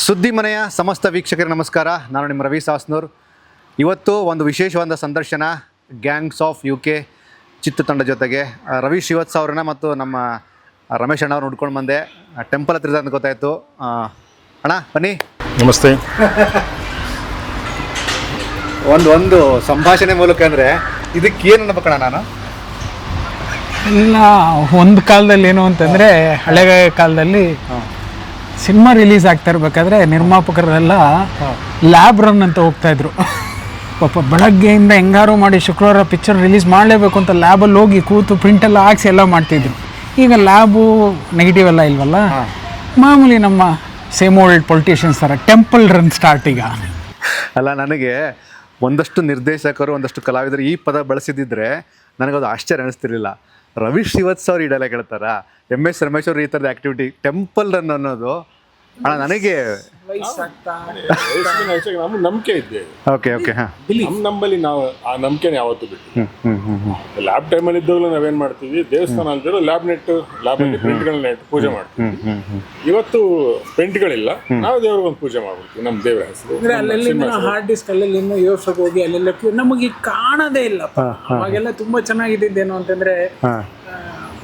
ಸುದ್ದಿ ಮನೆಯ ಸಮಸ್ತ ವೀಕ್ಷಕರಿಗೆ ನಮಸ್ಕಾರ. ನಾನು ನಿಮ್ಮ ರವಿ ಸಾಸ್ನೂರ್. ಇವತ್ತು ಒಂದು ವಿಶೇಷವಾದ ಸಂದರ್ಶನ ಗ್ಯಾಂಗ್ಸ್ ಆಫ್ UK ಚಿತ್ರತಂಡ ಜೊತೆಗೆ ರವಿ ಶ್ರೀವತ್ಸ ಅವರನ್ನ ಮತ್ತು ನಮ್ಮ ರಮೇಶ್ ಅಣ್ಣ ಅವ್ರನ್ನ ಹುಡ್ಕೊಂಡು ಬಂದೆ. ಟೆಂಪಲ್ ಹತ್ರ ಅಂತ ಗೊತ್ತಾಯಿತು. ಅಣ್ಣ ಬನ್ನಿ. ನಮಸ್ತೆ. ಒಂದು ಸಂಭಾಷಣೆ ಮೂಲಕ ಅಂದರೆ ಇದಕ್ಕೆ ಏನು ಅನ್ಬೇಕಣ್ಣ ನಾನು? ಇಲ್ಲ, ಒಂದು ಕಾಲದಲ್ಲಿ ಏನು ಅಂತಂದರೆ ಹಳೆ ಕಾಲದಲ್ಲಿ ಸಿನಿಮಾ ರಿಲೀಸ್ ಆಗ್ತಾ ಇರ್ಬೇಕಾದ್ರೆ ನಿರ್ಮಾಪಕರೆಲ್ಲ ಲ್ಯಾಬ್ ರನ್ ಅಂತ ಹೋಗ್ತಾಯಿದ್ರು. ಪಾಪ ಬೆಳಗ್ಗೆಯಿಂದ ಹೆಂಗಾರು ಮಾಡಿ ಶುಕ್ರವಾರ ಪಿಕ್ಚರ್ ರಿಲೀಸ್ ಮಾಡಲೇಬೇಕು ಅಂತ ಲ್ಯಾಬಲ್ಲಿ ಹೋಗಿ ಕೂತು ಪ್ರಿಂಟೆಲ್ಲ ಹಾಕ್ಸಿ ಎಲ್ಲ ಮಾಡ್ತಿದ್ರು. ಈಗ ಲ್ಯಾಬು ನೆಗೆಟಿವ್ ಎಲ್ಲ ಇಲ್ವಲ್ಲ, ಮಾಮೂಲಿ ನಮ್ಮ ಸೇಮ್ ಓಲ್ಡ್ ಪೊಲಿಟಿಷಿಯನ್ಸ್ ಥರ ಟೆಂಪಲ್ ರನ್ ಸ್ಟಾರ್ಟ್ ಈಗ. ಅಲ್ಲ, ನನಗೆ ಒಂದಷ್ಟು ನಿರ್ದೇಶಕರು ಒಂದಷ್ಟು ಕಲಾವಿದರು ಈ ಪದ ಬಳಸಿದ್ದಿದ್ರೆ ನನಗದು ಆಶ್ಚರ್ಯ ಅನ್ನಿಸ್ತಿರ್ಲಿಲ್ಲ. ರವಿ ಶ್ರೀವತ್ಸ ಅವ್ರು ಈ ಡೈಲಾಗ್ ಹೇಳ್ತಾರ, MS ರಮೇಶ್ ಅವರು ಈ ಥರದ ಆ್ಯಕ್ಟಿವಿಟಿ ಟೆಂಪಲ್ ರನ್ ಅನ್ನೋದು ಅಣ್ಣ ನನಗೆ ನಮ್ಮ ನಂಬಿಕೆ ಇದೆ. ಓಕೆ ಓಕೆ ಹಾಂ, ನಮ್ಮಲ್ಲಿ ನಾವು ಆ ನಂಬಿಕೆನ ಯಾವತ್ತೂ ಬಿಟ್ಟು ಲ್ಯಾಬ್ ಟೈಮಲ್ಲಿ ಇದ್ದಾಗಲೂ ನಾವೇನು ಮಾಡ್ತೀವಿ, ದೇವಸ್ಥಾನ ಅಂತಿರೋ ಲ್ಯಾಬ್ ಅಲ್ಲಿ ಪ್ರಿಂಟ್ಗಳನ್ನ ನೆಟ್ಟು ಪೂಜೆ ಮಾಡ್ತೀವಿ. ಇವತ್ತು ಪ್ರಿಂಟ್ಗಳಿಲ್ಲ, ನಾವು ದೇವ್ರಿಗೊಂದು ಪೂಜೆ ಮಾಡ್ಬಿಡ್ತೀವಿ ನಮ್ಮ ದೇವರ ಹೆಸರು. ಅಲ್ಲೆಲ್ಲ ಹಾರ್ಡ್ ಡಿಸ್ಕ್ ಅಲ್ಲೆಲ್ಲ ಇನ್ನೂ ಯೋಸಕ್ಕೆ ಹೋಗಿ ಅಲ್ಲೆಲ್ಲ ನಮಗೆ ಕಾಣೋದೇ ಇಲ್ಲ. ಅವಾಗೆಲ್ಲ ತುಂಬಾ ಚೆನ್ನಾಗಿದ್ದೇನು ಅಂತಂದ್ರೆ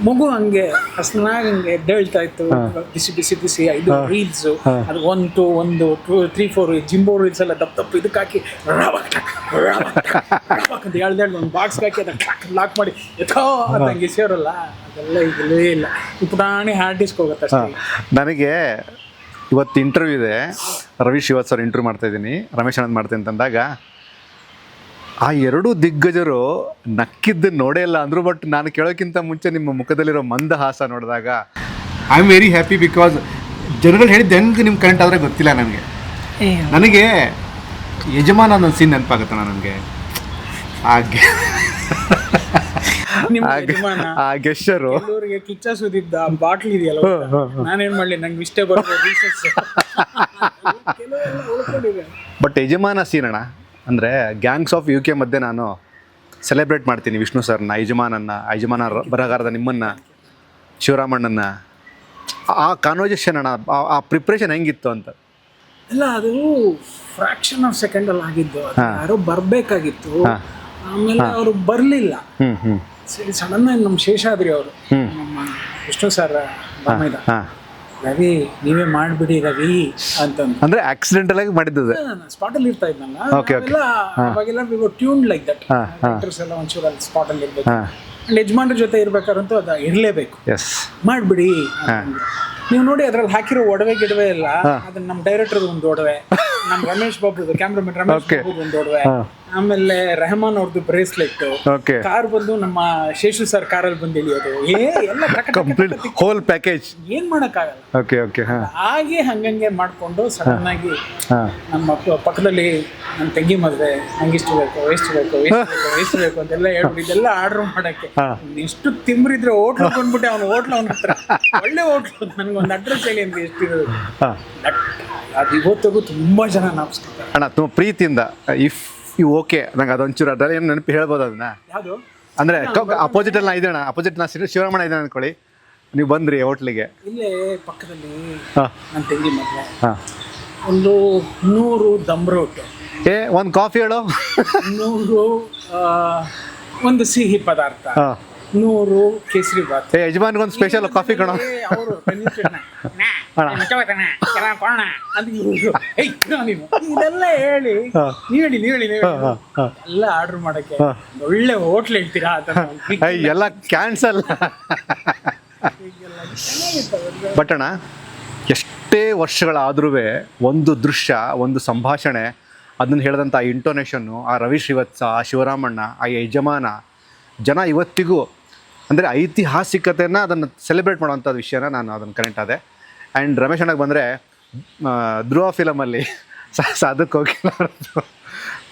ಮಗು ಹಂಗೆ ಹಸ್ನಾಗಿ ಹಂಗೆ ಎದ್ದೇಳ್ತಾ ಇತ್ತು, ಬಿಸಿ ಬಿಸಿ ಬಿಸಿ ಇದು ರೀಲ್ಸ್, ಅದು 1 2 1 2 3 4 ಜಿಂಬೋ ರೀಲ್ಸ್ ಎಲ್ಲ ದಪ್ಪ ಇದಕ್ಕೆ ಹಾಕಿ ಅಂತ ಹೇಳ್ದೇಳಿ ಒಂದು ಬಾಕ್ಸ್ ಹಾಕಿ ಅದಕ್ಕೆ ಲಾಕ್ ಮಾಡಿ ಎಥೋ ಅಂತ ಹಂಗೆ ಸೇರಲ್ಲ, ಅದೆಲ್ಲ ಈಗಲೇ ಇಲ್ಲ. ಈ ಪುಟಾಣಿ ಹಾರ್ಡ್ ಡಿಸ್ಕ್ ಹೋಗುತ್ತೆ ಅಷ್ಟೇ. ನನಗೆ ಇವತ್ತು ಇಂಟರ್ವ್ಯೂ ಇದೆ, ರವಿ ಶ್ರೀವತ್ಸ ಅವ್ರು ಇಂಟರ್ವ್ಯೂ ಮಾಡ್ತಾ ಇದ್ದೀನಿ, ರಮೇಶ್ ಅಣ್ಣಂದು ಮಾಡ್ತೀನಿ ಅಂತಂದಾಗ ಆ ಎರಡೂ ದಿಗ್ಗಜರು ನಕ್ಕಿದ್ದನ್ನು ನೋಡೇ ಇಲ್ಲ ಅಂದರು. ಬಟ್ ನಾನು ಕೇಳೋಕ್ಕಿಂತ ಮುಂಚೆ ನಿಮ್ಮ ಮುಖದಲ್ಲಿರೋ ಮಂದಹಾಸ ನೋಡಿದಾಗ I am very happy. Because ಜನಗಳು ಹೇಳಿದ್ದು ಹೆಂಗೆ ನಿಮ್ಮ ಕರೆಂಟ್ ಆದರೆ ಗೊತ್ತಿಲ್ಲ ನನಗೆ. ನನಗೆ ಯಜಮಾನ ಅನ್ನೊಂದು ಸೀನ್ ನೆನಪಾಗುತ್ತಣ್ಣ ನನಗೆ. ಆ ಗೆಸ್ಟರು ಕಿಚ್ಚ ಸುದಿದ್ದ ಬಾಟ್ಲ್ ಇದೆಯಲ್ಲ, ನಾನೇನ್ ಮಾಡ್ಲಿ, ನಂಗೆ ಇಷ್ಟೇ ಬರ್ಬೋದು. ಬಟ್ ಯಜಮಾನ ಸೀನ್ ಅಣ್ಣ ಅಂದರೆ ಗ್ಯಾಂಗ್ಸ್ ಆಫ್ UK ಮಧ್ಯೆ ನಾನು ಸೆಲೆಬ್ರೇಟ್ ಮಾಡ್ತೀನಿ ವಿಷ್ಣು ಸರ್ನ, ಯಜಮಾನ ಬರಹಗಾರದ ನಿಮ್ಮನ್ನು, ಶಿವರಾಮಣ್ಣನ. ಆ ಕಾನ್ವರ್ಜೇಷನ್ ಅಣ್ಣ, ಆ ಪ್ರಿಪ್ರೇಷನ್ ಹೆಂಗಿತ್ತು ಅಂತ. ಇಲ್ಲ, ಅದು ಫ್ರಾಕ್ಷನ್ ಆಫ್ ಸೆಕೆಂಡಲ್ಲಿ ಆಗಿದ್ದು. ಯಾರೋ ಬರಬೇಕಾಗಿತ್ತು, ಆಮೇಲೆ ಅವರು ಬರಲಿಲ್ಲ. ಸರಿ, ಸಡನ್ ಆಗಿ ನಮ್ಮ ಶೇಷಾದ್ರಿ ಅವರು, ನಮ್ಮ ವಿಷ್ಣು ಸರ್ ಬಮ್ಮೈದ, ರವಿ ನೀವೇ ಮಾಡಿಬಿಡಿ ರವಿ ಅಂತಂದು. ಅಂದರೆ ಆಕ್ಸಿಡೆಂಟಲ್ ಆಗಿ ಮಾಡಿದ್ದು, ಸ್ಪಾಟಲ್ಲಿ ಇರ್ತಾ ಇದ್ನಲ್ಲ ಅವಾಗೆಲ್ಲ ಟ್ಯೂನ್ ಲೈಕ್ ದಟ್. ಆಕ್ಟರ್ಸ್ ಎಲ್ಲ ಒಂಚೂರು ಅಲ್ಲಿ ಸ್ಪಾಟಲ್ಲಿ ಇರ್ಬೇಕು, ಅಂಡ್ ಯಜಮಾನ್ರ ಜೊತೆ ಇರ್ಬೇಕಾರಂತೂ ಅದು ಇರಲೇಬೇಕು. ಮಾಡಿಬಿಡಿ ನೀವು ನೋಡಿ, ಅದ್ರಲ್ಲಿ ಹಾಕಿರೋ ಒಡವೆ ಗಿಡವೆ ಇಲ್ಲ, ಅದನ್ನ ನಮ್ಮ ಡೈರೆಕ್ಟರ್ ಒಂದು ಒಡವೆ, ನಮ್ಮ ರಮೇಶ್ ಬಾಬುದು ಕ್ಯಾಮ್ರಾಮನ್ ರಮೇಶ್ ಬಾಬುದು ಒಂದು ಒಡವೆ, ಆಮೇಲೆ ರೆಹಮಾನ್ ಅವ್ರದ್ದು ಬ್ರೇಸ್ಲೆಟ್, ಕಾರ್ ಬಂದು ನಮ್ಮ ಶೇಷು ಸರ್ ಕಾರಲ್ಲಿ ಬಂದು ಇಳಿಯೋದು, ಎಲ್ಲ ಹೋಲ್ ಪ್ಯಾಕೇಜ್. ಏನ್ ಮಾಡಕ್ಕಾಗಲ್ಲ. ಹಾಗೆ ಹಂಗಂಗೆ ಮಾಡ್ಕೊಂಡು ಸಡನ್ ಆಗಿ ನಮ್ಮ ಪಕ್ಕದಲ್ಲಿ ನನ್ನ ತಂಗಿ ಮದುವೆ, ನಂಗೆ ಇಷ್ಟು ಬೇಕು, ಎಷ್ಟು ಬೇಕು, ಎಷ್ಟು ಬೇಕು ಅಂತೆಲ್ಲ ಹೇಳ್ಬಿಟ್ಟು ಇದೆಲ್ಲ ಆರ್ಡರ್ ಮಾಡಕ್ಕೆ ಎಷ್ಟು ತಿಮ್ರಿದ್ರೆ ಹೋಟ್ಲ್ ಬಂದ್ಬಿಟ್ಟೆ. ಅವ್ನು ಹೋಟ್ಲ್ ಅವ್ನ ಹತ್ರ ಒಳ್ಳೆ ಹೋಟ್ಲು, ನನ್ಗೊಂದು ಅಡ್ರೆಸ್ ಹೇಳಿ ಅಂತ ಎಷ್ಟಿರೋದು. ಅದು ಇವತ್ತಿಗೂ ತುಂಬಾ ಜನ ನಾಪಿಸ್ತಾರೆ ಅಣ್ಣ, ತುಂಬ ಪ್ರೀತಿಯಿಂದ. ಇಫ್ ಯು ಓಕೆ, ನಂಗೆ ಅದೊಂಚೂರು ಅದರಲ್ಲಿ ಏನು ನೆನಪು ಹೇಳ್ಬೋದು ಅದನ್ನ. ಯಾವುದು ಅಂದರೆ ಅಪೋಸಿಟ್ ಅಲ್ಲಿ ನಾ ಇದ್ದೇಣ, ಅಪೋಸಿಟ್ ನಾ ಶಿವರಾಮಣ್ಣ ಇದ್ದೇನೆ ಅನ್ಕೊಳ್ಳಿ, ನೀವು ಬಂದ್ರಿ ಹೋಟ್ಲಿಗೆ, ಇಲ್ಲೇ ಪಕ್ಕದಲ್ಲಿ ನನ್ನ ತಂಗಿ ಮದುವೆ, ಒಂದು 100 ದಮ್ ರೋಟ್, ಒಂದು ಕಾಫಿ ಹೇಳೋ, 100 ಒಂದು ಸಿಹಿ ಪದಾರ್ಥ, 100 ಕೇಸರಿ ಬಾತ್. ಯಜಮಾನ್ಗೊಂದು ಸ್ಪೆಷಲ್ ಕಾಫಿ ಕಣೋ. ಇದೆಲ್ಲ ಹೇಳಿ ನೀವೇಳಿ ಎಲ್ಲ ಆರ್ಡರ್ ಮಾಡಕ್ಕೆ ಒಳ್ಳೆ ಹೋಟ್ಲ್ ಹೇಳ್ತೀರಾ ಎಲ್ಲ ಕ್ಯಾನ್ಸಲ್. ಬಟ್ ಅಣ್ಣ, ಎಷ್ಟೇ ವರ್ಷಗಳಾದ್ರೂ ಒಂದು ದೃಶ್ಯ, ಒಂದು ಸಂಭಾಷಣೆ, ಅದನ್ನು ಹೇಳಿದಂಥ ಆ ಇಂಟೋನೇಷನ್ನು, ಆ ರವಿ ಶ್ರೀವತ್ಸ, ಆ ಶಿವರಾಮಣ್ಣ, ಆ ಯಜಮಾನ, ಜನ ಇವತ್ತಿಗೂ ಅಂದರೆ ಐತಿಹಾಸಿಕತೆಯನ್ನು ಅದನ್ನು ಸೆಲೆಬ್ರೇಟ್ ಮಾಡೋವಂಥ ವಿಷಯನ ನಾನು ಅದನ್ನು ಕನೆಕ್ಟ್ ಆದೆ. ಆ್ಯಂಡ್ ರಮೇಶ್ ಅಣ್ಣಗೆ ಬಂದರೆ ಧ್ರುವ ಫಿಲಮಲ್ಲಿ ಸಾಧಕ್ ಹೋಗಿಲ್ಲ,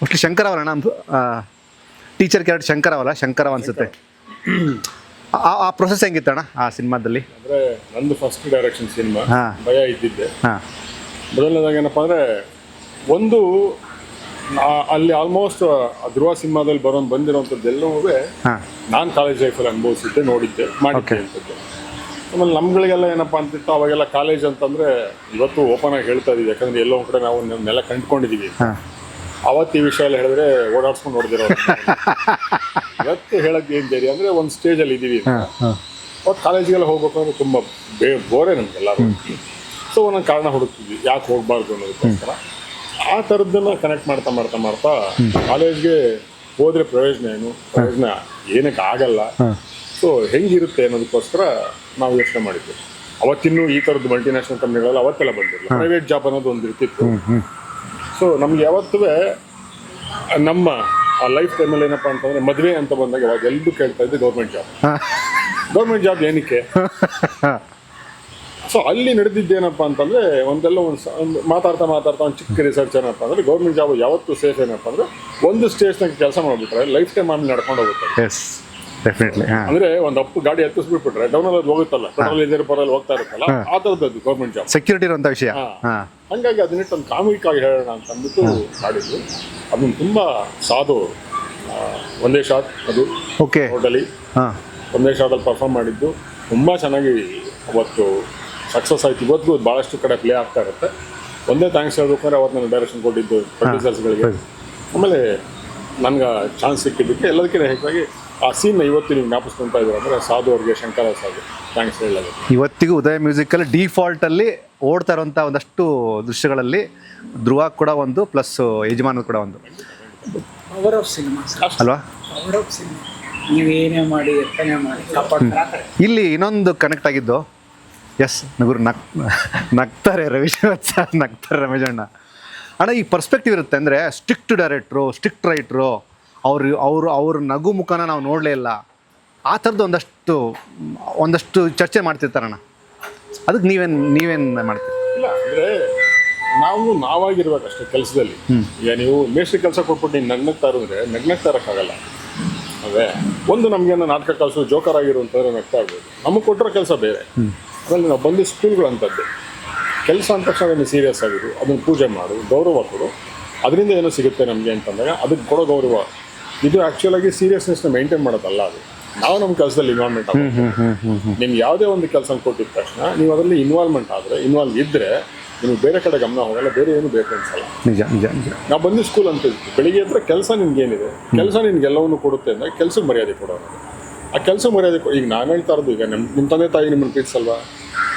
ಒಟ್ಟು ಶಂಕರ ಅವರಣ್ಣ, ಟೀಚರ್ ಕ್ಯಾರೆಕ್ಟರ್ ಶಂಕರವ ಅನಿಸುತ್ತೆ. ಆ ಪ್ರೊಸೆಸ್ ಹೆಂಗಿತ್ತಣ್ಣ ಆ ಸಿನಿಮಾದಲ್ಲಿ? ಅಂದರೆ ನಂದು ಫಸ್ಟ್ ಡೈರೆಕ್ಷನ್ ಸಿನಿಮಾ, ಭಯ ಇದ್ದಿದ್ದೆ. ಮೊದಲನೇದಾಗಿ ಏನಪ್ಪ ಅಂದರೆ, ಒಂದು ಅಲ್ಲಿ ಆಲ್ಮೋಸ್ಟ್ ಧ್ರುವ ಸಿನಿಮಾದಲ್ಲಿ ಬಂದಿರೋಂಥದ್ದೆಲ್ಲವೂ ನಾನು ಕಾಲೇಜ್ ಲೈಫಲ್ಲಿ ಅನುಭವಿಸಿದ್ದೆ, ನೋಡಿದ್ದೆ, ಮಾಡಿದ್ದೆ ಅಂತದ್ದು. ಆಮೇಲೆ ನಮ್ಗಳಿಗೆಲ್ಲ ಏನಪ್ಪ ಅಂತಿತ್ತು ಅವಾಗೆಲ್ಲ ಕಾಲೇಜ್ ಅಂತಂದರೆ ಇವತ್ತು ಓಪನ್ ಆಗಿ ಹೇಳ್ತಾ ಇದೀವಿ, ಯಾಕಂದರೆ ಎಲ್ಲೋ ಒಂದು ಕಡೆ ನಾವು ನೆಲ ಕಂಡುಕೊಂಡಿದ್ದೀವಿ. ಅವತ್ತು ಈ ವಿಷಯ ಎಲ್ಲ ಹೇಳಿದ್ರೆ ಓಡಾಡ್ಸ್ಕೊಂಡು ಹೊಡೆದಿರೋ ಇವತ್ತು ಹೇಳಕ್ಕೆ ಏನು ಧೈರ್ಯ ಅಂದರೆ ಒಂದು ಸ್ಟೇಜಲ್ಲಿ ಇದ್ದೀವಿ. ಅವತ್ತು ಕಾಲೇಜಿಗೆಲ್ಲ ಹೋಗ್ಬೇಕು ಅಂದ್ರೆ ತುಂಬ ಬೋರೇ ನಮಗೆಲ್ಲರೂ. ಸೊ ಒಂದೊಂದು ಕಾರಣ ಹುಡುಕ್ತಿದ್ವಿ ಯಾಕೆ ಹೋಗಬಾರ್ದು ಅನ್ನೋದಕ್ಕೋಸ್ಕರ. ಆ ಥರದ್ದನ್ನು ಕನೆಕ್ಟ್ ಮಾಡ್ತಾ ಮಾಡ್ತಾ ಮಾಡ್ತಾ ಕಾಲೇಜ್ಗೆ ಹೋದರೆ ಪ್ರಯೋಜನ ಏನು, ಪ್ರಯೋಜನ ಏನಕ್ಕೆ ಆಗಲ್ಲ, ಸೊ ಹೆಂಗಿರುತ್ತೆ ಅನ್ನೋದಕ್ಕೋಸ್ಕರ ನಾವು ಯೋಚನೆ ಮಾಡಿದ್ವಿ. ಅವತ್ತಿನ್ನೂ ಈ ಥರದ್ದು ಮಲ್ಟಿನ್ಯಾಷನಲ್ ಕಂಪ್ನಿಗಳೆಲ್ಲ ಅವತ್ತೆಲ್ಲ ಬಂದಿರಲಿಲ್ಲ, ಪ್ರೈವೇಟ್ ಜಾಬ್ ಅನ್ನೋದು ಒಂದು ಇರ್ತಿತ್ತು. ಸೊ ನಮ್ಗೆ ಯಾವತ್ತೂ ನಮ್ಮ ಆ ಲೈಫ್ ಟೈಮಲ್ಲಿ ಏನಪ್ಪ ಅಂತಂದರೆ ಮದುವೆ ಅಂತ ಬಂದಾಗ ಯಾವಾಗ ಎಲ್ಲರೂ ಕೇಳ್ತಾ ಇದ್ದೆ ಗೌರ್ಮೆಂಟ್ ಜಾಬ್. ಗೌರ್ಮೆಂಟ್ ಜಾಬ್ ಏನಕ್ಕೆ? ಸೊ ಅಲ್ಲಿ ನಡೆದಿದ್ದೇನಪ್ಪ ಅಂತಂದರೆ ಒಂದೆಲ್ಲ ಒಂದು ಮಾತಾಡ್ತಾ ಒಂದು ಚಿಕ್ಕ ರಿಸರ್ಚ್ ಏನಪ್ಪ ಅಂದರೆ ಗೌರ್ಮೆಂಟ್ ಜಾಬ್ ಯಾವತ್ತೂ ಸೇಫ್ ಏನಪ್ಪ ಅಂದರೆ ಒಂದು ಸ್ಟೇಜ್ನಾಗ ಕೆಲಸ ಮಾಡಿಬಿಟ್ರೆ ಲೈಫ್ ಟೈಮ್ ಆಮೇಲೆ ನಡ್ಕೊಂಡು ಹೋಗುತ್ತೆ. ಡೆಫಿನೆಟ್ಲಿ. ಅಂದ್ರೆ ಒಂದು ಅಪ್ಪು ಗಾಡಿ ಹತ್ತಿಸ್ಬಿಟ್ಬಿಟ್ರೆ ಡೌನಲ್ಲಿ ಅದು ಹೋಗುತ್ತಲ್ಲ, ಪೆಟ್ರೋಲ್ ಇಂಜಿನ್ ಪರಲ್ಲಿ ಹೋಗ್ತಾ ಇರುತ್ತಲ್ಲ, ಆ ಥರದ್ದು ಗೌರ್ಮೆಂಟ್ ಜಾಬ್, ಸೆಕ್ಯೂರಿಟಿ ಇರುವಂಥ ವಿಷಯ. ಹಂಗಾಗಿ ಅದನ್ನಿಟ್ಟು ಒಂದು ಕಾಮಿಕ್ ಆಗಿ ಹೇಳೋಣ ಅಂತ ಅಂದ್ಬಿಟ್ಟು ಮಾಡಿದ್ವಿ. ಅದನ್ನು ತುಂಬ ಸಾಧು ಒಂದೇ ಶಾಟ್, ಅದು ಓಕೆ ಟೋಟಲಿ ಒಂದೇ ಶಾಟಲ್ಲಿ ಪರ್ಫಾರ್ಮ್ ಮಾಡಿದ್ದು ತುಂಬ ಚೆನ್ನಾಗಿ ಅವತ್ತು ಸಕ್ಸಸ್ ಆಯ್ತು. ಇವತ್ತಿಗೂ ಭಾಳಷ್ಟು ಕಡೆ ಪ್ಲೇ ಆಗ್ತಾ ಇರುತ್ತೆ. ಒಂದೇ ಥ್ಯಾಂಕ್ಸ್ ಹೇಳ್ಬೇಕಾದ್ರೆ ಅವತ್ತು ನಾನು ಡೈರೆಕ್ಷನ್ ಕೊಟ್ಟಿದ್ದು ಪ್ರೊಡ್ಯೂಸರ್ಸ್ಗಳಿಗೆ, ಆಮೇಲೆ ನನಗೆ ಚಾನ್ಸ್ ಸಿಕ್ಕಿದ್ದಕ್ಕೆ ಎಲ್ಲದಕ್ಕಿಂತ ಹೆಚ್ಚಾಗಿ ಆ ಸೀನ್ನ ಇವತ್ತು ನೀವು ಜ್ಞಾಪಿಸ್ಕೊಳ್ತಾ ಇದ್ದೀರ ಅಂದರೆ ಸಾಧು ಅವ್ರಿಗೆ, ಶಂಕರ ಸಾಧು ಥ್ಯಾಂಕ್ಸ್ ಹೇಳೋದು. ಇವತ್ತಿಗೂ ಉದಯ ಮ್ಯೂಸಿಕಲ್ಲಿ ಡಿಫಾಲ್ಟಲ್ಲಿ ಓಡ್ತಾ ಇರೋಂಥ ಒಂದಷ್ಟು ದೃಶ್ಯಗಳಲ್ಲಿ ಧ್ರುವ ಕೂಡ ಒಂದು, ಪ್ಲಸ್ ಯಜಮಾನ ಕೂಡ ಒಂದು. ಪವರ್ ಆಫ್ ಸಿನಿಮಾ ಅಲ್ವಾ? Power of cinema. ನೀವೇನೇ ಮಾಡಿ ಎತ್ತನೆ ಮಾಡಿ ಕಾಪಾಡ್ತಾರೆ. ಇಲ್ಲಿ ಇನ್ನೊಂದು ಕನೆಕ್ಟ್ ಆಗಿದ್ದು, ಎಸ್ ನಗುರು ನಗ್ತಾರೆ ರವಿಶ್ವತ್ ಸರ್, ನಗ್ತಾರೆ ರಮೇಶ್ ಅಣ್ಣ. ಅಣ್ಣ ಈ ಪರ್ಸ್ಪೆಕ್ಟಿವ್ ಇರುತ್ತೆ ಅಂದರೆ ಸ್ಟ್ರಿಕ್ಟ್ ಡೈರೆಕ್ಟ್ರು, ಸ್ಟ್ರಿಕ್ಟ್ ರೈಟ್ರು, ಅವ್ರ ನಗು ಮುಖನ ನಾವು ನೋಡಲೇ ಇಲ್ಲ. ಆ ಥರದ್ದು ಒಂದಷ್ಟು ಚರ್ಚೆ ಮಾಡ್ತಿರ್ತಾರಣ್ಣ. ಅದಕ್ಕೆ ನೀವೇನು ಮಾಡ್ತೀರಿ? ಇಲ್ಲ ಅಂದರೆ ನಾವಾಗಿರ್ಬೇಕಷ್ಟೇ ಕೆಲಸದಲ್ಲಿ. ಈಗ ನೀವು ಮೇಸ್ಟ್ರಿ ಕೆಲಸ ಕೊಟ್ಬಿಟ್ಟು ನೀನು ನಗ್ನಗ್ತಾ ಇರೋದ್ರೆ ನಗ್ನಗ್ತಾ ಇರೋಕ್ಕಾಗಲ್ಲ. ಅದೇ ಒಂದು ನಮಗೇನೋ ನಾಟಕ ಕಲಿಸೋ ಜೋಕರ್ ಆಗಿರುವಂಥವ್ರು ನಗ್ತಾ ಇರ್ಬೋದು. ನಮಗೆ ಕೊಟ್ಟಿರೋ ಕೆಲಸ ಬೇರೆ. ಅದರಲ್ಲಿ ನಾವು ಬಂದು ಸ್ಕೂಲ್ಗಳು ಅಂಥದ್ದು ಕೆಲಸ ಅಂದ ತಕ್ಷಣ ಅದನ್ನು ಸೀರಿಯಸ್ ಆಗಿರು, ಅದನ್ನು ಪೂಜೆ ಮಾಡು, ಗೌರವ ಕೊಡು, ಅದರಿಂದ ಏನೋ ಸಿಗುತ್ತೆ ನಮಗೆ ಅಂತಂದಾಗ ಅದಕ್ಕೆ ಕೊಡೋ ಗೌರವ. ಇದು ಆ್ಯಕ್ಚುಲಾಗಿ ಸೀರಿಯಸ್ನೆಸ್ನ ಮೇಂಟೈನ್ ಮಾಡೋದಲ್ಲ. ಅದು ನಾವು ನಮ್ಮ ಕೆಲಸದಲ್ಲಿ ಇನ್ವಾಲ್ವ್ಮೆಂಟ್ ಆಗುತ್ತೆ. ನಿಮ್ಗೆ ಯಾವುದೇ ಒಂದು ಕೆಲಸ ಕೊಟ್ಟಿದ ತಕ್ಷಣ ನೀವು ಅದರಲ್ಲಿ ಇನ್ವಾಲ್ವ್ ಇದ್ದರೆ ನಿಮಗೆ ಬೇರೆ ಕಡೆ ಗಮನ ಹೋಗಲ್ಲ, ಬೇರೆ ಏನು ಬೇಕು ಅನ್ಸಲ್ಲ. ನಿಜ ನಿಜ ನಿಜ. ನಾವು ಬಂದು ಸ್ಕೂಲ್ ಅಂತ ಇದ್ವಿ, ಬೆಳಿಗ್ಗೆ ಹತ್ರ ಕೆಲಸ ನಿನ್ಗೇನಿದೆ, ಕೆಲಸ ನಿನ್ಗೆಲ್ಲವನ್ನು ಕೊಡುತ್ತೆ ಅಂದರೆ ಕೆಲಸಕ್ಕೆ ಮರ್ಯಾದೆ ಕೊಡೋದು. ಆ ಕೆಲಸ ಮರ್ಯಾದೆ ಈಗ ನಾನು ಹೇಳ್ತಾ ಇರೋದು, ಈಗ ನಿಮ್ಮ ತಂದೆ ತಾಯಿ ನಿಮ್ಮನ್ನು ಪ್ರೀತಿಸಲ್ವಾ,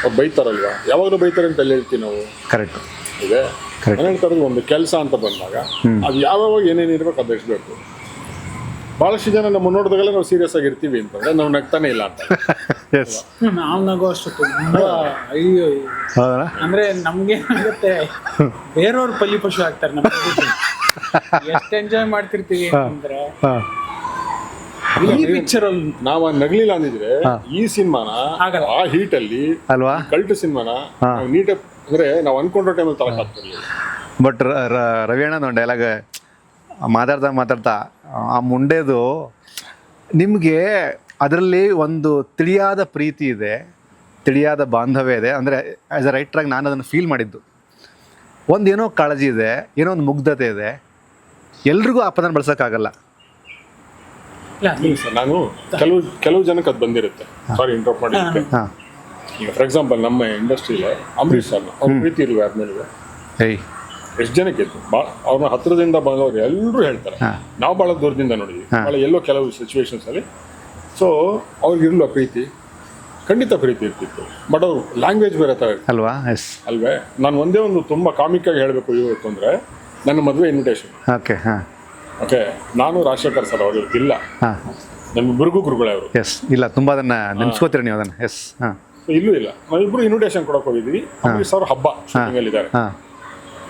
ಅವ್ರು ಬೈತಾರಲ್ವಾ, ಯಾವಾಗಲೂ ಬೈತಾರೆ ಅಂತ ಅಲ್ಲಿ ಹೇಳ್ತೀವಿ ನಾವು. ಕರೆಕ್ಟ್ ಇದೆ. ನಾನು ಹೇಳ್ತಾ ಇರೋದು ಒಂದು ಕೆಲಸ ಅಂತ ಬಂದಾಗ ಅದು ಯಾವಾಗ ಏನೇನು ಇರ್ಬೇಕು ಅದು ಎಷ್ಟಬೇಕು. ಭಾಳಷ್ಟು ಜನ ನಮ್ಮ ನೋಡಿದಾಗೆಲ್ಲ ನಾವು ಸೀರಿಯಸ್ ಆಗಿರ್ತೀವಿ ಅಂತಂದರೆ ನಾವು ನಗ್ತಾನೆ ಇಲ್ಲ ಅಂತ. ನಾವು ನಗೋ ಅಷ್ಟು ತುಂಬ ಅಯ್ಯೋ ಅಂದರೆ ನಮ್ಗೇನಾಗುತ್ತೆ, ಬೇರೆಯವ್ರು ಪಲ್ಲಿ ಪಶು ಆಗ್ತಾರೆ. ನಮ್ಗೆ ಎಷ್ಟು ಎಂಜಾಯ್ ಮಾಡ್ತಿರ್ತೀವಿ ಅಂದರೆ ಈ ಪಿಕ್ಚರಲ್ಲಿ ನಾವು ನಗ್ಲಿಲ್ಲ ಅಂದಿದ್ರೆ ಈ ಸಿನಿಮಾನ ಆ ಹೀಟಲ್ಲಿ ಅಲ್ವಾ, ಕಲ್ಟ್ ಸಿನಿಮಾನ ನಾವು ನೀಟಾಗಿ ಅಂದರೆ ನಾವು ಅನ್ಕೊಂಡ್ರೋ ಟೈಮಲ್ಲಿ ತರಕಾಗ್ತಿರ್ಲಿಲ್ಲ. ಬಟ್ ರವಿ ಅಣ್ಣ ಒಂದು ಡೈಲಾಗ್ ಮಾತಾಡ್ತಾ ಆ ಮುಂಡೆದು ನಿಮಗೆ ಅದರಲ್ಲಿ ಒಂದು ತಿಳಿಯಾದ ಪ್ರೀತಿ ಇದೆ, ತಿಳಿಯಾದ ಬಾಂಧವ್ಯ ಇದೆ. ಅಂದರೆ ಆ್ಯಸ್ ಅ ರೈಟ್ರಾಗಿ ನಾನು ಅದನ್ನು ಫೀಲ್ ಮಾಡಿದ್ದು, ಒಂದೇನೋ ಕಾಳಜಿ ಇದೆ, ಏನೋ ಒಂದು ಮುಗ್ಧತೆ ಇದೆ. ಎಲ್ರಿಗೂ ಆ ಪದನ ಬಳಸೋಕ್ಕಾಗಲ್ಲ. ನಾನು ಕೆಲವು ಜನಕ್ಕೆ ಅದು ಬಂದಿರುತ್ತೆ. ಸಾರಿ ಇಂಟ್ರಪ್ಟ್ ಮಾಡಿರುತ್ತೆ. ಈಗ ಫಾರ್ ಎಕ್ಸಾಂಪಲ್ ನಮ್ಮ ಇಂಡಸ್ಟ್ರಿಲೇ ಅಂಬರೀಷ್ ಸರ್ನ ಅವ್ರ ಪ್ರೀತಿ ಇರುವ ಯಾರ ಎಷ್ಟು ಜನಕ್ಕೆ ಇತ್ತು, ಅವ್ರನ್ನ ಹತ್ತಿರದಿಂದ ಬಂದವ್ರು ಎಲ್ಲರೂ ಹೇಳ್ತಾರೆ. ನಾವು ಭಾಳ ದೂರದಿಂದ ನೋಡಿದ್ವಿ, ಭಾಳ ಎಲ್ಲೋ ಕೆಲವು ಸಿಚುವೇಶನ್ಸಲ್ಲಿ. ಸೊ ಅವ್ರಿಗಿರಲ್ಲ ಪ್ರೀತಿ, ಖಂಡಿತ ಪ್ರೀತಿ ಇರ್ತಿತ್ತು. ಬಟ್ ಅವ್ರು ಲ್ಯಾಂಗ್ವೇಜ್ ಬೇರೆ ಥರ ಅಲ್ವಾ? ಅಲ್ವೇ. ನಾನು ಒಂದೇ ಒಂದು ತುಂಬ ಕಾಮಿಕಾಗಿ ಹೇಳಬೇಕು ಇವತ್ತು ಅಂದರೆ, ನನ್ನ ಮದುವೆ ಇನ್ವಿಟೇಷನ್. ಓಕೆ, ನಾನು ರಾಜಶೇಖರ್ ಸರ್ ಅವ್ರು ಇಲ್ಲ, ನಮ್ಮಿಬ್ಬರಿಗೂ ಗುರುಗಳೇ ಅವರು. ಇಲ್ಲ, ತುಂಬ ಅದನ್ನು ನೆನ್ಸ್ಕೋತೀರ ನೀವು ಅದನ್ನು. ಇಲ್ಲೂ ಇಲ್ಲ, ನಾವಿಬ್ಬರು ಇನ್ವಿಟೇಷನ್ ಕೊಡೋಕೆ ಹೋಗಿದ್ವಿ. ಅಂಬರೀಷ್ ಅವ್ರ ಹಬ್ಬ ಶೂಟಿಂಗಲ್ಲಿದ್ದಾರೆ.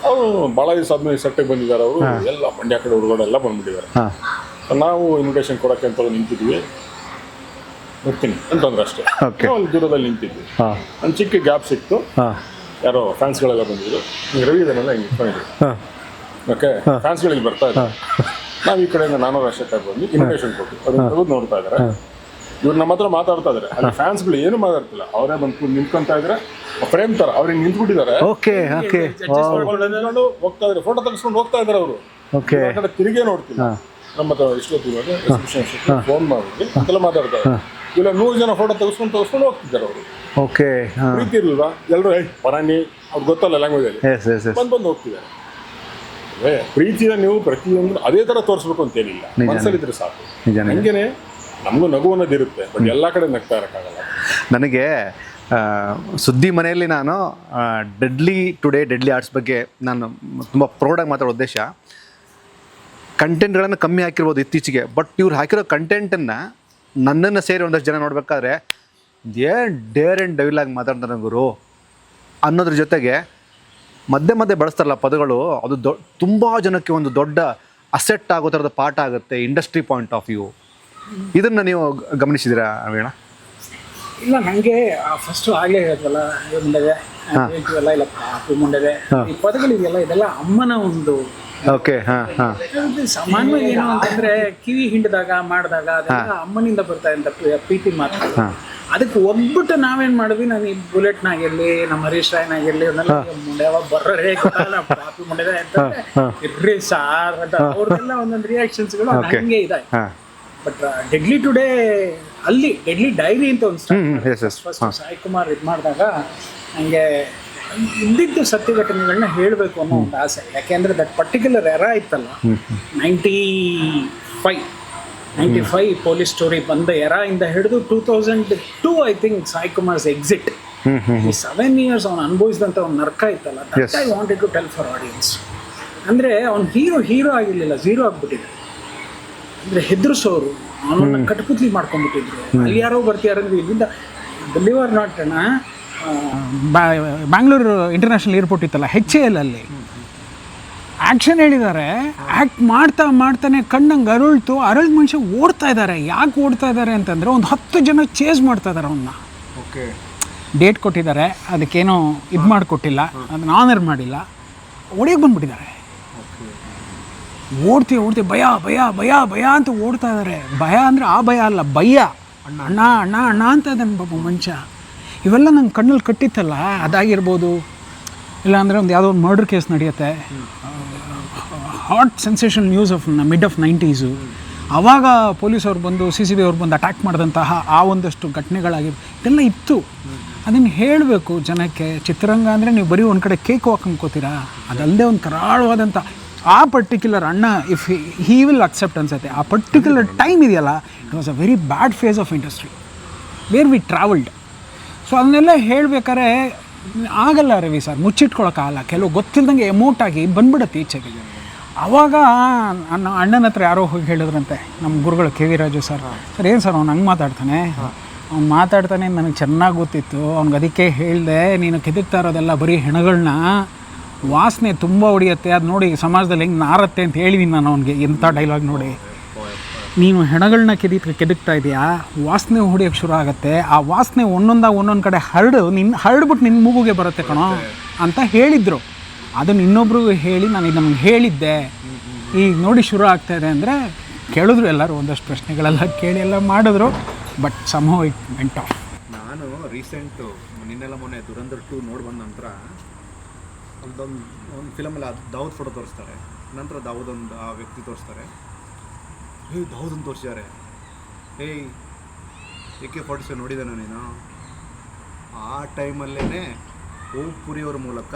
ಅವರು ಭಾಳ ದಿವಸ ಆದ್ಮೇಲೆ ಸೆಟ್ಟಿಗೆ ಬಂದಿದ್ದಾರೆ. ಅವರು ಎಲ್ಲ ಮಂಡ್ಯ ಕಡೆ ಹುಡುಗರೆಲ್ಲ ಬಂದ್ಬಿಟ್ಟಿದ್ದಾರೆ. ನಾವು ಇನ್ವಿಟೇಷನ್ ಕೊಡೋಕ್ಕೆ ಅಂತ ನಿಂತಿದ್ವಿ. ಬರ್ತೀನಿ ಅಂತಂದ್ರೆ ಅಷ್ಟೇ, ಅಲ್ಲಿ ದೂರದಲ್ಲಿ ನಿಂತಿದ್ವಿ. ಒಂದು ಚಿಕ್ಕ ಗ್ಯಾಪ್ ಸಿಕ್ತು, ಯಾರೋ ಫ್ಯಾನ್ಸ್ಗಳೆಲ್ಲ ಬಂದಿದ್ರು. ಈಗ ರವಿ ಇದನ್ನೆಲ್ಲ ಹಿಂಗೆ ಇಟ್ಕೊಂಡಿದ್ವಿ. ಓಕೆ, ಫ್ಯಾನ್ಸ್ಗಳಿಗೆ ಬರ್ತಾ ಇದ್ದಾರೆ. ನಾವು ಈ ಕಡೆಯಿಂದ ನಾನು ರಾಜಶೇಖರ್ ಬಂದು ಇನ್ವಿಟೇಷನ್ ಕೊಟ್ಟು ಅವ್ರು ನೋಡ್ತಾ ಇದ್ದಾರೆ. ಇವ್ರು ನಮ್ಮ ಹತ್ರ ಮಾತಾಡ್ತಾ ಇದ್ದಾರೆ. ಅಲ್ಲಿ ಫ್ಯಾನ್ಸ್ಗಳು ಏನು ಮಾತಾಡ್ತಿಲ್ಲ, ಅವರೇ ಬಂದು ನಿಂತ್ಕೊಂತಾ ಇದ್ರೆ ಫ್ರೇಮ್ ತರ ಅವ್ರಿಗೆ ನಿಂತ್ಬಿಟ್ಟಿದ್ದಾರೆ. ಹೋಗ್ತಾ ಇದ್ದಾರೆ, ಫೋಟೋ ತೆಗೆಸ್ಕೊಂಡು ಹೋಗ್ತಾ ಇದ್ದಾರೆ ಅವರು. ಕಡೆ ತಿರುಗೇ ನೋಡ್ತಿಲ್ಲ. ನಮ್ಮ ಹತ್ರ ಇಷ್ಟೊತ್ತಿಗೆ ಫೋನ್ ಮಾಡಿದ್ವಿ ಅಂತೆಲ್ಲ ಮಾತಾಡ್ತಾರೆ. ಇಲ್ಲ 100 ಜನ ಫೋಟೋ ತೆಗೆಸ್ಕೊಂಡು ಹೋಗ್ತಿದ್ದಾರೆ ಅವರು. ಓಕೆ ಹಾಂ ಪ್ರೀತಿ ಇರಲ್ವಾ ಎಲ್ಲರೂ ಪರಾಣಿ ಅವ್ರಿಗೆ ಗೊತ್ತಲ್ಲ ಲ್ಯಾಂಗ್ವೇಜಲ್ಲಿ ಎಸ್ ಎಸ್ ಎಸ್ ಬಂದು ಹೋಗ್ತಿದ್ದಾರೆ. ಪ್ರೀತಿನ ನೀವು ಪ್ರತಿಯೊಂದು ಅದೇ ಥರ ತೋರಿಸ್ಬೇಕು ಅಂತೇನಿಲ್ಲ, ಮನಸ್ಸಲ್ಲಿದ್ರೆ ಸಾಕು. ನಿಜಾನೇ. ಹಂಗೇನೆ ನಮಗೂ ನಗು ಅನ್ನೋದಿರುತ್ತೆ, ಬಟ್ ಎಲ್ಲ ಕಡೆ ನಗ್ತಾ ಇರೋಕ್ಕಾಗಲ್ಲ. ನನಗೆ ಸುದ್ದಿ ಮನೆಯಲ್ಲಿ ನಾನು ಡೆಡ್ಲಿ ಟುಡೇ ಡೆಡ್ಲಿ ಆರ್ಟ್ಸ್ ಬಗ್ಗೆ ನಾನು ತುಂಬ ಪ್ರೌಡಾಗಿ ಮಾತಾಡೋ ಉದ್ದೇಶ, ಕಂಟೆಂಟ್ಗಳನ್ನು ಕಮ್ಮಿ ಹಾಕಿರ್ಬೋದು ಇತ್ತೀಚೆಗೆ, ಬಟ್ ಇವ್ರು ಹಾಕಿರೋ ಕಂಟೆಂಟನ್ನು ನನ್ನನ್ನು ಸೇರಿ ಒಂದಷ್ಟು ಜನ ನೋಡಬೇಕಾದ್ರೆ ಏನು ಡೇರ್ ಆ್ಯಂಡ್ ಡೆವಿಲ್ ಆಗಿ ಮಾತಾಡ್ತಾರೆ ಗುರು ಅನ್ನೋದ್ರ ಜೊತೆಗೆ ಮಧ್ಯೆ ಮಧ್ಯೆ ಬಳಸ್ತಾರಲ್ಲ ಪದಗಳು, ಅದು ತುಂಬ ಜನಕ್ಕೆ ಒಂದು ದೊಡ್ಡ ಅಸೆಟ್ ಆಗೋ ಥರದ ಪಾಠ ಆಗುತ್ತೆ ಇಂಡಸ್ಟ್ರಿ ಪಾಯಿಂಟ್ ಆಫ್ ವ್ಯೂ. ಇದನ್ನು ನೀವು ಗಮನಿಸಿದ್ದೀರಾ ವೀಣಾ? ಇಲ್ಲ, ನನಗೆ ಫಸ್ಟು ಆಗಲೇ ಹೇಳಿದ್ವಲ್ಲ ಮುಂಡೆದೆ ಹೇಳ್ತೀವಲ್ಲ, ಇಲ್ಲ ಪಾಪು ಮುಂಡೆದೆ, ಈ ಪದಗಳಿದೆಯಲ್ಲ ಇದೆಲ್ಲ ಅಮ್ಮನ ಒಂದು ಓಕೆ ಹಾಂ ಹಾಂ ಸಾಮಾನ್ಯವಾಗಿ ಏನು ಅಂತಂದರೆ ಕಿವಿ ಹಿಂಡಿದಾಗ ಮಾಡಿದಾಗ ಅದೆಲ್ಲ ಅಮ್ಮನಿಂದ ಬರ್ತಾ ಇದ್ದ ಪ್ರೀತಿ ಮಾತು. ಅದಕ್ಕೆ ಒಗ್ಬಿಟ್ಟು ನಾವೇನು ಮಾಡಿದ್ವಿ, ನಾನು ಈ ಬುಲೆಟ್ನಾಗಿರಲಿ ನಮ್ಮ ಹರೀಶ್ ರಾಯ್ನಾಗಿರಲಿ ಅವನ್ನೆಲ್ಲ ಮುಂಡೆವ ಬರ್ರೇ ಗೊತ್ತಲ್ಲ ಪಾಪಿ ಮುಂಡೆದೆ ಅಂತಂದರೆ ಇರ್ರಿ ಸಾರ್ ಅಂತ ಅವ್ರಿಗೆಲ್ಲ ಒಂದೊಂದು ರಿಯಾಕ್ಷನ್ಸ್ಗಳು ಹಂಗೆ ಇದೆ. ಬಟ್ ಡೆಡ್ಲಿ ಟುಡೇ ಅಲ್ಲಿ ಡೆಡ್ಲಿ ಡೈರಿ ಅಂತ ಒಂದು ಫಸ್ಟ್ ಸಾಯಿ ಕುಮಾರ್ ಇದು ಮಾಡಿದಾಗ ನನಗೆ ಇದ್ದಿದ್ದು ಸತ್ಯ ಘಟನೆಗಳನ್ನ ಹೇಳಬೇಕು ಅನ್ನೋ ಒಂದು ಆಸೆ. ಯಾಕೆಂದರೆ ದಟ್ ಪರ್ಟಿಕ್ಯುಲರ್ ಎರಾ ಇತ್ತಲ್ಲ, 95 ಪೊಲೀಸ್ ಸ್ಟೋರಿ ಬಂದ ಎರಾ ಇಂದ ಹಿಡಿದು 2002 I think Sai Kumar's exit, ಈ 7 years ಅವನು ಅನುಭವಿಸಿದಂಥ ಒಂದು ನರ್ಕ ಇತ್ತಲ್ಲ, that I wanted to tell for audience. ಅಂದರೆ ಅವ್ನು ಹೀರೋ ಆಗಿರಲಿಲ್ಲ, ಝೀರೋ ಆಗಿಬಿಟ್ಟಿದೆ. ಅಂದರೆ ಹೆದರ್ಸೋರು ಅವನನ್ನ ಕಟ್ಪುತ್ಲಿ ಮಾಡ್ಕೊಂಡ್ಬಿಟ್ಟಿದ್ರು. ಅಲ್ಲಿ ಯಾರೋ ಬರ್ತೀಯಾರಂದ್ರೆ ಇಲ್ಲಿಂದ ಬಿಲೀವ್ ಆರ್ ನಾಟ್ ಅಣ್ಣ, ಬ್ಯಾಂಗ್ಳೂರು ಇಂಟರ್ನ್ಯಾಷನಲ್ ಏರ್ಪೋರ್ಟ್ ಇತ್ತಲ್ಲ HAL ಅಲ್ಲಿ ಆ್ಯಕ್ಷನ್ ಹೇಳಿದ್ದಾರೆ. ಆ್ಯಕ್ಟ್ ಮಾಡ್ತಾನೆ ಕಣ್ಣಂಗೆ ಅರಳ್ದ ಮನುಷ್ಯ ಓಡ್ತಾ ಇದ್ದಾರೆ. ಯಾಕೆ ಓಡ್ತಾ ಇದ್ದಾರೆ ಅಂತಂದರೆ ಒಂದು 10 ಜನ ಚೇಸ್ ಮಾಡ್ತಾ ಇದ್ದಾರೆ ಅವನ್ನ. ಓಕೆ, ಡೇಟ್ ಕೊಟ್ಟಿದ್ದಾರೆ, ಅದಕ್ಕೇನೋ ಇದು ಮಾಡಿಕೊಟ್ಟಿಲ್ಲ, ಅದನ್ನ ಆನರ್ ಮಾಡಿಲ್ಲ, ಒಡೆಯಕ್ಕೆ ಬಂದುಬಿಟ್ಟಿದ್ದಾರೆ. ಓಡ್ತೀವಿ ಭಯ ಭಯ ಭಯ ಭಯ ಅಂತ ಓಡ್ತಾ ಇದ್ದಾರೆ. ಭಯ ಅಂದರೆ ಆ ಭಯ ಅಲ್ಲ, ಭಯ. ಅಣ್ಣ ಅಣ್ಣ ಅಣ್ಣ ಅಂತ ಇದ್ದಾನೆ ಬಾಬು ಮನುಷ್ಯ. ಇವೆಲ್ಲ ನಂಗೆ ಕಣ್ಣಲ್ಲಿ ಕಟ್ಟಿತ್ತಲ್ಲ, ಅದಾಗಿರ್ಬೋದು. ಇಲ್ಲಾಂದರೆ ಒಂದು ಯಾವುದೋ ಒಂದು ಮರ್ಡರ್ ಕೇಸ್ ನಡೆಯುತ್ತೆ, hot sensation news of mid of 90s. ಆವಾಗ ಪೊಲೀಸವ್ರು ಬಂದು CCB ಅವ್ರು ಬಂದು ಅಟ್ಯಾಕ್ ಮಾಡಿದಂತಹ ಆ ಒಂದಷ್ಟು ಘಟನೆಗಳಾಗಿದ್ದು ಇದೆಲ್ಲ ಇತ್ತು. ಅದನ್ನು ಹೇಳಬೇಕು ಜನಕ್ಕೆ. ಚಿತ್ರರಂಗ ಅಂದರೆ ನೀವು ಬರೀ ಒಂದು ಕಡೆ ಕೇಕ್ ವಾಕ್ ಅನ್ಕೋತೀರಾ, ಅದಲ್ಲದೆ ಒಂದು ಕರಾಳವಾದಂಥ ಆ ಪರ್ಟಿಕ್ಯುಲರ್ ಅಣ್ಣ ಇಫ್ ಹಿ ವಿಲ್ ಅಕ್ಸೆಪ್ಟ್ ಅನ್ಸುತ್ತೆ. ಆ ಪರ್ಟಿಕ್ಯುಲರ್ ಟೈಮ್ ಇದೆಯಲ್ಲ, it was a very bad phase of industry where we travelled. So ಅದನ್ನೆಲ್ಲ ಹೇಳಬೇಕಾದ್ರೆ ಆಗಲ್ಲ ರವಿ ಸರ್, ಮುಚ್ಚಿಟ್ಕೊಳಕ್ಕಾಗಲ್ಲ. ಕೆಲವು ಗೊತ್ತಿಲ್ದಂಗೆ ಎಮೋಟ್ ಆಗಿ ಬಂದ್ಬಿಡುತ್ತೆ ಈಚೆಗೆ. ಆವಾಗ ಅಣ್ಣನ ಹತ್ರ ಯಾರೋ ಹೋಗಿ ಹೇಳಿದ್ರಂತೆ, ನಮ್ಮ ಗುರುಗಳು KV ರಾಜು ಸರ್ ಏನು ಸರ್ ಅವ್ನು ಹಂಗೆ ಮಾತಾಡ್ತಾನೆ, ಅವ್ನು ಮಾತಾಡ್ತಾನೆ ನನಗೆ ಚೆನ್ನಾಗಿ ಗೊತ್ತಿತ್ತು. ಅವ್ನಿಗೆ ಅದಕ್ಕೆ ಹೇಳಿದೆ, ನೀನು ಕೆದಕ್ತಾ ಇರೋದೆಲ್ಲ ಬರೀ ಹೆಣಗಳನ್ನ, ವಾಸನೆ ತುಂಬ ಹೊಡಿಯುತ್ತೆ, ಅದು ನೋಡಿ ಸಮಾಜದಲ್ಲಿ ಹೆಂಗೆ ನಾರತ್ತೆ ಅಂತ ಹೇಳಿದ್ದೀನಿ ನಾನು ಅವನಿಗೆ. ಎಂಥ ಡೈಲಾಗ್ ನೋಡಿ, ನೀನು ಹೆಣಗಳನ್ನ ಕೆದಕ್ತಾ ಇದೆಯಾ, ವಾಸನೆ ಹೊಡಿಯೋಕ್ಕೆ ಶುರು ಆಗುತ್ತೆ, ಆ ವಾಸನೆ ಒಂದೊಂದು ಕಡೆ ಹರಡ್ಬಿಟ್ಟು ನಿನ್ನ ಮೂಗುಗೆ ಬರುತ್ತೆ ಕಣೋ ಅಂತ ಹೇಳಿದರು. ಅದನ್ನು ಇನ್ನೊಬ್ರಿಗೂ ಹೇಳಿ ನಾನು ಇದು ನಮ್ಗೆ ಹೇಳಿದ್ದೆ, ಈಗ ನೋಡಿ ಶುರು ಆಗ್ತಾಯಿದೆ ಅಂದರೆ ಕೇಳಿದ್ರು ಎಲ್ಲರೂ. ಒಂದಷ್ಟು ಪ್ರಶ್ನೆಗಳೆಲ್ಲ ಕೇಳಿ ಎಲ್ಲ ಮಾಡಿದ್ರು, but somehow it went of. ನಾನು ರೀಸೆಂಟು ನಿನ್ನೆಲ್ಲ ಮೊನ್ನೆ ದುರಂಧರ್ 2 ನೋಡಿ ಬಂದ ನಂತರ ಒಂದು ಫಿಲಮಲ್ಲಿ ದಾವೂದ್ ಫೋಟೋ ತೋರಿಸ್ತಾರೆ, ನಂತರ ದಾವೂದ್ ಆ ವ್ಯಕ್ತಿ ತೋರಿಸ್ತಾರೆ, ದಾವೂದನ್ನು ತೋರಿಸಿದ್ದಾರೆ. AK-47 ನೋಡಿದ್ದಾನೆ ನೀನು? ಆ ಟೈಮಲ್ಲೇ ಓಂ ಪುರಿ ಅವ್ರ ಮೂಲಕ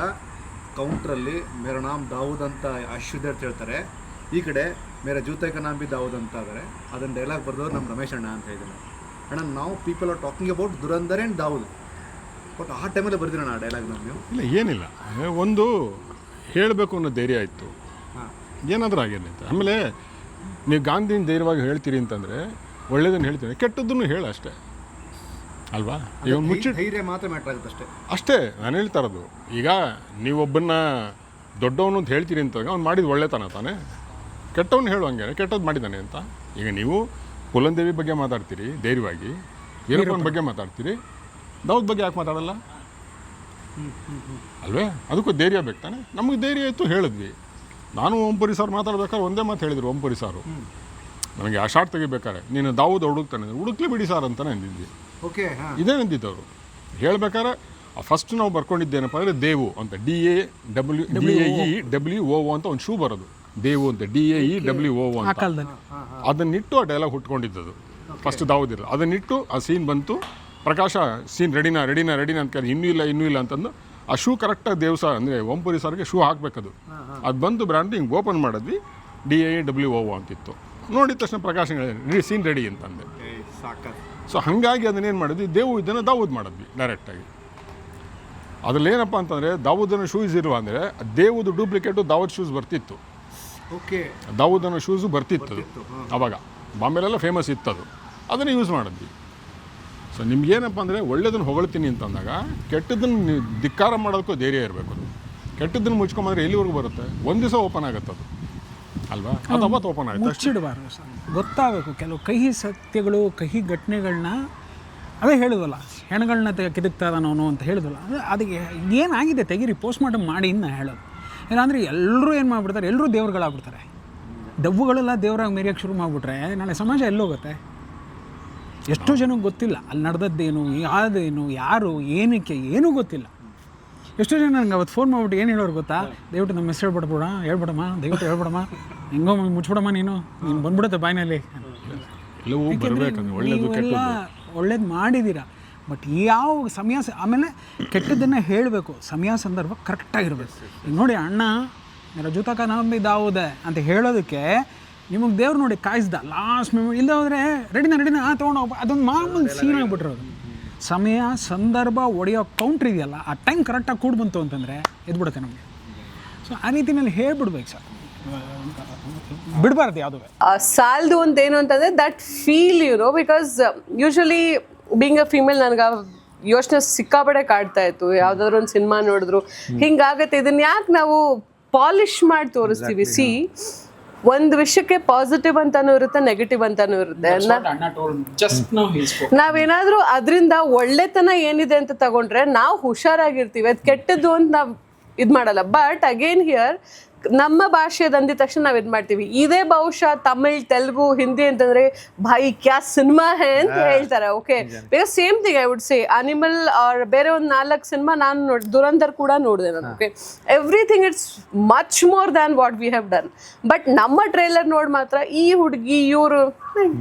ಕೌಂಟ್ರಲ್ಲಿ ಮೇರಾ ನಾಮ್ ದಾವೂದ್ ಅಂತ ಅಶ್ವಿದ್ ಅಂತ ಹೇಳ್ತಾರೆ, ಈ ಕಡೆ ಮೇರಾ ಜೂತೆ ಕಾ ನಾಮ್ ಬಿ ದಾವೂದ್ ಅಂತ ಆದರೆ ಅದನ್ನು ಡೈಲಾಗ್ ಬರೆದವ್ರು ನಮ್ಮ ರಮೇಶ್ ಅಣ್ಣ ಅಂತ ಹೇಳಿದ್ದಾರೆ. ಅಣ್ಣ, ನಾವು people are talking about Dhurandhar and Dawood, but ಆ ಟೈಮಲ್ಲೇ ಬರ್ದಿರೋಣ ಆ ಡೈಲಾಗ್ ನಾವು. ಇಲ್ಲ ಏನಿಲ್ಲ, ಒಂದು ಹೇಳಬೇಕು ಅನ್ನೋ ಧೈರ್ಯ ಆಯಿತು, ಏನಾದರೂ ಆಗಿರಲಿ ಅಂತ. ಆಮೇಲೆ ನೀವು ಗಾಂಧಿನ ಧೈರ್ಯವಾಗಿ ಹೇಳ್ತೀರಿ ಅಂತಂದರೆ ಒಳ್ಳೇದನ್ನು ಹೇಳ್ತೀನಿ, ಕೆಟ್ಟದ್ದನ್ನು ಹೇಳ ಅಷ್ಟೇ ಅಲ್ವಾ? ಈಗ ಧೈರ್ಯ ಮಾತ್ರ ಮ್ಯಾಟ್ರ್ ಆಗುತ್ತೆ ಅಷ್ಟೇ ನಾನು ಹೇಳ್ತಾ ಇರೋದು. ಈಗ ನೀವೊಬ್ಬನ್ನ ದೊಡ್ಡವನು ಅಂತ ಹೇಳ್ತೀರಿ ಅಂತ ಅವ್ನು ಮಾಡಿದ ಒಳ್ಳೆತನ ತಾನೇ, ಕೆಟ್ಟವನು ಹೇಳುವಂಗೆ ಕೆಟ್ಟದ್ದು ಮಾಡಿದ್ದಾನೆ ಅಂತ. ಈಗ ನೀವು ಪುಲಂದೇವಿ ಬಗ್ಗೆ ಮಾತಾಡ್ತೀರಿ ಧೈರ್ಯವಾಗಿ, ವೀರಪ್ಪನ ಬಗ್ಗೆ ಮಾತಾಡ್ತೀರಿ, ದಾವೂದ್ ಬಗ್ಗೆ ಯಾಕೆ ಮಾತಾಡಲ್ಲ ಅಲ್ವೇ? ಅದಕ್ಕೂ ಧೈರ್ಯ ಬೇಕು ತಾನೆ. ನಮಗೆ ಧೈರ್ಯ ಇತ್ತು, ಹೇಳಿದ್ವಿ. ನಾನು ಓಂಪುರಿ ಸರ್ ಮಾತಾಡ್ಬೇಕಾದ್ರೆ ಒಂದೇ ಮಾತು ಹೇಳಿದರು ಓಂಪುರಿ ಸಾರು, ನನಗೆ ಆ ಶಾರ್ಟ್ ತೆಗಿಬೇಕಾರೆ, ನೀನು ದಾವೂದ್ ಹುಡುಕ್ತಾನೆ, ಹುಡುಕ್ಲಿ ಬಿಡಿ ಸಾರ್ ಅಂತಲೇ ಅಂದಿದ್ವಿ. ಓಕೆ, ಇದೇ ಅಂದಿದ್ದವರು. ಹೇಳ್ಬೇಕಾದ್ರೆ ಫಸ್ಟ್ ನಾವು ಬರ್ಕೊಂಡಿದ್ದೇನಪ್ಪ ಅಂದರೆ ದೇವು ಅಂತ, DAEWO ಅಂತ ಒಂದು ಶೂ ಬರೋದು, ದೇವು ಅಂತ, DAEWO ಅಂತ. ಅದನ್ನಿಟ್ಟು ಆ ಡೈಲಾಗ್ ಹುಟ್ಕೊಂಡಿದ್ದದು ಫಸ್ಟ್ ದಾವೂದ್ ಇರೋದು. ಅದನ್ನಿಟ್ಟು ಆ ಸೀನ್ ಬಂತು, ಪ್ರಕಾಶ ಸೀನ್ ರೆಡಿನಾ ಅಂತ ಕೇಳಿ ಇನ್ನೂ ಇಲ್ಲ ಅಂತಂದು ಆ ಶೂ ಕರೆಕ್ಟಾಗಿ ದೇವಸ್ಥಾನ ಅಂದರೆ ಓಂಪುರಿ ಸರ್ಗೆ ಶೂ ಹಾಕಬೇಕದು. ಅದು ಬಂದು ಬ್ರ್ಯಾಂಡ್ ಹಿಂಗೆ ಓಪನ್ ಮಾಡಿದ್ವಿ, DAWO ಅಂತಿತ್ತು. ನೋಡಿದ ತಕ್ಷಣ ಪ್ರಕಾಶ ಸೀನ್ ರೆಡಿ ಅಂತಂದೆ. ಸೊ ಹಾಗಾಗಿ ಅದನ್ನೇನು ಮಾಡಿದ್ವಿ, ಇದನ್ನು ದಾವೂದ್ ಮಾಡಿದ್ವಿ ಡೈರೆಕ್ಟಾಗಿ. ಅದರಲ್ಲಿ ಏನಪ್ಪ ಅಂತಂದರೆ ದಾವೂದನ ಶೂಸ್ ಇರುವ ಅಂದರೆ ದೇವುದು ಡೂಪ್ಲಿಕೇಟು ದಾವೂದ್ ಶೂಸ್ ಬರ್ತಿತ್ತು. ಓಕೆ, ದಾವೂದನ ಶೂಸು ಬರ್ತಿತ್ತು ಆವಾಗ, ಬಾಂಬೆಲೆಲ್ಲ ಫೇಮಸ್ ಇತ್ತದು, ಅದನ್ನು ಯೂಸ್ ಮಾಡಿದ್ವಿ. ಸೊ ನಿಮ್ಗೇನಪ್ಪ ಅಂದರೆ ಒಳ್ಳೇದನ್ನು ಹೊಗಳ್ತೀನಿ ಅಂತಂದಾಗ ಕೆಟ್ಟದ್ದನ್ನು ಧಿಕ್ಕಾರ ಮಾಡೋದಕ್ಕೂ ಧೈರ್ಯ ಇರಬೇಕು. ಅದು ಕೆಟ್ಟದ್ದನ್ನು ಮುಚ್ಕೊಂಬಂದ್ರೆ ಎಲ್ಲಿವರೆಗೂ ಬರುತ್ತೆ? ಒಂದು ದಿವಸ ಓಪನ್ ಆಗುತ್ತೆ ಅದು ಅಲ್ವಾ, ಅದು ಅವತ್ತು ಓಪನ್ ಆಗುತ್ತೆ. ಮುಚ್ಚಿಡಬಾರ್ದು ಸರ್, ಗೊತ್ತಾಗಬೇಕು ಕೆಲವು ಕಹಿ ಸತ್ಯಗಳು, ಕಹಿ ಘಟನೆಗಳನ್ನ. ಅದೇ ಹೇಳಿದ್ವಲ್ಲ, ಹೆಣ್ಗಳನ್ನ ಕಿದಕ್ತಾ ಇದ್ದಾನವನು ಅಂತ ಹೇಳಿದ್ವಲ್ಲ, ಅದಕ್ಕೆ ಏನಾಗಿದೆ ತೆಗೀರಿ, ಪೋಸ್ಟ್ ಮಾರ್ಟಮ್ ಮಾಡಿ ಇನ್ನು ಹೇಳೋದು. ಇಲ್ಲಾಂದರೆ ಎಲ್ಲರೂ ಏನು ಮಾಡಿಬಿಡ್ತಾರೆ, ಎಲ್ಲರೂ ದೇವ್ರುಗಳಾಗ್ಬಿಡ್ತಾರೆ. ದವ್ವುಗಳೆಲ್ಲ ದೇವರಾಗಿ ಮೆರಿಯೋಕ್ಕೆ ಶುರು ಮಾಡಿಬಿಟ್ರೆ ನಾಳೆ ಸಮಾಜ ಎಲ್ಲೋಗುತ್ತೆ? ಎಷ್ಟೋ ಜನಕ್ಕೆ ಗೊತ್ತಿಲ್ಲ ಅಲ್ಲಿ ನಡೆದದ್ದೇನು, ಯಾವುದೇನು, ಯಾರು, ಏನಕ್ಕೆ ಏನೂ ಗೊತ್ತಿಲ್ಲ. ಎಷ್ಟೋ ಜನ ನನಗೆ ಅವತ್ತು ಫೋನ್ ಮಾಡಿಬಿಟ್ಟು ಏನು ಹೇಳೋರು ಗೊತ್ತಾ, ದಯವಿಟ್ಟು ನಮ್ಮ ಹೆಸರು ಹೇಳ್ಬಿಡಮ್ಮ, ದಯವಿಟ್ಟು ಹೇಳ್ಬಿಡಮ್ಮ, ಹೆಂಗೋ ಮುಚ್ಚಿಬಿಡಮ್ಮ, ನೀನು ಬಂದ್ಬಿಡುತ್ತೆ ಬಾಯಿನಲ್ಲಿ. ಎಲ್ಲ ಒಳ್ಳೇದು ಮಾಡಿದ್ದೀರಾ, ಬಟ್ ಯಾವ ಸಮಯ ಆಮೇಲೆ ಕೆಟ್ಟದ್ದನ್ನು ಹೇಳಬೇಕು, ಸಮಯ ಸಂದರ್ಭ ಕರೆಕ್ಟಾಗಿರ್ಬೇಕು. ಈಗ ನೋಡಿ, ಅಣ್ಣ ಜೂತಕ ನಂಬಿ ದಾವುದೆ ಅಂತ ಹೇಳೋದಕ್ಕೆ ನಿಮಗೆ ದೇವ್ರು ನೋಡಿ ಕಾಯಿಸ್ದ ಲಾಸ್ಟ್ ಮೆಮೊರಿ. ಇಲ್ಲದೆ ಹೋದರೆ ರೆಡಿನ ತೊಗೊಂಡು ಅದೊಂದು ಮಾಮೂಲಿ ಸೀನ್ ಆಗಿಬಿಟ್ಟಿರೋದು. ಸಮಯ ಸಂದರ್ಭ ಒಡೆಯೋ ಕೌಂಟ್ರ್ ಇದೆಯಲ್ಲ, ಆ ಟೈಮ್ ಕರೆಕ್ಟಾಗಿ ಕೂಡಿ ಬಂತು ಅಂತಂದರೆ ಎದ್ಬಿಡುತ್ತೆ ನಮಗೆ. ಸೊ ಆ ರೀತಿಯಲ್ಲಿ ಹೇಳ್ಬಿಡ್ಬೇಕು ಸರ್, ಬಿಡಬಾರ್ದು ಯಾವುದೇ ಸಾಲದು ಅಂತ ಏನು ಅಂತಂದರೆ that feel because usually being a female ನನಗೆ ಯೋಚನೆ ಸಿಕ್ಕಾಪಡೆ ಕಾಡ್ತಾ ಇತ್ತು. ಯಾವುದಾದ್ರು ಒಂದು ಸಿನಿಮಾ ನೋಡಿದ್ರು ಹಿಂಗಾಗತ್ತೆ, ಇದನ್ನ ಯಾಕೆ ನಾವು ಪಾಲಿಷ್ ಮಾಡಿ ತೋರಿಸ್ತೀವಿ? ಒಂದು ವಿಷಯಕ್ಕೆ ಪಾಸಿಟಿವ್ ಅಂತಾನೂ ಇರುತ್ತೆ, ನೆಗೆಟಿವ್ ಅಂತಾನೂ ಇರುತ್ತೆ. ನಾವೇನಾದ್ರೂ ಅದರಿಂದ ಒಳ್ಳೆತನ ಏನಿದೆ ಅಂತ ತಗೊಂಡ್ರೆ ನಾವು ಹುಷಾರಾಗಿರ್ತೀವಿ, ಅದು ಕೆಟ್ಟದ್ದು ಅಂತ ನಾವು ಇದು ಮಾಡಲ್ಲ. ಬಟ್ ಅಗೇನ್ ಹಿಯರ್ ನಮ್ಮ ಭಾಷೆದು ಅಂದಿದ ತಕ್ಷಣ ನಾವು ಇದು ಮಾಡ್ತೀವಿ. ಇದೇ ಬಹುಶಃ ತಮಿಳ್, ತೆಲುಗು, ಹಿಂದಿ ಅಂತಂದ್ರೆ ಭಾಯಿ ಕ್ಯಾ ಸಿನಿಮಾ ಹೇ ಅಂತ ಹೇಳ್ತಾರೆ. Okay, because same thing I would say Animal or ಬೇರೆ ಒಂದು 4 ಸಿನಿಮಾ ನಾನು ದುರಂಧರ್ ಕೂಡ ನೋಡಿದೆ ನಾನು. Okay, everything it's much more than what we have done. But ನಮ್ಮ ಟ್ರೈಲರ್ ನೋಡಿ ಮಾತ್ರ ಈ ಹುಡುಗಿ ಇವರು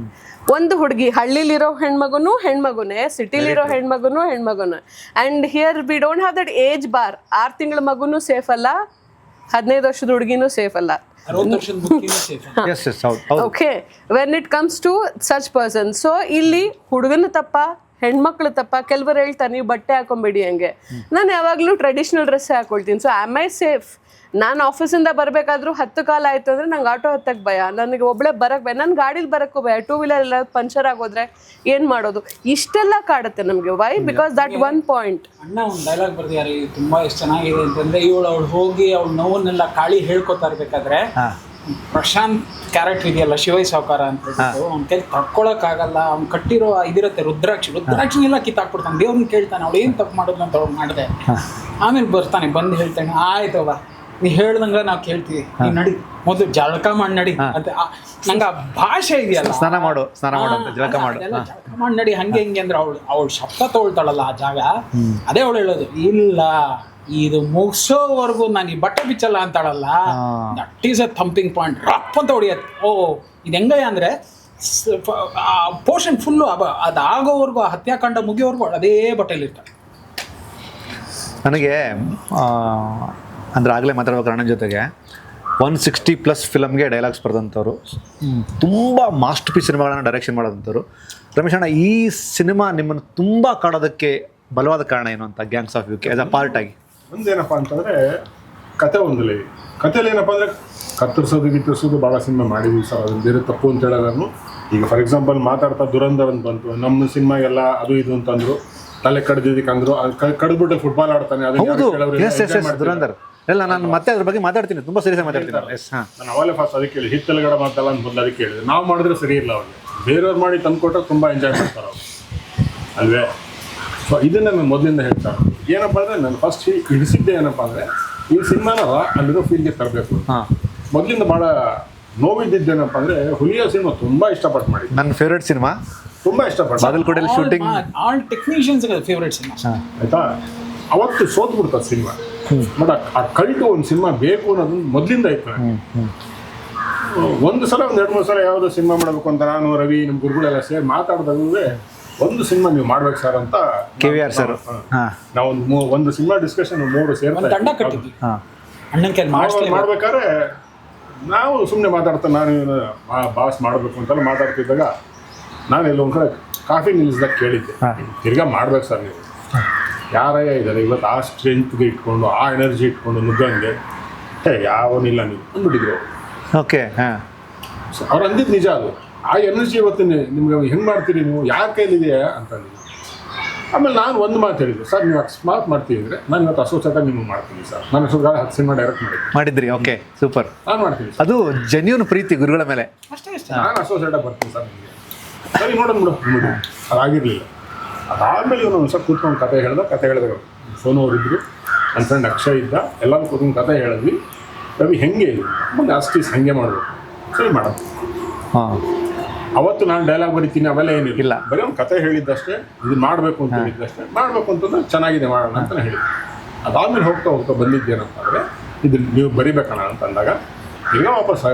ಒಂದು ಹುಡುಗಿ, ಹಳ್ಳಿಲಿರೋ ಹೆಣ್ಮಗುನೇ, ಸಿಟಿಲಿರೋ ಹೆಣ್ಮಗುನೇ. And here we don't have that age bar. 6 ತಿಂಗಳ ಮಗುನೂ ಸೇಫ್ ಅಲ್ಲ, 15 ವರ್ಷದ ಹುಡುಗಿನೂ ಸೇಫ್ ಅಲ್ಲ. Okay, when it comes to such person. So ಇಲ್ಲಿ ಹುಡುಗನ ತಪ್ಪ, ಹೆಣ್ಮಕ್ಳು ತಪ್ಪ? ಕೆಲವರು ಹೇಳ್ತಾರೆ ನೀವು ಬಟ್ಟೆ ಹಾಕೊಂಬೇಡಿ ಹಂಗೆ. ನಾನು ಯಾವಾಗಲೂ ಟ್ರೆಡಿಷ್ನಲ್ ಡ್ರೆಸ್ಸೇ ಹಾಕೊಳ್ತೀನಿ. So am I safe? ನಾನು ಆಫೀಸಿಂದ ಬರಬೇಕಾದ್ರೂ 10 ಕಾಲ ಆಯಿತು ಅಂದರೆ ನಂಗೆ ಆಟೋ ಹತ್ತಕ್ಕೆ ಭಯ, ನನಗೆ ಒಬ್ಬಳೇ ಬರೋಕ್ಕೆ ಭಯ, ನನ್ನ ಗಾಡೀಲಿ ಬರೋಕ್ಕೂ ಭಯ, 2 ವೀಲರ್ ಎಲ್ಲ ಪಂಚರ್ ಆಗೋದ್ರೆ ಏನು ಮಾಡೋದು? ಇಷ್ಟೆಲ್ಲ ಕಾಡುತ್ತೆ ನಮಗೆ. Why? Because that one point. ಅಣ್ಣ ಒಂದು ಡೈಲಾಗ್ ಬರ್ದಿದ್ದಾರೆ, ತುಂಬ ಎಷ್ಟು ಚೆನ್ನಾಗಿದೆ ಅಂತಂದರೆ, ಅವಳು ಹೋಗಿ ಅವಳು ನೋವನ್ನೆಲ್ಲ ಕಾಳಿ ಹೇಳ್ಕೊತಾ ಇರ್ಬೇಕಾದ್ರೆ ಪ್ರಶಾಂತ್ ಕ್ಯಾರೆಕ್ಟರ್ ಇದೆಯಲ್ಲ, ಶಿವೈ ಸಾವ್ಕಾರ ಅಂತ, ಅವ್ನ ಕೈ ತಡ್ಕೊಳಕ್ಕಾಗಲ್ಲ, ಅವ್ನು ಕಟ್ಟಿರೋ ಇದಿರುತ್ತೆ ರುದ್ರಾಕ್ಷಿನೆಲ್ಲ ಕಿತ್ತಾಕ್ಬಿಡ್ತಾನೆ, ದೇವ್ರನ್ನ ಕೇಳ್ತಾನೆ ಅವಳು ಏನು ತಪ್ಪು ಮಾಡೋದು ಅಂತ ಅವ್ಳು ಮಾಡಿದೆ. ಆಮೇಲೆ ಬರ್ತಾನೆ, ಬಂದು ಹೇಳ್ತಾನೆ, ಆಯ್ತವ ನೀ ಹೇಳ್ದಂಗ ನಾವು ಕೇಳ್ತೀವಿ, ನೀನು ನಡಿ ಮೊದಲು ಜಳಕ ಮಾಡಿ ನಡಿ ಅಂತ. ನಂಗೆ ಆ ಭಾಷೆ ಇದೆಯಲ್ಲ, ಸ್ನಾನ ಮಾಡು ಜಳಕ ಮಾಡಿ ನಡಿ ಹಂಗೆ ಹಿಂಗೆ ಅಂದ್ರೆ ಅವಳು ಶಬ್ದ ತಗೊಳ್ತಾಳಲ್ಲ ಆ ಜಾಗ, ಅದೇ ಅವಳು ಹೇಳೋದು, ಇಲ್ಲ ಇದು ಮುಗಿಸೋವರೆಗೂ ನಾನು ಈ ಬಟ್ಟೆ ಬಿಚ್ಚಲ್ಲ ಅಂತಾಳಲ್ಲ, that is a thumping point. ರಪ್ ಅಂತ ಹೊಡಿಯತ್ತೆ. ಇದು ಹೆಂಗಯ್ಯ ಅಂದರೆ ಪೋರ್ಷನ್ ಫುಲ್ಲು ಅದು ಆಗೋವರೆಗೂ, ಆ ಹತ್ಯಾಕಾಂಡ ಮುಗಿಯೋವರೆಗೂ ಅದೇ ಬಟ್ಟೆಯಲ್ಲಿ ಇರ್ತಾಳೆ. ನನಗೆ ಅಂದರೆ ಆಗಲೇ ಮಾತಾಡ್ಬೇಕು ಅಣ್ಣನ ಜೊತೆಗೆ, 160+ ಫಿಲಮ್ಗೆ ಡೈಲಾಗ್ಸ್ ಬರೆದಂಥವ್ರು, ತುಂಬ ಮಾಸ್ಟರ್ ಪೀಸ್ ಸಿನಿಮಾಗಳನ್ನು ಡೈರೆಕ್ಷನ್ ಮಾಡೋದಂಥವ್ರು. ರಮೇಶ್ ಅಣ್ಣ, ಈ ಸಿನಿಮಾ ನಿಮ್ಮನ್ನು ತುಂಬ ಕಾಡೋದಕ್ಕೆ ಬಲವಾದ ಕಾರಣ ಏನು ಅಂತ, gangs of UK as a part ಆಗಿ? ಒಂದೇನಪ್ಪ ಅಂತಂದರೆ ಕತೆ ಒಂದಿಲ್ಲ. ಕಥೆಯಲ್ಲಿ ಏನಪ್ಪ ಅಂದರೆ ಕತ್ತರಿಸೋದು ಭಾಳ ಸಿನಿಮಾ ಮಾಡಿದ್ವಿ ಸರ್, ಅದನ್ನು ಬೇರೆ ತಪ್ಪು ಅಂತ ಹೇಳೋದನ್ನು. ಈಗ ಫಾರ್ ಎಕ್ಸಾಂಪಲ್ ಮಾತಾಡ್ತಾ ದುರಂಧರ್ ಅಂತ ಬಂತು, ನಮ್ಮ ಸಿನಿಮಾಗೆಲ್ಲ ಅದು ಇದು ಅಂತಂದರು, ತಲೆ ಕಡ್ದಿದ್ದಕ್ಕೆ ಅಂದರು, ಕಡ್ದ್ಬಿಟ್ಟು ಫುಟ್ಬಾಲ್ ಆಡ್ತಾನೆ, ದುರಂಧರ್ ಎಲ್ಲ. ನಾನು ಮತ್ತೆ ಅದ್ರ ಬಗ್ಗೆ ಮಾತಾಡ್ತೀನಿ, ತುಂಬ ಸೀರಿಯಸ್ ಮಾತಾಡ್ತೀನಿ. ನಾನು ಅವಾಗಲೇ ಫಸ್ಟ್ ಅದಕ್ಕೆ ಹೇಳಿ, ಹಿತ್ತಲಗಡೆ ಮಾತಲ್ಲ ಅಂತ ಬಂದು ಅದಕ್ಕೆ ಹೇಳಿದೆ. ನಾವು ಮಾಡಿದ್ರೆ ಸರಿ ಇಲ್ಲ ಅವ್ರಿಗೆ, ಬೇರೆಯವ್ರು ಮಾಡಿ ತಂದುಕೊಟ್ರೆ ತುಂಬ ಎಂಜಾಯ್ ಮಾಡ್ತಾರೆ ಅವರು, ಅಲ್ವೇ? ಸೊ ಇದನ್ನು ನಾನು ಮೊದಲಿಂದ ಹೇಳ್ತಾ ಇರೋದು ಏನಪ್ಪ ಅಂದರೆ, ನಾನು ಫಸ್ಟ್ ಹಿಡಿಸಿದ್ದೆ ಏನಪ್ಪ ಅಂದರೆ, ಈ ಸಿನಿಮಾನ ಅಲ್ಲಿರೋ ಫೀಲ್ಗೆ ತರಬೇಕು. ಮೊದಲಿಂದ ಭಾಳ ನೋವಿದ್ದೇನಪ್ಪ ಅಂದರೆ, ಹುಲಿಯ ಸಿನಿಮಾ ತುಂಬ ಇಷ್ಟಪಟ್ಟು ಮಾಡಿದ್ದೆ. ನನ್ನ ಫೇವ್ರೇಟ್ ಸಿನಿಮಾ, ತುಂಬ ಇಷ್ಟಪಟ್ಟು. ಬಾಗಲಕೋಟೆಯಲ್ಲಿ shooting, all technicians favourite cinema ಆಯಿತಾ. ಅವತ್ತು ಸೋತ್ಬಿಡ್ತದೆ ಸಿನಿಮಾ. ಬಟ್ ಆ ಕಲ್ಟು ಒಂದು ಸಿನಿಮಾ ಬೇಕು ಅನ್ನೋದು ಮೊದಲಿಂದ ಇತ್ತು. ಒಂದು ಸಲ 2-3 ಸಲ ಯಾವುದೋ ಸಿನಿಮಾ ಮಾಡಬೇಕು ಅಂತ ನಾನು, ರವಿ, ನಮ್ಮ ಗುರುಗಳೆಲ್ಲ ಸೇರಿ ಮಾತಾಡಿದಾಗೂ ಒಂದು ಸಿನಿಮಾ ನೀವು ಮಾಡ್ಬೇಕು ಸರ್ ಅಂತ KVR ಸರ್. ಹಾಂ ನಾವು ಒಂದು ಸಿನಿಮಾ ಡಿಸ್ಕಷನ್ 3 ಸೇರ್ತಾ ದಂಡ ಕಟ್ಟಿದ್ವಿ ಹಾಂ ಅಣ್ಣನ ಕೈಲಿ ಮಾಡಿಸ್ಲೇಬೇಕು. ಮಾಡ್ಬೇಕಾದ್ರೆ ನಾವು ಸುಮ್ಮನೆ ಮಾತಾಡ್ತಾ ನಾನು ಬಾಸ್ ಮಾಡಬೇಕು ಅಂತೆಲ್ಲ ಮಾತಾಡ್ತಿದ್ದಾಗ ನಾನು ಎಲ್ಲೋ ಒಂದು ಕಡೆ ಕಾಫಿ ನಿಲ್ಲಿಸಿದಾಗ ಕೇಳಿದ್ದೆ, ತಿರ್ಗಾ ಮಾಡ್ಬೇಕು ಸರ್ ನೀವು, ಯಾರಯ್ಯ ಇದ್ದಾರೆ ಇವತ್ತು ಆ ಸ್ಟ್ರೆಂತ್ಗೆ ಇಟ್ಕೊಂಡು ಆ ಎನರ್ಜಿ ಇಟ್ಕೊಂಡು ನುಗ್ಗಂಗೆ ಯಾವನಿಲ್ಲ ನೀವು ಅಂದ್ಬಿಟ್ಟಿದ್ರು. ಓಕೆ ಹಾಂ ಅವ್ರು ಅಂದಿದ್ದು ನಿಜ ಅದು. ಆ ಎನರ್ಜಿ ಇವತ್ತು ನಿಮ್ಗೆ ಹೆಂಗೆ ಮಾಡ್ತೀರಿ ನೀವು, ಯಾರ ಕೈಲಿದೆಯಾ ಅಂತಂದಿದ್ದು. ಆಮೇಲೆ ನಾನು ಒಂದು ಮಾತು ಹೇಳಿದ್ದೆ, ಸರ್ ನೀವು ಅಕಸ್ಮಾತ್ ಮಾಡ್ತೀವಿ ಅಂದರೆ ನಾನು ಇವತ್ತು ಅಸೋಸಿಯೇಟಾಗಿ ನಿಮ್ಗೆ ಮಾಡ್ತೀನಿ ಸರ್. ನಾನು ಅಷ್ಟೊಂದು 10 ಸಿನಿಮಾ ಡೈರೆಕ್ಟ್ ಮಾಡಿದ್ರಿ. Okay super. ನಾನು ಮಾಡ್ತೀನಿ ಅದು ಜೆನ್ಯೂನ್ ಪ್ರೀತಿ ಗುರುಗಳ ಮೇಲೆ. ಅಷ್ಟೇ ಅಷ್ಟೇ. ನಾನು ಅಸೋಸಿಯೇಟಾಗಿ ಬರ್ತೀನಿ ಸರ್ ನಿಮಗೆ, ಸರಿ ನೋಡೋಣ ಬಿಡು. ಅದಾಗಿರಲಿಲ್ಲ. ಅದಾದಮೇಲೆ ಇವನು ಒಂದು ಸ್ವಲ್ಪ ಕೂತ್ಕೊಂಡು ಕತೆ ಹೇಳಿದಾಗ ಸೋನು ಅವರಿದ್ದರು, ನನ್ನ ಫ್ರೆಂಡ್ ಅಕ್ಷಯ್ ಇದ್ದ, ಎಲ್ಲರೂ ಕೂತ್ಕೊಂಡು ಕತೆ ಹೇಳಿದ್ವಿ. ರವಿ ಹೆಂಗೆ ಇದು ಜಾಸ್ತಿ ಹಂಗೆ ಮಾಡಬೇಕು, ಸರಿ ಮಾಡೋದು. ಹಾಂ ಅವತ್ತು ನಾನು ಡೈಲಾಗ್ ಬರೀತೀನಿ ಅವೆಲ್ಲ ಏನಿಲ್ಲ, ಇಲ್ಲ. ಬರೀ ಒಂದು ಕತೆ ಹೇಳಿದ್ದಷ್ಟೇ, ಇದು ಮಾಡಬೇಕು ಅಂತ ಹೇಳಿದ್ದಷ್ಟೇ. ಮಾಡಬೇಕು ಅಂತಂದ್ರೆ ಚೆನ್ನಾಗಿದೆ ಮಾಡೋಣ ಅಂತಲೇ ಹೇಳಿದ್ದೆ. ಅದಾದಮೇಲೆ ಹೋಗ್ತಾ ಬಂದಿದ್ದೇನಂತಂದರೆ ಇದು ನೀವು ಬರಿಬೇಕಣ್ಣ ಅಂತ ಅಂದಾಗ ತಿರ್ಗಾ ವಾಪಸ್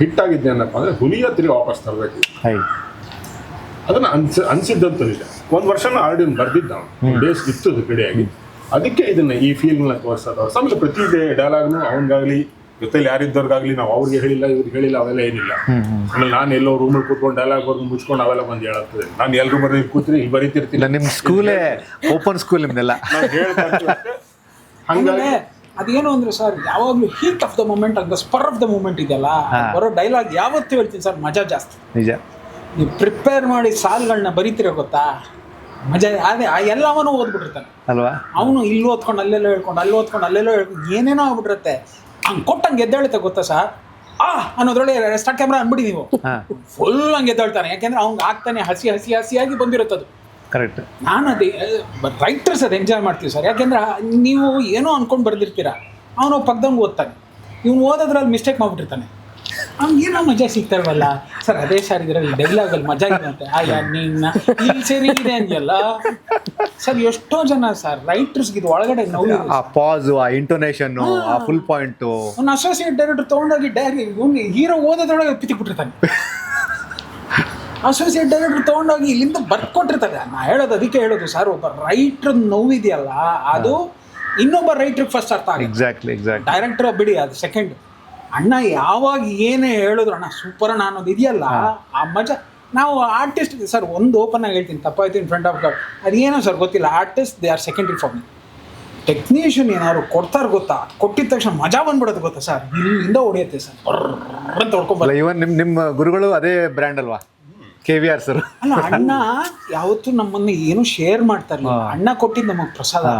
ಹಿಟ್ಟಾಗಿದ್ದೆ ಏನಪ್ಪ ಅಂದರೆ ಹುಲಿಯ ತಿರ್ಗಿ ವಾಪಸ್ ತರಬೇಕು. ಅದನ್ನು ಅನಿಸಿದ್ದಂತದಿದೆ. 1 ವರ್ಷನ ಆಲ್ರೆಡಿ ಬರೆದಿದ್ದ ಅವನು, ಬೇಸ್ ಇತ್ತು ರೆಡಿಯಾಗಿ. ಅದಕ್ಕೆ ಇದನ್ನು ಈ ಫೀಲ್ಡ್ನ ತೋರಿಸೋದು ಸಮಯ ಪ್ರತಿ ಡೈಲಾಗ್ನು ಅವನಿಗಾಗಲಿ ಜೊತೆಲಿ ಯಾರಿದ್ದವ್ರಿಗಾಗಲಿ ನಾವು ಅವ್ರಿಗೆ ಹೇಳಿಲ್ಲ ಇವ್ರಿಗೆ ಹೇಳಿಲ್ಲ ಅವೆಲ್ಲ ಏನಿಲ್ಲ. ಆಮೇಲೆ ನಾನು ಎಲ್ಲೋ ರೂಮಲ್ಲಿ ಕೂತ್ಕೊಂಡು ಡೈಲಾಗ್ ಬರ್ದು ಮುಚ್ಕೊಂಡು ಅವೆಲ್ಲ ಬಂದು ಹೇಳುತ್ತದೆ. ನಾನು ಎಲ್ಲರೂ ಬರೀ ಕೂತ್ರಿ ಇಲ್ಲಿ ಬರೀತಿರ್ತೀನಿ. ನಿಮ್ಮ ಸ್ಕೂಲೇ ಓಪನ್ ಸ್ಕೂಲ್ ನಿಮ್ದೆಲ್ಲ. ನಾನು ಹೇಳ್ತಾ ಹಂಗಾಗಿ ಅದೇನು ಅಂದ್ರೆ ಸರ್, ಯಾವಾಗಲೂ ಹೀಟ್ ಆಫ್ ದ ಮೂಮೆಂಟ್ ಅಂತ ಸ್ಪರ್ ಆಫ್ ದ ಮೂಮೆಂಟ್ ಇದೆಯಲ್ಲ, ಬರೋ ಡೈಲಾಗ್ ಯಾವತ್ತೂ ಹೇಳ್ತೀನಿ ಸರ್, ಮಜಾ ಜಾಸ್ತಿ. ನಿಜ. ನೀವು ಪ್ರಿಪೇರ್ ಮಾಡಿ ಸಾಲುಗಳನ್ನ ಬರೀತಿರೋ ಗೊತ್ತಾ, ಮಜಾ ಅದೇ. ಎಲ್ಲವನ್ನೂ ಓದ್ಬಿಟ್ಟಿರ್ತಾನೆ ಅಲ್ವಾ. ಅವನು ಇಲ್ಲಿ ಓದ್ಕೊಂಡು ಅಲ್ಲೆಲ್ಲೋ ಹೇಳ್ಕೊಂಡು ಅಲ್ಲಿ ಓದ್ಕೊಂಡು ಅಲ್ಲೆಲ್ಲೋ ಹೇಳ್ಕೊಂಡು ಏನೇನೋ ಆಗ್ಬಿಟ್ಟಿರುತ್ತೆ. ಹಂಗೆ ಕೊಟ್ಟಂಗೆ ಎದ್ದೇಳುತ್ತೆ ಗೊತ್ತಾ ಸರ್, ಅನ್ನೋದ್ರೊಳಗೆ ಸ್ಟಾರ್ಟ್ ಕ್ಯಾಮ್ರಾ ಅಂದ್ಬಿಡಿ ನೀವು, ಫುಲ್ ಹಂಗೆ ಎದ್ದೇಳ್ತಾನೆ. ಯಾಕೆಂದ್ರೆ ಅವ್ನಿಗೆ ಆಗ್ತಾನೆ ಹಸಿಯಾಗಿ ಬಂದಿರುತ್ತದು. ಕರೆಕ್ಟ್. ನಾನು ಅದೇ ರೈಟರ್ಸ್ ಅದು ಎಂಜಾಯ್ ಮಾಡ್ತೀವಿ ಸರ್. ಯಾಕೆಂದ್ರೆ ನೀವು ಏನೋ ಅನ್ಕೊಂಡು ಬರ್ದಿರ್ತೀರ, ಅವನು ಪಕ್ಕದಂಗೆ ಓದ್ತಾನೆ, ಇವ್ನು ಓದೋದ್ರಲ್ಲಿ ಮಿಸ್ಟೇಕ್ ಮಾಡ್ಬಿಟ್ಟಿರ್ತಾನೆ. ಅವ್ನಿಗೆ ಏನೋ ಮಜಾ ಸಿಗ್ತಾರಲ್ಲ ಸರ್. ಅದೇ ಸರ್ ಇದರಲ್ಲಿ ಡೈಲಾಗಲ್ಲಿ ಮಜಾ ಇದೆ ಅಂತೆ, ನಿನ್ನ ಇಲ್ಲಿ ಸರಿ ಇದೆ ಅಂದ್ಯಲ್ಲ ಸರ್. ಎಷ್ಟೋ ಜನ ಸರ್ ರೈಟರ್ಸ್ಗೆ ಇದು ಒಳಗಡೆ ನೋವು, ಆ ಪಾಸು, ಆ ಇಂಟೋನೇಷನ್, ಆ ಫುಲ್ ಪಾಯಿಂಟು. ಅವ್ನು ಅಸೋಸಿಯೇಟ್ ಡೈರೆಕ್ಟರ್ ತೊಗೊಂಡೋಗಿ ಹೀರೋ ಓದೋದ್ರೊಳಗೆ ಪಿತಿಕ್ಬಿಟ್ಟಿರ್ತಾನೆ. ಅಸೋಸಿಯೇಟ್ ಡೈರೆಕ್ಟರ್ ತೊಗೊಂಡೋಗಿ ಇಲ್ಲಿಂದ ಬರ್ಕೊಟ್ಟಿರ್ತಾರೆ. ನಾ ಹೇಳೋದು ಅದಕ್ಕೆ ಹೇಳೋದು ಸರ್, ಒಬ್ಬ ರೈಟ್ರ್ ನೋವಿದೆಯಲ್ಲ ಅದು ಇನ್ನೊಬ್ಬ ರೈಟ್ರಿಗೆ ಫಸ್ಟ್ ಅರ್ಥ ಆಗುತ್ತೆ. ಎಕ್ಸಾಕ್ಟ್ಲಿ. ಡೈರೆಕ್ಟರ್ ಬಿಡಿ, ಅದು ಸೆಕೆಂಡ್. ಅಣ್ಣ ಯಾವಾಗ ಏನೇ ಹೇಳಿದ್ರು ಅಣ್ಣ ಸೂಪರ್ ಅಣ್ಣ ಅನ್ನೋದು ಇದೆಯಲ್ಲ, ಆ ಮಜಾ. ನಾವು ಆರ್ಟಿಸ್ಟ್ ಸರ್, ಒಂದು ಓಪನ್ ಆಗಿ ಹೇಳ್ತೀನಿ, ತಪ್ಪಾಯ್ತು ಇನ್ ಫ್ರಂಟ್ ಆಫ್ ಗಾಡ್, ಅದೇನೋ ಸರ್ ಗೊತ್ತಿಲ್ಲ. Artist they are secondary for me. Technician ಏನಾದ್ರು ಕೊಡ್ತಾರೆ ಗೊತ್ತಾ, ಕೊಟ್ಟಿದ ತಕ್ಷಣ ಮಜಾ ಬಂದ್ಬಿಡೋದು ಗೊತ್ತಾ ಸರ್, ಇಲ್ಲಿಂದ ಹೊಡೆಯುತ್ತೆ ಸರ್ ಅಂತ ಹೊಡ್ಕೊಂಬಲ್ಲ. ಇವನ್ ನಿಮ್ಮ ಗುರುಗಳು ಅದೇ ಬ್ರ್ಯಾಂಡ್ ಅಲ್ವಾ, KVR ಸರ್. ಅಲ್ಲ, ಅಣ್ಣ ಯಾವತ್ತೂ ನಮ್ಮನ್ನ ಏನು ಶೇರ್ ಮಾಡ್ತಾ ಇರಲಿಲ್ಲ. ಅಣ್ಣ ಕೊಟ್ಟಿದ್ದು ನಮಗೆ ಪ್ರಸಾದ.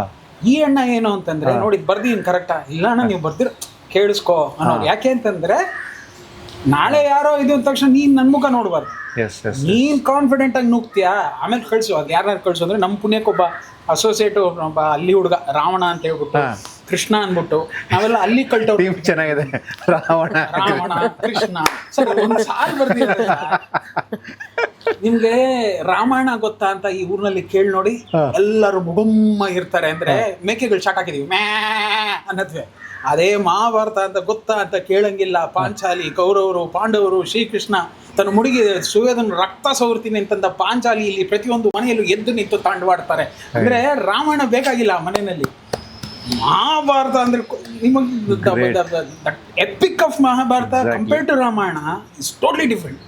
ಈ ಅಣ್ಣ ಏನು ಅಂತಂದ್ರೆ, ನೋಡಿ ಬರ್ದೀನಿ ಕರೆಕ್ಟಾ, ಇಲ್ಲ ಅಣ್ಣ ನೀವು ಬರ್ದಿರ ಕೇಳಿಸ್ಕೋ ಅನ್ನೋದು. ಯಾಕೆ ಅಂತಂದ್ರೆ ನಾಳೆ ಯಾರೋ ಇದು ಅಂದ ತಕ್ಷಣ ನೀನು ನನ್ನ ಮುಖ ನೋಡ್ಬಾರ್ದು. ನೀನು ಕಾನ್ಫಿಡೆಂಟ್ ಆಗಿ ನುಗ್ತೀಯಾ, ಆಮೇಲೆ ಕಳಿಸು. ಅದು ಯಾರು ಕಳಿಸು ಅಂದರೆ ನಮ್ಮ ಪುಣ್ಯಕ್ಕೊಬ್ಬ ಅಸೋಸಿಯೇಟ್ ಒಬ್ಬ ಅಲ್ಲಿ ಹುಡುಗ ರಾವಣ ಅಂತ ಹೇಳ್ಬಿಟ್ಟು, ಕೃಷ್ಣ ಅಂದ್ಬಿಟ್ಟು ನಾವೆಲ್ಲ ಅಲ್ಲಿ ಕಲ್ಟೋ. ಚೆನ್ನಾಗಿದೆ, ರಾವಣ ಕೃಷ್ಣ ಸರ್. ಒಂದು ಸಾಲು ಬರ್ದಿದ್ದಾರೆ ನಿಮ್ಗೆ, ರಾಮಾಯಣ ಗೊತ್ತಾ ಅಂತ ಈ ಊರಿನಲ್ಲಿ ಕೇಳಿ ನೋಡಿ. ಎಲ್ಲರೂ ಮುಗುಮ್ಮ ಇರ್ತಾರೆ ಅಂದ್ರೆ ಮೇಕೆಗಳು ಶಾಟ್ ಹಾಕಿದೀವಿ ಮ್ಯಾ ಅನ್ನತ್ವೆ. ಅದೇ ಮಹಾಭಾರತ ಅಂತ ಗೊತ್ತಾ ಅಂತ ಕೇಳಂಗಿಲ್ಲ. ಪಾಂಚಾಲಿ, ಕೌರವರು, ಪಾಂಡವರು, ಶ್ರೀಕೃಷ್ಣ ತನ್ನ ಮುಡಿಗೆ ಸುವೇದನ ರಕ್ತ ಸವರ್ತೀನಿ ಅಂತಂದ ಪಾಂಚಾಲಿ ಇಲ್ಲಿ ಪ್ರತಿಯೊಂದು ಮನೆಯಲ್ಲೂ ಎದ್ದು ನಿಂತು ತಾಂಡವಾಡ್ತಾರೆ. ಅಂದ್ರೆ ರಾಮಾಯಣ ಬೇಕಾಗಿಲ್ಲ ಮನೆಯಲ್ಲಿ. ಮಹಾಭಾರತ ಅಂದ್ರೆ epic of Mahabharata compared to Ramayana is totally different.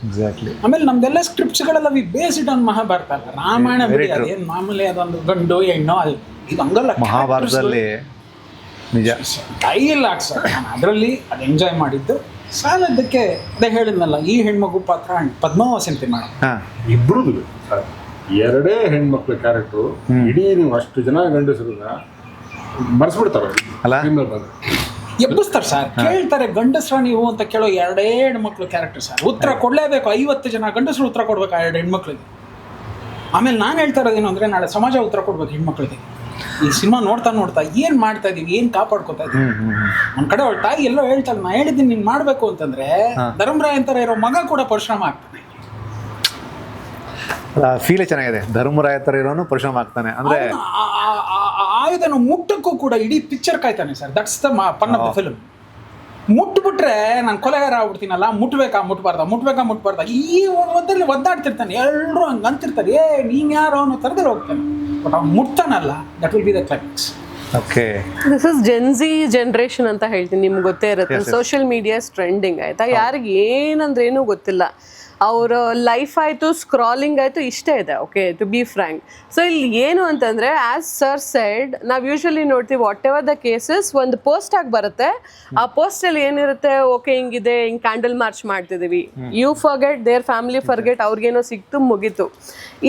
ಆಮೇಲೆ ನಮ್ದೆಲ್ಲ ಸ್ಕ್ರಿಪ್ಟ್ಸ್ಗಳೆಲ್ಲ we base it on Mahabharata ಅಲ್ಲ. ರಾಮಾಯಣ ಬಿಡಿ, ಅದೇನು ಮಾಮೂಲಿ ಅದೊಂದು ಗಂಡು ಹೆಣ್ಣು ಅದು ಇದು ಹಂಗಲ್ಲ. ಮಹಾಭಾರತದಲ್ಲಿ ನಿಜ ಡೈಲಾಗ್ ಸರ್, ನಾನು ಅದರಲ್ಲಿ ಅದು ಎಂಜಾಯ್ ಮಾಡಿದ್ದು. ಸಾಲದಕ್ಕೆ ಅದೇ ಹೇಳಿದ್ನಲ್ಲ, ಈ ಹೆಣ್ಮಗು ಪಾತ್ರ ಪದ್ಮಾವತಿ ಅಂತ ಮಾಡಿ ಇಬ್ರು ಎರಡೇ ಹೆಣ್ಮಕ್ಳ ಕ್ಯಾರೆಕ್ಟ್ರು. ಇಡೀ ನೀವು ಅಷ್ಟು ಜನ ಗಂಡಸರನ್ನ ಮರ್ಸ್ಬಿಡ್ತಾರೆ ಅಲ್ಲ, ಎಬ್ಬಿಸ್ತಾರೆ ಸರ್. ಕೇಳ್ತಾರೆ ಗಂಡಸ್ರ ನೀವು ಅಂತ ಕೇಳೋ ಎರಡೇ ಹೆಣ್ಮಕ್ಳು ಕ್ಯಾರೆಕ್ಟರ್ ಸರ್. ಉತ್ತರ ಕೊಡಲೇಬೇಕು. 50 ಜನ ಗಂಡಸರು ಉತ್ತರ ಕೊಡ್ಬೇಕು ಆ 2 ಹೆಣ್ಮಕ್ಳಿಗೆ. ಆಮೇಲೆ ನಾನು ಹೇಳ್ತಾ ಇರೋದೇನು ಅಂದರೆ, ನಾಳೆ ಸಮಾಜ ಉತ್ತರ ಕೊಡ್ಬೇಕು ಹೆಣ್ಮಕ್ಳಿಗೆ. ಈ ಸಿನಿಮಾ ನೋಡ್ತಾ ಏನು ಮಾಡ್ತಾ ಇದೀವಿ, ಏನು ಕಾಪಾಡ್ಕೊತಾ ಇದೀವಿ. ಒಂದ್ ಕಡೆ ಅವಳ ತಾಯಿ ಎಲ್ಲೋ ಹೇಳ್ತಾಳೆ, ನಾ ಹೇಳಿದ್ದೀನಿ ನೀನು ಮಾಡಬೇಕು ಅಂತಂದ್ರೆ ಧರ್ಮರಾಯ ಅಂತಾರೆ ಇರೋ ಮಗ ಕೂಡ ಪರಿಶ್ರಮ ಆಗ್ತಾನೆ. ಫೀಲೇ ಚೆನ್ನಾಗಿದೆ. ಧರ್ಮರಾಯ ಥರ ಇರೋನು ಪರಿಶ್ರಮ ಆಗ್ತಾನೆ ಅಂದ್ರೆ ಆಯುಧನ ಮುಟ್ಟಕ್ಕೂ ಕೂಡ ಇಡೀ ಪಿಕ್ಚರ್ ಕಾಯ್ತಾನೆ sir. That's the fun of the film. ಮುಟ್ಬಿಟ್ರೆ ನಾನು ಕೊಲೆಗಾರ ಆಗ್ಬಿಡ್ತೀನಲ್ಲ, ಮುಟ್ಬಾರ್ದ ಈ ಒದ್ದಾಡ್ತಿರ್ತಾನೆ, ಎಲ್ಲರೂ ಹಂಗೆ ಅಂತಿರ್ತಾರೆ, ನೀನು ಯಾರೋ ಅನ್ನೋ ಥರದಲ್ಲಿ ಹೋಗ್ತಾನೆ. ಬಟ್ ಅವ್ನು ಮುಟ್ತಾನಲ್ಲ, that will be the climax. Okay, this is Gen Z generation ಅಂತ ಹೇಳ್ತೀನಿ, ನಿಮ್ಗೆ ಗೊತ್ತೇ ಇರುತ್ತೆ. ಸೋಷಿಯಲ್ ಮೀಡಿಯಾ ಟ್ರೆಂಡಿಂಗ್ ಆಯ್ತಾ, ಯಾರಿಗೆ ಏನಂದ್ರೆ ಏನೂ ಗೊತ್ತಿಲ್ಲ, ಅವರ ಲೈಫ್ ಆಯಿತು, ಸ್ಕ್ರಾಲಿಂಗ್ ಆಯಿತು, ಇಷ್ಟೇ ಇದೆ. Okay, to be frank. So ಇಲ್ಲಿ ಏನು ಅಂತಂದರೆ, ಆ್ಯಸ್ ಸರ್ ಸೈಡ್, ನಾವು ಯೂಶ್ವಲಿ ನೋಡ್ತೀವಿ ವಾಟ್ ಎವರ್ ದ ಕೇಸಸ್, ಒಂದು ಪೋಸ್ಟ್ ಆಗಿ ಬರುತ್ತೆ. ಆ ಪೋಸ್ಟಲ್ಲಿ ಏನಿರುತ್ತೆ, ಓಕೆ ಹಿಂಗಿದೆ, ಹಿಂಗೆ ಕ್ಯಾಂಡಲ್ ಮಾರ್ಚ್ ಮಾಡ್ತಿದ್ದೀವಿ, you forget, their family forget, ಅವ್ರಿಗೇನೋ ಸಿಕ್ತು, ಮುಗೀತು.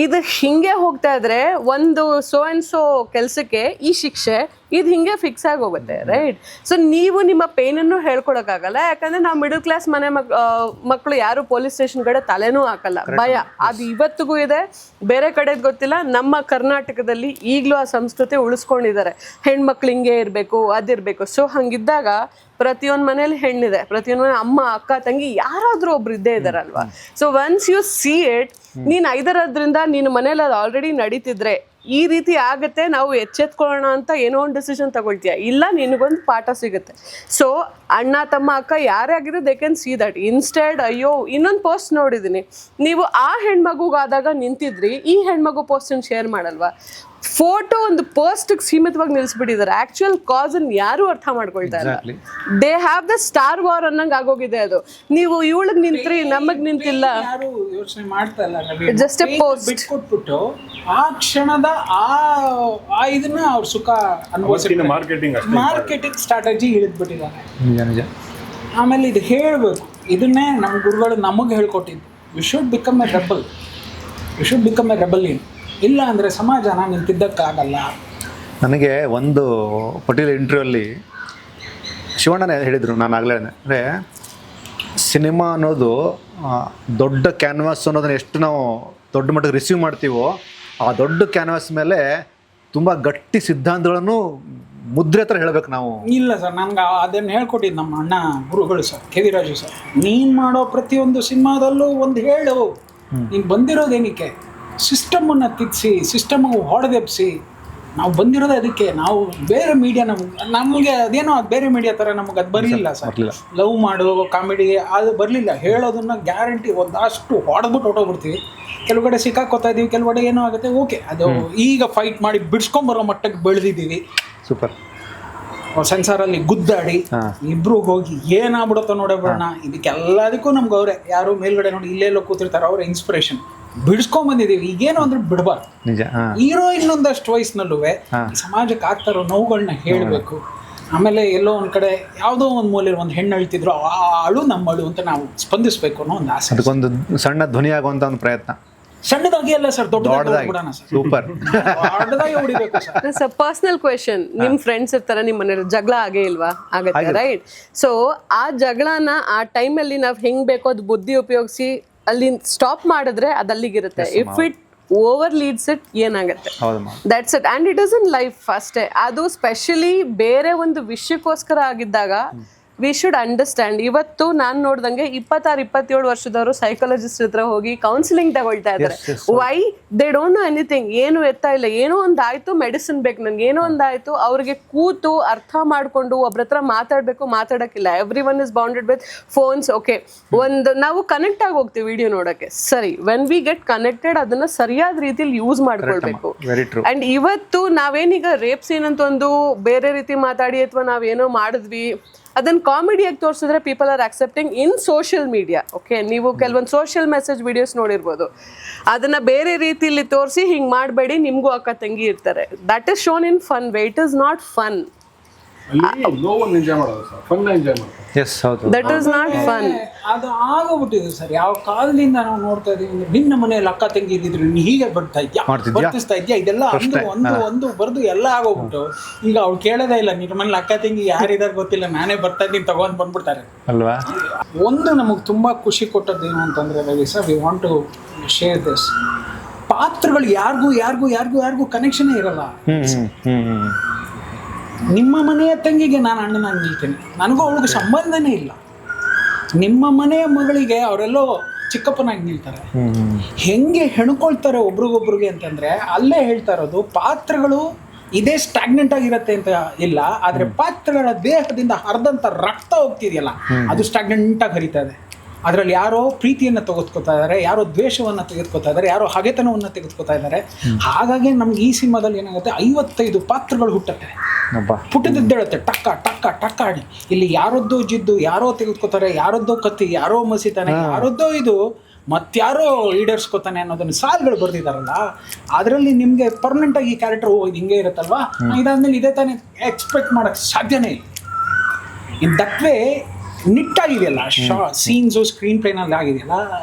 ಇದು ಹಿಂಗೆ ಹೋಗ್ತಾ ಇದ್ರೆ ಒಂದು ಸೋ ಆ್ಯಂಡ್ ಸೋ ಕೆಲಸಕ್ಕೆ ಈ ಶಿಕ್ಷೆ, ಇದು ಹಿಂಗೆ ಫಿಕ್ಸ್ ಆಗಿ ಹೋಗುತ್ತೆ, ರೈಟ್? ಸೊ ನೀವು ನಿಮ್ಮ ಪೇನನ್ನು ಹೇಳ್ಕೊಡೋಕ್ಕಾಗಲ್ಲ, ಯಾಕಂದರೆ ನಾವು ಮಿಡಲ್ ಕ್ಲಾಸ್ ಮನೆ ಮಕ್ಕಳು ಯಾರು ಪೊಲೀಸ್ ಸ್ಟೇಷನ್ ಕಡೆ ತಲೆನೂ ಹಾಕಲ್ಲ, ಭಯ. ಅದು ಇವತ್ತಿಗೂ ಇದೆ, ಬೇರೆ ಕಡೆದು ಗೊತ್ತಿಲ್ಲ. ನಮ್ಮ ಕರ್ನಾಟಕದಲ್ಲಿ ಈಗಲೂ ಆ ಸಂಸ್ಕೃತಿ ಉಳಿಸ್ಕೊಂಡಿದ್ದಾರೆ, ಹೆಣ್ಮಕ್ಳು ಹಿಂಗೆ ಇರಬೇಕು, ಅದಿರಬೇಕು. ಸೊ ಹಂಗಿದ್ದಾಗ ಪ್ರತಿಯೊಂದು ಮನೇಲಿ ಹೆಣ್ಣಿದೆ, ಪ್ರತಿಯೊಂದು ಮನೆ ಅಮ್ಮ, ಅಕ್ಕ, ತಂಗಿ ಯಾರಾದರೂ ಒಬ್ರು ಇದ್ದೇ ಇದ್ದಾರಲ್ವಾ. So once you see it, ನೀನು ಐದರದ್ರಿಂದ ನೀನು ಮನೇಲಿ ಅದು ಆಲ್ರೆಡಿ ನಡೀತಿದ್ರೆ ಈ ರೀತಿ ಆಗುತ್ತೆ, ನಾವು ಎಚ್ಚೆತ್ಕೊಳ್ಳೋಣ ಅಂತ ಏನೋ ಒಂದು ಡಿಸಿಷನ್ ತಗೊಳ್ತೀಯ, ಇಲ್ಲ ನಿನಗೊಂದು ಪಾಠ ಸಿಗುತ್ತೆ. ಸೊ ಅಣ್ಣ ತಮ್ಮ ಅಕ್ಕ ಯಾರೇ ಆಗಿದ್ರೆ they can see that. Instead ಅಯ್ಯೋ ಇನ್ನೊಂದು ಪೋಸ್ಟ್ ನೋಡಿದ್ದೀನಿ, ನೀವು ಆ ಹೆಣ್ಮಗುಗಾದಾಗ ನಿಂತಿದ್ರಿ, ಈ ಹೆಣ್ಮಗು ಪೋಸ್ಟನ್ನು ಶೇರ್ ಮಾಡಲ್ವಾ? ಫೋಟೋ ಒಂದು ಪೋಸ್ಟ್ಗೆ ಸೀಮಿತವಾಗಿ ನಿಲ್ಲಿಸ್ಬಿಟ್ಟಿದ್ದಾರೆ, ಆಕ್ಚುಯಲ್ ಕಾಸನ್ನು ಯಾರು ಅರ್ಥ ಮಾಡ್ಕೊಳ್ತಾ ಇಲ್ಲ. They have the star war ಅನ್ನಂಗೆ ಆಗೋಗಿದೆ ಅದು. ನೀವು ಇವಳಿಗೆ ನಿಂತ್ರಿ, ನಮಗ್ ನಿಂತಿಲ್ಲ, ಯಾರು ಯೋಚನೆ ಮಾಡ್ತಾ ಇಲ್ಲ. ಜಸ್ಟ್ ಎ ಪೋಸ್ಟ್ ಬಿಟ್ಕೊಟ್ಬಿಟ್ಟು ಆ ಕ್ಷಣದ ಆ ಇದನ್ನ ಅವ್ರ ಸುಖ ಅನುಭವಿಸ್ತಾರೆ. Marketing strategy ಹಿಡಿದ್ಬಿಟ್ಟಿದ್ದಾರೆ. ಆಮೇಲೆ ಇದು ಹೇಳಬೇಕು, ಇದನ್ನೇ ನಮ್ಮ ಗುರುಗಳು ನಮಗೆ ಹೇಳ್ಕೊಟ್ಟಿದ್ದು, we should become A rebel ಇಲ್ಲ ಅಂದರೆ ಸಮಾಜನ ನಿಂತಿದ್ದಕ್ಕಾಗಲ್ಲ. ನನಗೆ ಒಂದು ಪರ್ಟಿಕ್ಯುಲರ್ ಇಂಟರ್ವ್ಯೂಲ್ಲಿ ಶಿವಣ್ಣನೇ ಹೇಳಿದರು, ನಾನು ಆಗಲೇ ಅಂದರೆ ಸಿನಿಮಾ ಅನ್ನೋದು ದೊಡ್ಡ ಕ್ಯಾನ್ವಾಸ್ ಅನ್ನೋದನ್ನ ಎಷ್ಟು ನಾವು ದೊಡ್ಡ ಮಟ್ಟಕ್ಕೆ ರಿಸೀವ್ ಮಾಡ್ತೀವೋ, ಆ ದೊಡ್ಡ ಕ್ಯಾನ್ವಾಸ್ ಮೇಲೆ ತುಂಬ ಗಟ್ಟಿ ಸಿದ್ಧಾಂತಗಳನ್ನು ಮುದ್ರೆ ಹತ್ರ ಹೇಳ್ಬೇಕು ನಾವು. ಇಲ್ಲ ಸರ್, ನನಗೆ ಅದನ್ನು ಹೇಳ್ಕೊಟ್ಟಿದ್ದು ನಮ್ಮ ಅಣ್ಣ ಗುರುಗಳು sir, K V Raju sir. ನೀನು ಮಾಡೋ ಪ್ರತಿಯೊಂದು ಸಿನಿಮಾದಲ್ಲೂ ಒಂದು ಹೇಳು, ನೀನು ಬಂದಿರೋದೇನಕ್ಕೆ, ಸಿಸ್ಟಮನ್ನು ತಿದ್ದಿಸಿ, ಸಿಸ್ಟಮ್ಗೆ ಹೊಡೆದೆಬ್ಸಿ. ನಾವು ಬಂದಿರೋದು ಅದಕ್ಕೆ. ನಾವು ಬೇರೆ ಮೀಡಿಯಾ ನಮಗೆ ಅದೇನೋ ಬೇರೆ ಮೀಡಿಯಾ ಥರ ನಮಗೆ ಅದು ಬರಲಿಲ್ಲ ಸರ್. ಲವ್ ಮಾಡು, ಕಾಮಿಡಿ ಅದು ಬರಲಿಲ್ಲ. ಹೇಳೋದನ್ನು ಗ್ಯಾರಂಟಿ ಒಂದಷ್ಟು ಹೊಡೆದ್ಬಿಟ್ಟು ಹೊಟ್ಟೋಗ್ಬಿಡ್ತೀವಿ. ಕೆಲವು ಕಡೆ ಸಿಕ್ಕಾಕೋತಾ ಇದ್ದೀವಿ, ಕೆಲವು ಕಡೆ ಏನೋ ಆಗುತ್ತೆ. ಓಕೆ, ಅದು ಈಗ ಫೈಟ್ ಮಾಡಿ ಬಿಡಿಸ್ಕೊಂಬರೋ ಮಟ್ಟಕ್ಕೆ ಬೆಳೆದಿದ್ದೀವಿ. ಸೂಪರ್. ಸೆನ್ಸಾರಲ್ಲಿ ಗುದ್ದಾಡಿ ಇಬ್ರು ಹೋಗಿ ಏನಾಗ್ಬಿಡುತ್ತೋ ನೋಡೋಣ. ಇದಕ್ಕೆಲ್ಲದಕ್ಕೂ ನಮ್ಗೆ ಅವರೇ ಯಾರು ಮೇಲ್ಗಡೆ ನೋಡಿ ಇಲ್ಲೆಲ್ಲೋ ಕೂತಿರ್ತಾರೆ, ಅವರ ಇನ್ಸ್ಪಿರೇಷನ್ ಬಿಡಿಸ್ಕೊಂಬಂದಿದ್ದೀವಿ. ಈಗೇನು ಅಂದ್ರೆ ಬಿಡಬಾರ್ದು. ಹೀರೋ ಇನ್ನೊಂದಷ್ಟು ವಯಸ್ಸಿನಲ್ಲೂ ಸಮಾಜಕ್ಕೆ ಆಗ್ತಾರೋ ನೋವುಗಳನ್ನ ಹೇಳಬೇಕು. ಆಮೇಲೆ ಎಲ್ಲೋ ಒಂದು ಕಡೆ ಯಾವುದೋ ಒಂದು ಮೂಲೆಯಲ್ಲಿ ಒಂದು ಹೆಣ್ಣು ಅಳ್ತಿದ್ರು, ಆ ಅಳು ನಮ್ಮ ಅಳು ಅಂತ ನಾವು ಸ್ಪಂದಿಸಬೇಕು ಅನ್ನೋ ಒಂದು ಆಸೆ. ಅದಕ್ಕೊಂದು ಸಣ್ಣ ಧ್ವನಿ ಆಗುವಂಥ ಒಂದು ಪ್ರಯತ್ನ. ಸಣ್ಣದಾಗಿ ಅಲ್ಲ ಸರ್, ದೊಡ್ಡದಾಗಿ. ಸೂಪರ್. ದೊಡ್ಡದಾಗಿ ಹೊಡಿಬೇಕು ಸರ್. ಪರ್ಸನಲ್ ಕ್ವೆಶನ್, ನಿಮ್ಮ ಫ್ರೆಂಡ್ಸ್ ಇರ್ತಾರೆ, ನಿಮ್ಮ ಮನೇಲಿ ಜಗಳ ಆಗೇ ಇಲ್ವಾ? ಆಗತ್ತೆ, ರೈಟ್? ಸೊ ಆ ಜಗಳನ ಆ ಟೈಮಲ್ಲಿ ನಾವು ಹೆಂಗ್ ಬೇಕೋ ಅದು ಬುದ್ಧಿ ಉಪಯೋಗಿಸಿ ಅಲ್ಲಿ ಸ್ಟಾಪ್ ಮಾಡಿದ್ರೆ ಅದು ಅಲ್ಲಿಗಿರುತ್ತೆ. If it over leads it ಏನಾಗುತ್ತೆ, that's it. And it is in life ಅಷ್ಟೇ. ಅದು ಸ್ಪೆಷಲಿ ಬೇರೆ ಒಂದು ವಿಷಯಕ್ಕೋಸ್ಕರ ಆಗಿದ್ದಾಗ ವಿ ಶುಡ್ ಅಂಡರ್ಸ್ಟ್ಯಾಂಡ್. ಇವತ್ತು ನಾನು ನೋಡ್ದಂಗೆ 26-27 ವರ್ಷದವರು ಸೈಕಾಲಜಿಸ್ಟ್ ಹತ್ರ ಹೋಗಿ ಕೌನ್ಸಿಲಿಂಗ್ ತಗೊಳ್ತಾ ಇದ್ದಾರೆ. Why? They don't know anything. ಏನು ಎತ್ತಾ ಇಲ್ಲ, ಏನೋ ಒಂದು ಆಯಿತು, ಮೆಡಿಸಿನ್ ಬೇಕು ನನಗೆ, ಏನೋ ಒಂದು ಆಯಿತು. ಅವ್ರಿಗೆ ಕೂತು ಅರ್ಥ ಮಾಡಿಕೊಂಡು ಒಬ್ರ ಹತ್ರ ಮಾತಾಡೋಕ್ಕಿಲ್ಲ. Everyone is bounded with phones. Okay, ಒಂದು ನಾವು ಕನೆಕ್ಟ್ ಆಗಿ ಹೋಗ್ತೀವಿ ವಿಡಿಯೋ ನೋಡೋಕ್ಕೆ, ಸರಿ. ವೆನ್ ವಿ ಗೆಟ್ ಕನೆಕ್ಟೆಡ್ ಅದನ್ನು ಸರಿಯಾದ ರೀತಿಯಲ್ಲಿ ಯೂಸ್ ಮಾಡ್ಕೊಳ್ಬೇಕು. ಆ್ಯಂಡ್ ಇವತ್ತು ನಾವೇನೀಗ ರೇಪ್ ಸೀನ್ ಅಂತ ಒಂದು ಬೇರೆ ರೀತಿ ಮಾತಾಡಿ ಅಥವಾ ನಾವೇನೋ ಮಾಡಿದ್ವಿ, ಅದನ್ನು ಕಾಮಿಡಿಯಾಗಿ ತೋರಿಸಿದ್ರೆ people are accepting in social media. Okay, ನೀವು ಕೆಲವೊಂದು ಸೋಷಿಯಲ್ ಮೆಸೇಜ್ ವಿಡಿಯೋಸ್ ನೋಡಿರ್ಬೋದು, ಅದನ್ನು ಬೇರೆ ರೀತಿಯಲ್ಲಿ ತೋರಿಸಿ ಹಿಂಗೆ ಮಾಡಬೇಡಿ, ನಿಮಗೂ ಅಕ್ಕ ತಂಗಿ ಇರ್ತಾರೆ. That is shown in fun way. It is not fun. That is not fun. ಅದು ಆಗೋಗ್ಬಿಟ್ಟಿದೆ ಸರ್. ಯಾವ ಕಾಲದಿಂದ ನಾವು ನೋಡ್ತಾ ಇದೀವಿ ಅಂದ್ರೆ, ನಿನ್ನ ಮನೆಯಲ್ಲಿ ಅಕ್ಕ ತಂಗಿ ಇದ್ದಿದ್ರು ನೀ ಹೀಗೆ ಬರ್ತಿಸ್ತಾ ಇದ್ಯಾ, ಇದೆಲ್ಲ ಒಂದು ಬರ್ದು ಎಲ್ಲ ಆಗೋಗ್ಬಿಟ್ಟು ಈಗ ಅವ್ಳು ಕೇಳೋದೇ ಇಲ್ಲ. ನಿನ್ನ ಮನೇಲಿ ಅಕ್ಕ ತಂಗಿ ಯಾರಿದಾರೆ ಗೊತ್ತಿಲ್ಲ, ನಾನೇ ಬರ್ತಾ ಇದ್ದೀನಿ ತಗೊಂಡ್ ಬಂದ್ಬಿಡ್ತಾರೆ ಅಲ್ವಾ. ಒಂದು ನಮಗೆ ತುಂಬಾ ಖುಷಿ ಕೊಟ್ಟದ್ದು ಏನು ಅಂತಂದ್ರೆ Ravi sir, we want to share this. ಪಾತ್ರಗಳು ಯಾರಿಗೂ ಕನೆಕ್ಷನ್ ಇರಲ್ಲ. ನಿಮ್ಮ ಮನೆಯ ತಂಗಿಗೆ ನಾನು ಅಣ್ಣನಾಗಿ ನಿಲ್ತೇನೆ, ನನಗೂ ಅವಳಿಗೆ ಸಂಬಂಧನೇ ಇಲ್ಲ. ನಿಮ್ಮ ಮನೆಯ ಮಗಳಿಗೆ ಅವರೆಲ್ಲೋ ಚಿಕ್ಕಪ್ಪನಾಗಿ ನಿಲ್ತಾರೆ. ಹೆಂಗೆ ಹೆಣ್ಕೊಳ್ತಾರೆ ಒಬ್ರಿಗೊಬ್ರಿಗೆ ಅಂತಂದರೆ, ಅಲ್ಲೇ ಹೇಳ್ತಾ ಇರೋದು ಪಾತ್ರಗಳು ಇದೇ ಸ್ಟಾಗ್ನೆಂಟ್ ಆಗಿರುತ್ತೆ ಅಂತ ಇಲ್ಲ, ಆದರೆ ಪಾತ್ರಗಳ ದೇಹದಿಂದ ಹರಿದಂಥ ರಕ್ತ ಹೋಗ್ತಿದೆಯಲ್ಲ ಅದು ಸ್ಟಾಗ್ನೆಂಟ್ ಆಗಿ ಹರಿತಾ ಇದೆ. ಅದರಲ್ಲಿ ಯಾರೋ ಪ್ರೀತಿಯನ್ನು ತೆಗೆದುಕೊತಾ ಇದ್ದಾರೆ, ಯಾರೋ ದ್ವೇಷವನ್ನು ತೆಗೆದುಕೊತಾ ಇದ್ದಾರೆ, ಯಾರೋ ಹಗೆತನವನ್ನು ತೆಗೆದುಕೊತಾ ಇದ್ದಾರೆ. ಹಾಗಾಗಿ ನಮ್ಗೆ ಈ ಸಿನಿಮಾದಲ್ಲಿ ಏನಾಗುತ್ತೆ, 55 ಪಾತ್ರಗಳು ಹುಟ್ಟುತ್ತೆ, ಹುಟ್ಟಿದ್ದೇಳುತ್ತೆ ಟಕ್ಕ ಟಕ್ಕ ಟಕ್ಕ ಆಡಿ. ಇಲ್ಲಿ ಯಾರದ್ದೋ ಜಿದ್ದು, ಯಾರೋ ತೆಗೆದುಕೊತಾರೆ, ಯಾರದ್ದೋ ಕತ್ತಿ, ಯಾರೋ ಮಸಿತಾನೆ, ಯಾರದ್ದೋ ಇದು ಮತ್ತಾರೋ ಈಡೇರಿಸ್ಕೊತಾನೆ ಅನ್ನೋದನ್ನು ಸಾಲುಗಳು ಬರೆದಿದ್ದಾರಲ್ಲ, ಅದರಲ್ಲಿ ನಿಮಗೆ ಪರ್ಮನೆಂಟಾಗಿ ಈ ಕ್ಯಾರೆಕ್ಟರ್ ಹಿಂಗೆ ಇರುತ್ತಲ್ವಾ, ಇದಾದ್ಮೇಲೆ ಇದೇ ತಾನೇ ಎಕ್ಸ್ಪೆಕ್ಟ್ ಮಾಡೋಕ್ಕೆ ಸಾಧ್ಯನೇ ಇಲ್ಲ. ಇನ್ ದಟ್ ವೇ ನಿಟ್ಟಾಗಿದೆಯಲ್ಲ ಸೀನ್ಸು, ಸ್ಕ್ರೀನ್ ಪ್ಲೇನಲ್ಲಿ ಆಗಿದೆಯಲ್ಲ,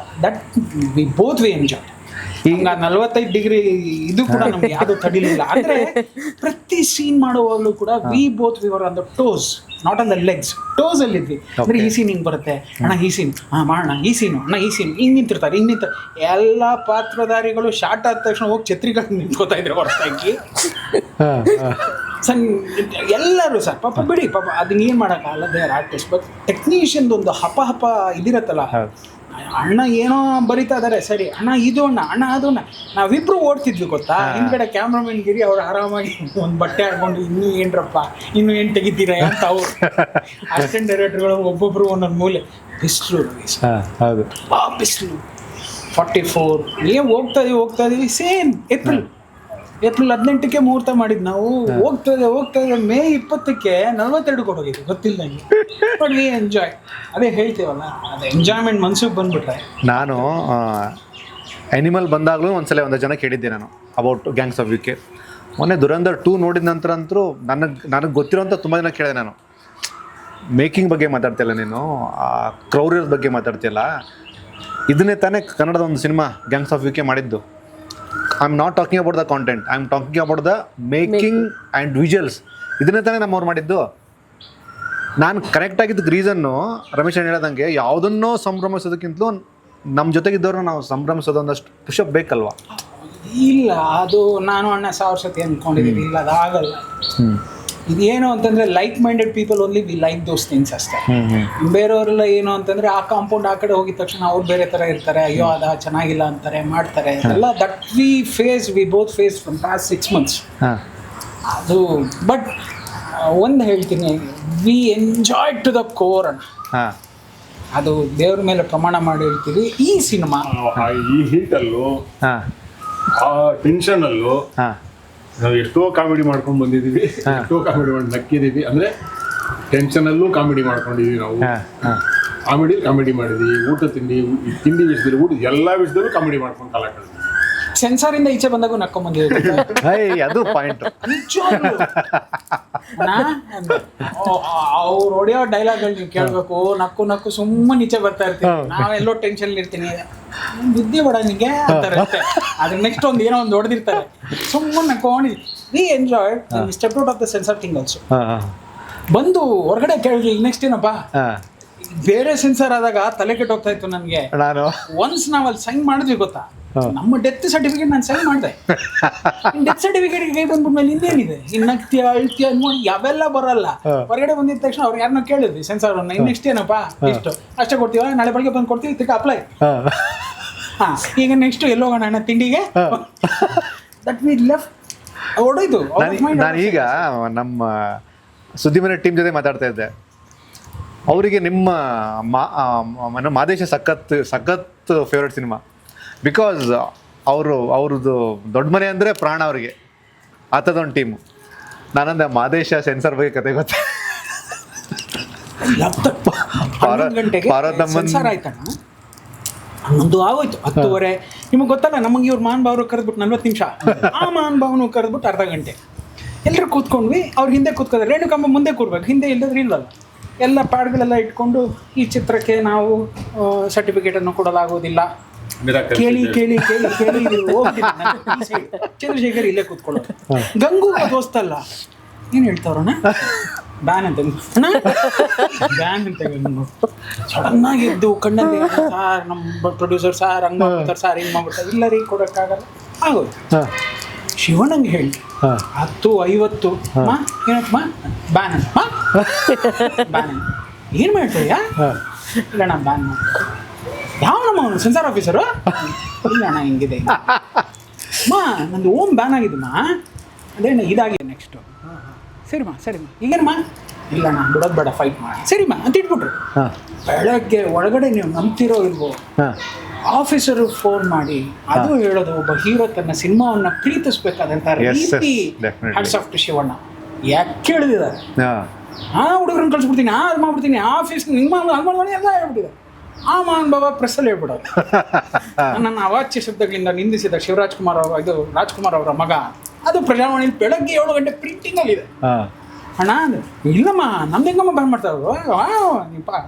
that we both we enjoy. ಈಗ 45 ಡಿಗ್ರಿ ಇದು ಕೂಡ ನಮ್ಗೆ ಯಾವುದು ತಡಿಲಿಲ್ಲ. ಅಂದರೆ ಪ್ರತಿ ಸೀನ್ ಮಾಡುವಾಗಲೂ ಕೂಡ we both we were on the toes, not on the legs. Toes ಅಲ್ಲಿದ್ವಿ. ಅಂದರೆ ಈ ಸೀನ್ ಹಿಂಗೆ ಬರುತ್ತೆ ಅಣ್ಣ, ಈ ಸೀನ್ ಮಾಡೋಣ, ಈ ಸೀನು ಅಣ್ಣ, ಈ ಸೀನ್ ಹಿಂಗೆ ನಿಂತಿರ್ತಾರೆ, ಹಿಂಗೆ ನಿಂತ ಎಲ್ಲ ಪಾತ್ರಧಾರಿಗಳು ಶಾರ್ಟ್ ಆದ ತಕ್ಷಣ ಹೋಗಿ ಛತ್ರಿಗಳು ನಿಂತ್ಕೋತಾ ಇದ್ರೆ ಹೊರತಾಗಿ ಎಲ್ಲರೂ ಸರ್ ಪಾಪ ಬಿಡಿ, ಪಾಪ ಅದನ್ನ ಏನು ಮಾಡೋಕ್ಕಾಗಲ್ಲ, ದೇ ಆರ್ ಆರ್ಟಿಸ್ಟ್. ಬಟ್ ಟೆಕ್ನಿಷಿಯನ್ದು ಒಂದು ಹಪ ಇದಿರತ್ತಲ್ಲ, ಅಣ್ಣ ಏನೋ ಬರಿತಾ ಇದ್ದಾರೆ, ಸರಿ ಅಣ್ಣ ಇದು ಅಣ್ಣ, ಅಣ್ಣ ಅದು ಅಣ್ಣ. ನಾವಿಬ್ರು ಓಡ್ತಿದ್ವಿ ಗೊತ್ತಾ, ಹಿಂದ್ಗಡೆ ಕ್ಯಾಮ್ರಾಮನ್ ಗಿರಿ ಅವ್ರು ಆರಾಮಾಗಿ ಒಂದು ಬಟ್ಟೆ ಹಾಕೊಂಡು ಇನ್ನೂ ಏನ್ರಪ್ಪ ಇನ್ನೂ ಏನು ತೆಗಿತೀರಾ ಅಂತ ಅವ್ರು ಅಸಿಸ್ಟೆಂಟ್ ಡೈರೆಕ್ಟರ್ಗಳು ಒಬ್ಬೊಬ್ರು ಒಂದೊಂದು ಮೂಲೆ. ಬಿಸಿಲು ಹೌದು, ಬಿಸಿಲು 44 ಏನು ಹೋಗ್ತಾ ಇದೀವಿ ಸೇಮ್ ಏಪ್ರಿಲ್ 18ಕ್ಕೆ ಮುಹೂರ್ತ ಮಾಡಿದ್ದು ನಾವು. ಹೋಗ್ತಾ ಇದೆ ಮೇ 20ಕ್ಕೆ 42 ಕೊಡೋಗಿದೆ ಗೊತ್ತಿಲ್ಲ ನನಗೆ. But we enjoy. ಅದೇ ಹೇಳ್ತೀವಲ್ಲ, ಅದು ಎಂಜಾಯ್ಮೆಂಟ್ ಮನ್ಸಿಗೆ ಬಂದ್ಬಿಟ್ರೆ. ನಾನು ಆ್ಯನಿಮಲ್ ಬಂದಾಗಲೂ ಒಂದ್ಸಲ ಒಂದು ಜನ ಕೇಳಿದ್ದೆ ನಾನು ಅಬೌಟ್ ಗ್ಯಾಂಗ್ಸ್ ಆಫ್ UK. ಮೊನ್ನೆ ದುರಂಧರ್ 2 ನೋಡಿದ ನಂತರ ಅಂತೂ ನನಗೆ ಗೊತ್ತಿರೋಂಥ ತುಂಬ ಜನ ಕೇಳಿದೆ ನಾನು. ಮೇಕಿಂಗ್ ಬಗ್ಗೆ ಮಾತಾಡ್ತಿಲ್ಲ ನೀನು, ಕ್ರೌರ್ಯದ ಬಗ್ಗೆ ಮಾತಾಡ್ತಿಲ್ಲ. ಇದನ್ನೇ ತಾನೇ ಕನ್ನಡದ ಒಂದು ಸಿನಿಮಾ ಗ್ಯಾಂಗ್ಸ್ ಆಫ್ UK ಮಾಡಿದ್ದು. I am not talking about the content, I am talking about the making and visuals. ಇದನ್ನೇ ತಾನೇ ನಮ್ಮವ್ರು ಮಾಡಿದ್ದು. ನಾನು ಕರೆಕ್ಟಾಗಿದ್ದಕ್ಕೆ ರೀಸನ್ನು ರಮೇಶ್ ಹೇಳ್ದಂಗೆ ಯಾವುದನ್ನೋ ಸಂಭ್ರಮಿಸೋದಕ್ಕಿಂತಲೂ ನಮ್ಮ ಜೊತೆಗಿದ್ದವ್ರನ್ನ ನಾವು ಸಂಭ್ರಮಿಸೋದು ಒಂದಷ್ಟು ಪುಷಪ್ ಬೇಕಲ್ವಾ? ಇಲ್ಲ, ಅದು ನಾನು ಅಣ್ಣ 1000 ಸತಿ ಅಂದ್ಕೊಂಡಿದ್ದೀನಿ. ಇಲ್ಲ, ಅದು ಆಗಲ್ಲ. ಇದೇನು ಅಂತಂದರೆ like minded people only we like those things ಅಷ್ಟೇ. ಬೇರೆಯವರೆಲ್ಲ ಏನು ಅಂತಂದರೆ ಆ ಕಾಂಪೌಂಡ್ ಆ ಕಡೆ ಹೋಗಿದ ತಕ್ಷಣ ಅವ್ರು ಬೇರೆ ಥರ ಇರ್ತಾರೆ, ಅಯ್ಯೋ ಅದ ಚೆನ್ನಾಗಿಲ್ಲ ಅಂತಾರೆ, ಮಾಡ್ತಾರೆ ಎಲ್ಲ. That we both face from past 6 months. ಅದು ಬಟ್ ಒಂದು ಹೇಳ್ತೀನಿ, we enjoy to the core ಅಣ್ಣ. ಅದು ದೇವ್ರ ಮೇಲೆ ಪ್ರಮಾಣ ಮಾಡಿ ಹೇಳ್ತೀವಿ. ಈ ಸಿನಿಮಾ ಈ ಹೀಟಲ್ಲೂ ಆ ಟೆನ್ಷನಲ್ಲೂ ನಾವು ಎಷ್ಟೋ ಕಾಮಿಡಿ ಮಾಡ್ಕೊಂಡು ಬಂದಿದ್ದೀವಿ, ಎಷ್ಟೋ ಕಾಮಿಡಿ ಮಾಡಿ ನಕ್ಕಿದ್ದೀವಿ. ಅಂದರೆ ಟೆನ್ಷನಲ್ಲೂ ಕಾಮಿಡಿ ಮಾಡ್ಕೊಂಡಿದ್ದೀವಿ ನಾವು. ಕಾಮಿಡಿ ಮಾಡಿದ್ವಿ, ಊಟ ತಿಂಡಿ ವಿಷಯದಲ್ಲಿ, ಊಟ ಎಲ್ಲ ವಿಷಯದಲ್ಲೂ ಕಾಮಿಡಿ ಮಾಡ್ಕೊಂಡು ಕಾಲ ಕಳೆದ್ವಿ. ಸೆನ್ಸಾರಿಂದ ಈಚೆ ಬಂದಾಗೂ ನಕ್ಕೊಂಬಂದಿದ್ದೀವಿ. ಅದು ಪಾಯಿಂಟ್. ಅವ್ರು ಹೊಡೆಯೋ ಡೈಲಾಗ್ಗಳು ನೀವು ಕೇಳಬೇಕು. ನಕ್ಕು ಸುಮ್ಮನೆ ಈಚೆ ಬರ್ತಾ ಇರ್ತೀವಿ. ನಾವೆಲ್ಲೋ ಟೆನ್ಷನ್ ಇರ್ತೀನಿ, ವಿದ್ಯೆ ಬೇಡ ನಿಮಗೆ ಅಂತಾರೆ. ಅದ್ರ ನೆಕ್ಸ್ಟ್ ಒಂದು ಏನೋ ಒಂದು ಹೊಡೆದಿರ್ತಾರೆ, ಸುಮ್ಮನೆ ನಕ್ಕೊಂಡು we enjoy step out of the censor thing also. ಬಂದು ಹೊರಗಡೆ ಕೇಳಿದ್ವಿ ನೆಕ್ಸ್ಟ್ ಏನಪ್ಪ. ಬೇರೆ ಸೆನ್ಸಾರ್ ಆದಾಗ ತಲೆ ಕೆಟ್ಟೋಗ್ತಾ ಇತ್ತು ನನಗೆ. ಒನ್ಸ್ ನಾವಲ್ಲಿ ಸೈನ್ ಮಾಡಿದ್ವಿ ಗೊತ್ತಾ, ನಮ್ಮ ಡೆತ್ ಸರ್ಟಿಫಿಕೇಟ್ ನಾನು ಸೈನ್ ಮಾಡಿದೆ. ಡೆತ್ ಸರ್ಟಿಫಿಕೇಟ್ ಕೈ ಬಂದ್ಬಿಟ್ಮೇಲೆ ಇನ್ನೇನಿದೆ, ಇನ್ನಕ್ತಿ ಅಳ್ತಿ ಅನ್ಕೊಂಡು ಯಾವೆಲ್ಲ ಬರಲ್ಲ. ಹೊರಗಡೆ ಬಂದಿದ ತಕ್ಷಣ ಅವ್ರು ಯಾರನ್ನ ಕೇಳಿದ್ವಿ ಸೆನ್ಸಾರ್ ಅವ್ರನ್ನ, ನೆಕ್ಸ್ಟ್ ಏನಪ್ಪಾ ಇಷ್ಟು ಅಷ್ಟೇ ಕೊಡ್ತೀವ, ನಾಳೆ ಬೆಳಗ್ಗೆ ಬಂದು ಕೊಡ್ತೀವಿ, ತಿರ್ಗಿ ಅಪ್ಲೈ. ಈಗ ನೆಕ್ಸ್ಟ್ ಎಲ್ಲೋಗೋಣ ಅಣ್ಣ ತಿಂಡಿಗೆ. ದಟ್ ವಿ ಲೆಫ್ಟ್ ಹೊಡೋಯ್ತು. ನಾನೀಗ ನಮ್ಮ ಸುದ್ದಿಮನೆ ಟೀಮ್ ಜೊತೆ ಮಾತಾಡ್ತಾ ಇದ್ದೆ. ಅವರಿಗೆ ನಿಮ್ಮ ಮಾದೇಶ ಸಖತ್ ಫೇವ್ರೆಟ್ ಸಿನಿಮಾ. ಬಿಕಾಸ್ ಅವ್ರದ್ದು ದೊಡ್ಡ ಮನೆ ಅಂದರೆ ಪ್ರಾಣ ಅವರಿಗೆ, ಆ ಥರದೊಂದು ಟೀಮು. ನಾನಂದೆ ಮಾದೇಶ ಸೆನ್ಸರ್ ಬಗ್ಗೆ ಕತೆ ಗೊತ್ತೆ. ಸೆನ್ಸಾರ್ ಆಯ್ತಣ್ಣ, 11 ಆಗೋಯ್ತು, 10:30. ನಿಮಗೆ ಗೊತ್ತಲ್ಲ, ನಮಗೆ ಇವ್ರು ಮಾನ್ ಭಾವರು ಕರೆದ್ಬಿಟ್ಟು 40 ನಿಮಿಷ, ಆ ಮಾನ್ ಭಾವನು ಕರೆದ್ಬಿಟ್ಟು ಅರ್ಧ ಗಂಟೆ. ಎಲ್ಲರೂ ಕೂತ್ಕೊಂಡ್ವಿ. ಅವ್ರು ಹಿಂದೆ ಕೂತ್ಕೋತಾರೆ, ರೇಣುಕಮ್ಮ ಮುಂದೆ ಕೂರ್ಬೇಕು, ಹಿಂದೆ ಇಲ್ಲದ್ರೆ ಇಲ್ಲಲ್ಲ. ಎಲ್ಲ ಪ್ಯಾಡ್ಗಳೆಲ್ಲ ಇಟ್ಕೊಂಡು ಈ ಚಿತ್ರಕ್ಕೆ ನಾವು ಸರ್ಟಿಫಿಕೇಟನ್ನು ಕೊಡಲಾಗುವುದಿಲ್ಲ. ಕೇಳಿ ಚಂದ್ರಶೇಖರ್ ಇಲ್ಲೇ ಕೂತ್ಕೊಳ್ಳೋದು. ಗಂಗು ದೋಸ್ತಲ್ಲ, ಏನು ಹೇಳ್ತಾವ್ರಣ್ಣ, ಬ್ಯಾನ್ ಅಂತ ಬ್ಯಾನ್ ಅಂತ ಸಡನ್ ಆಗಿದ್ದು ಕಣ್ಣಲ್ಲಿ, ಸಾರ್ ನಮ್ಮ ಪ್ರೊಡ್ಯೂಸರ್ ಸಾರ್ ಹಂಗೆ ಮಾಡ್ಬಿಡ್ತಾರೆ, ಸಾರ್ ಹಿಂಗೆ ಮಾಡ್ಬಿಡ್ತಾರೆ. ಇಲ್ಲ ರೀ, ಕೊಡೋಕ್ಕಾಗಲ್ಲ ಆಗೋದು. ಶಿವನಂಗೆ ಹೇಳಿ 10:50 ಏನಪ್ಪ ಬ್ಯಾನ್ ಬ್ಯಾನ್ ಏನು ಮಾಡ್ತೀಯಾ? ಇಲ್ಲ ಅಣ್ಣ ಬ್ಯಾನ್ ಮಾಡ್ತಾರೆ. ಯಾವ ನಮ್ಮ ಸೆನ್ಸಾರ್ ಆಫೀಸರು? ಇಲ್ಲ ಅಣ್ಣ ಹಿಂಗಿದೆ ಮಾ, ನಂದು ಓಮ್ ಬ್ಯಾನ್ ಆಗಿದ್ದಮ್ಮ. ಅದೇನು ಇದಾಗಿದೆ ನೆಕ್ಸ್ಟು. ಸರಿಮ್ಮ ಈಗೇನಮ್ಮ ಇಲ್ಲ ನಾನು ಬಿಡೋದು ಬೇಡ ಫೈಟ್ ಮಾಡಿ ಸರಿಮ್ಮ ಅಂತ ಇಟ್ಬಿಟ್ರು. ಬೆಳಗ್ಗೆ ಒಳಗಡೆ ನೀವು ನಂಬ್ತಿರೋ ಇಲ್ವೋ ಆಫೀಸರು ಫೋನ್ ಮಾಡಿ ಅದು ಹೇಳೋದು ಒಬ್ಬ ಹೀರೋ ತನ್ನ ಸಿನಿಮಾವನ್ನು ಪ್ರೀತಿಸ್ಬೇಕಾದಂಥ ರೀತಿ ಹ್ಯಾಟ್ಸ್ ಆಫ್ ಟು ಶಿವಣ್ಣ ಯಾಕೆ ಹೇಳಿದ್ದಾರೆ. ಹುಡುಗರನ್ನ ಕಳಿಸ್ಬಿಡ್ತೀನಿ ಅದು ಮಾಡ್ಬಿಡ್ತೀನಿ ಆಫೀಸ್ ಹಿಂಗೆ ಮಾಡಿ ಎಲ್ಲ ಹೇಳ್ಬಿಟ್ಟಿದ್ದಾರೆ. ಆ ಮಹಾನ್ ಬಾಬಾ ಪ್ರೆಸ್ಸಲ್ಲಿ ಹೇಳ್ಬಿಡೋದು. ನನ್ನ ಅವಾಚ್ಯ ಶಬ್ದಗಳಿಂದ ನಿಂದಿಸಿದ ರಾಜ್ಕುಮಾರ್ ಅವರ ಮಗ ಅದು ಪ್ರಜಾವಾಣಿಲಿ ಬೆಳಗ್ಗೆ 7 ಗಂಟೆ ಪ್ರಿಂಟಿಂಗಲ್ಲಿದೆ. ಅಣ್ಣ ಇಲ್ಲಮ್ಮ ನಮ್ದು ಹೆಂಗಮ್ಮ ಬಂದ್ ಮಾಡ್ತಾರೋ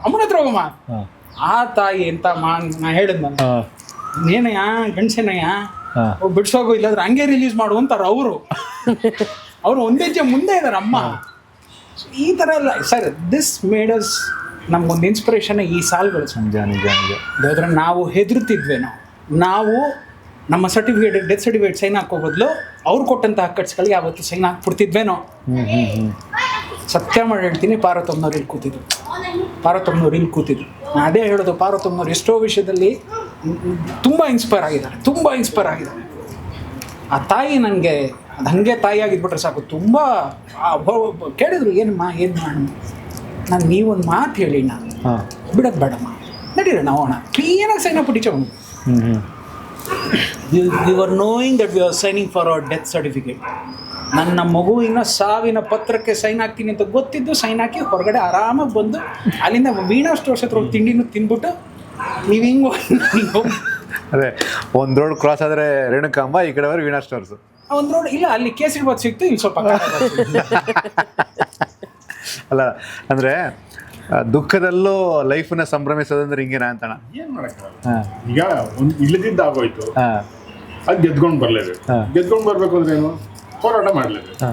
ಅಮ್ಮನ ಹತ್ರ ಹೋಗಮ್ಮ. ಆ ತಾಯಿ ಎಂತ ನಾ ಹೇಳಿದ್ ನಾನು ನೇನಯ್ಯ ಗಂಡಸೇನಯ್ಯ ಬಿಡ್ಸೋಗು ಇಲ್ಲಾದ್ರೆ ಹಂಗೆ ರಿಲೀಸ್ ಮಾಡು ಅಂತಾರೆ ಅವರು ಒಂದೇ ಹೆಜ್ಜೆ ಮುಂದೆ ಇದ್ದಾರೆ ಅಮ್ಮ. ಈ ಥರ ಎಲ್ಲ ಸರ್ ದಿಸ್ ಮೇಡಸ್ ನಮ್ಗೊಂದು ಇನ್ಸ್ಪಿರೇಷನ್ ಈ ಸಾಲ್ಗಳು. ಯಾವ್ದ್ರ ನಾವು ಹೆದರುತ್ತಿದ್ವೇನೋ, ನಾವು ನಮ್ಮ ಸರ್ಟಿಫಿಕೇಟ್ ಡೆತ್ ಸರ್ಟಿಫಿಕೇಟ್ ಸೈನ್ ಹಾಕೋ ಬದಲು ಅವ್ರು ಕೊಟ್ಟಂತಹ ಕಟ್ಸ್ಗಳಿಗೆ ಯಾವತ್ತು ಸೈನ್ ಹಾಕ್ಬಿಡ್ತಿದ್ವೇನೋ. ಸತ್ಯ ಮಾಡಿ ಹೇಳ್ತೀನಿ, ಪಾರ್ವತಮ್ಮನವ್ರು ಇಲ್ಲಿ ಕೂತಿದ್ರು. ನಾನು ಅದೇ ಹೇಳೋದು, ಪಾರ್ವತಮ್ಮನವ್ರು ಎಷ್ಟೋ ವಿಷಯದಲ್ಲಿ ತುಂಬ ಇನ್ಸ್ಪೈರ್ ಆಗಿದ್ದಾರೆ. ಆ ತಾಯಿ ನನಗೆ ಅದು ಹಾಗೆ ತಾಯಿಯಾಗಿದ್ಬಿಟ್ರೆ ಸಾಕು. ತುಂಬ ಕೇಳಿದ್ರು ಏನಮ್ಮ ಏನು ಮಾಡೋಣ, ನಾನು ನೀವೊಂದು ಮಾತು ಹೇಳಿ ನಾನು ಬಿಡೋದು ಬೇಡಮ್ಮ ನಡೀರ ನಾವೋಣ ಕ್ಲೀನಾಗಿ ಸೈನ್ ಹಾಕ್ಬಿಟ್ಟು ಈಚೆ ಬಂದು we were knowing that we were signing for our death certificate. ನನ್ನ ಮಗುವಿನ ಸಾವಿನ ಪತ್ರಕ್ಕೆ ಸೈನ್ ಹಾಕ್ತೀನಿ ಅಂತ ಗೊತ್ತಿದ್ದು ಸೈನ್ ಹಾಕಿ ಹೊರಗಡೆ ಆರಾಮಾಗಿ ಬಂದು ಅಲ್ಲಿಂದ ವೀಣಾ ಸ್ಟೋರ್ಸ್ ಹತ್ರ ಹೋಗಿ ತಿಂಡಿನೂ ತಿಂದ್ಬಿಟ್ಟು ನೀವು ಹಿಂಗೆ ಅದೇ ಒಂದು ರೋಡ್ ಕ್ರಾಸ್ ಆದರೆ ರೇಣುಕಾಂಬ, ಈ ಕಡೆ ವೀಣಾ ಸ್ಟೋರ್ಸ್. ಒಂದು ರೋಡ್ ಇಲ್ಲ, ಅಲ್ಲಿ ಕೇಸರಿ ಬಾತ್ ಸಿಕ್ತು, ಇಲ್ಲಿ ಸ್ವಲ್ಪ ಅಲ್ಲ ಅಂದರೆ ದುಃಖದಲ್ಲೂ ಲೈಫನ್ನ ಸಂಭ್ರಮಿಸೋದಂದ್ರೆ ಹಿಂಗೇನಾ ಅಂತಣ. ಏನ್ ಮಾಡಕ್ಕಾಗಲ್ಲ. ಈಗ ಇಲ್ಲದಿದ್ದ ಆಗೋಯ್ತು, ಅದು ಗೆದ್ಕೊಂಡು ಬರ್ಲೇಬೇಕು. ಗೆದ್ಕೊಂಡು ಬರ್ಬೇಕು ಅಂದ್ರೆ ಏನು, ಹೋರಾಟ ಮಾಡ್ಲೇಬೇಕು.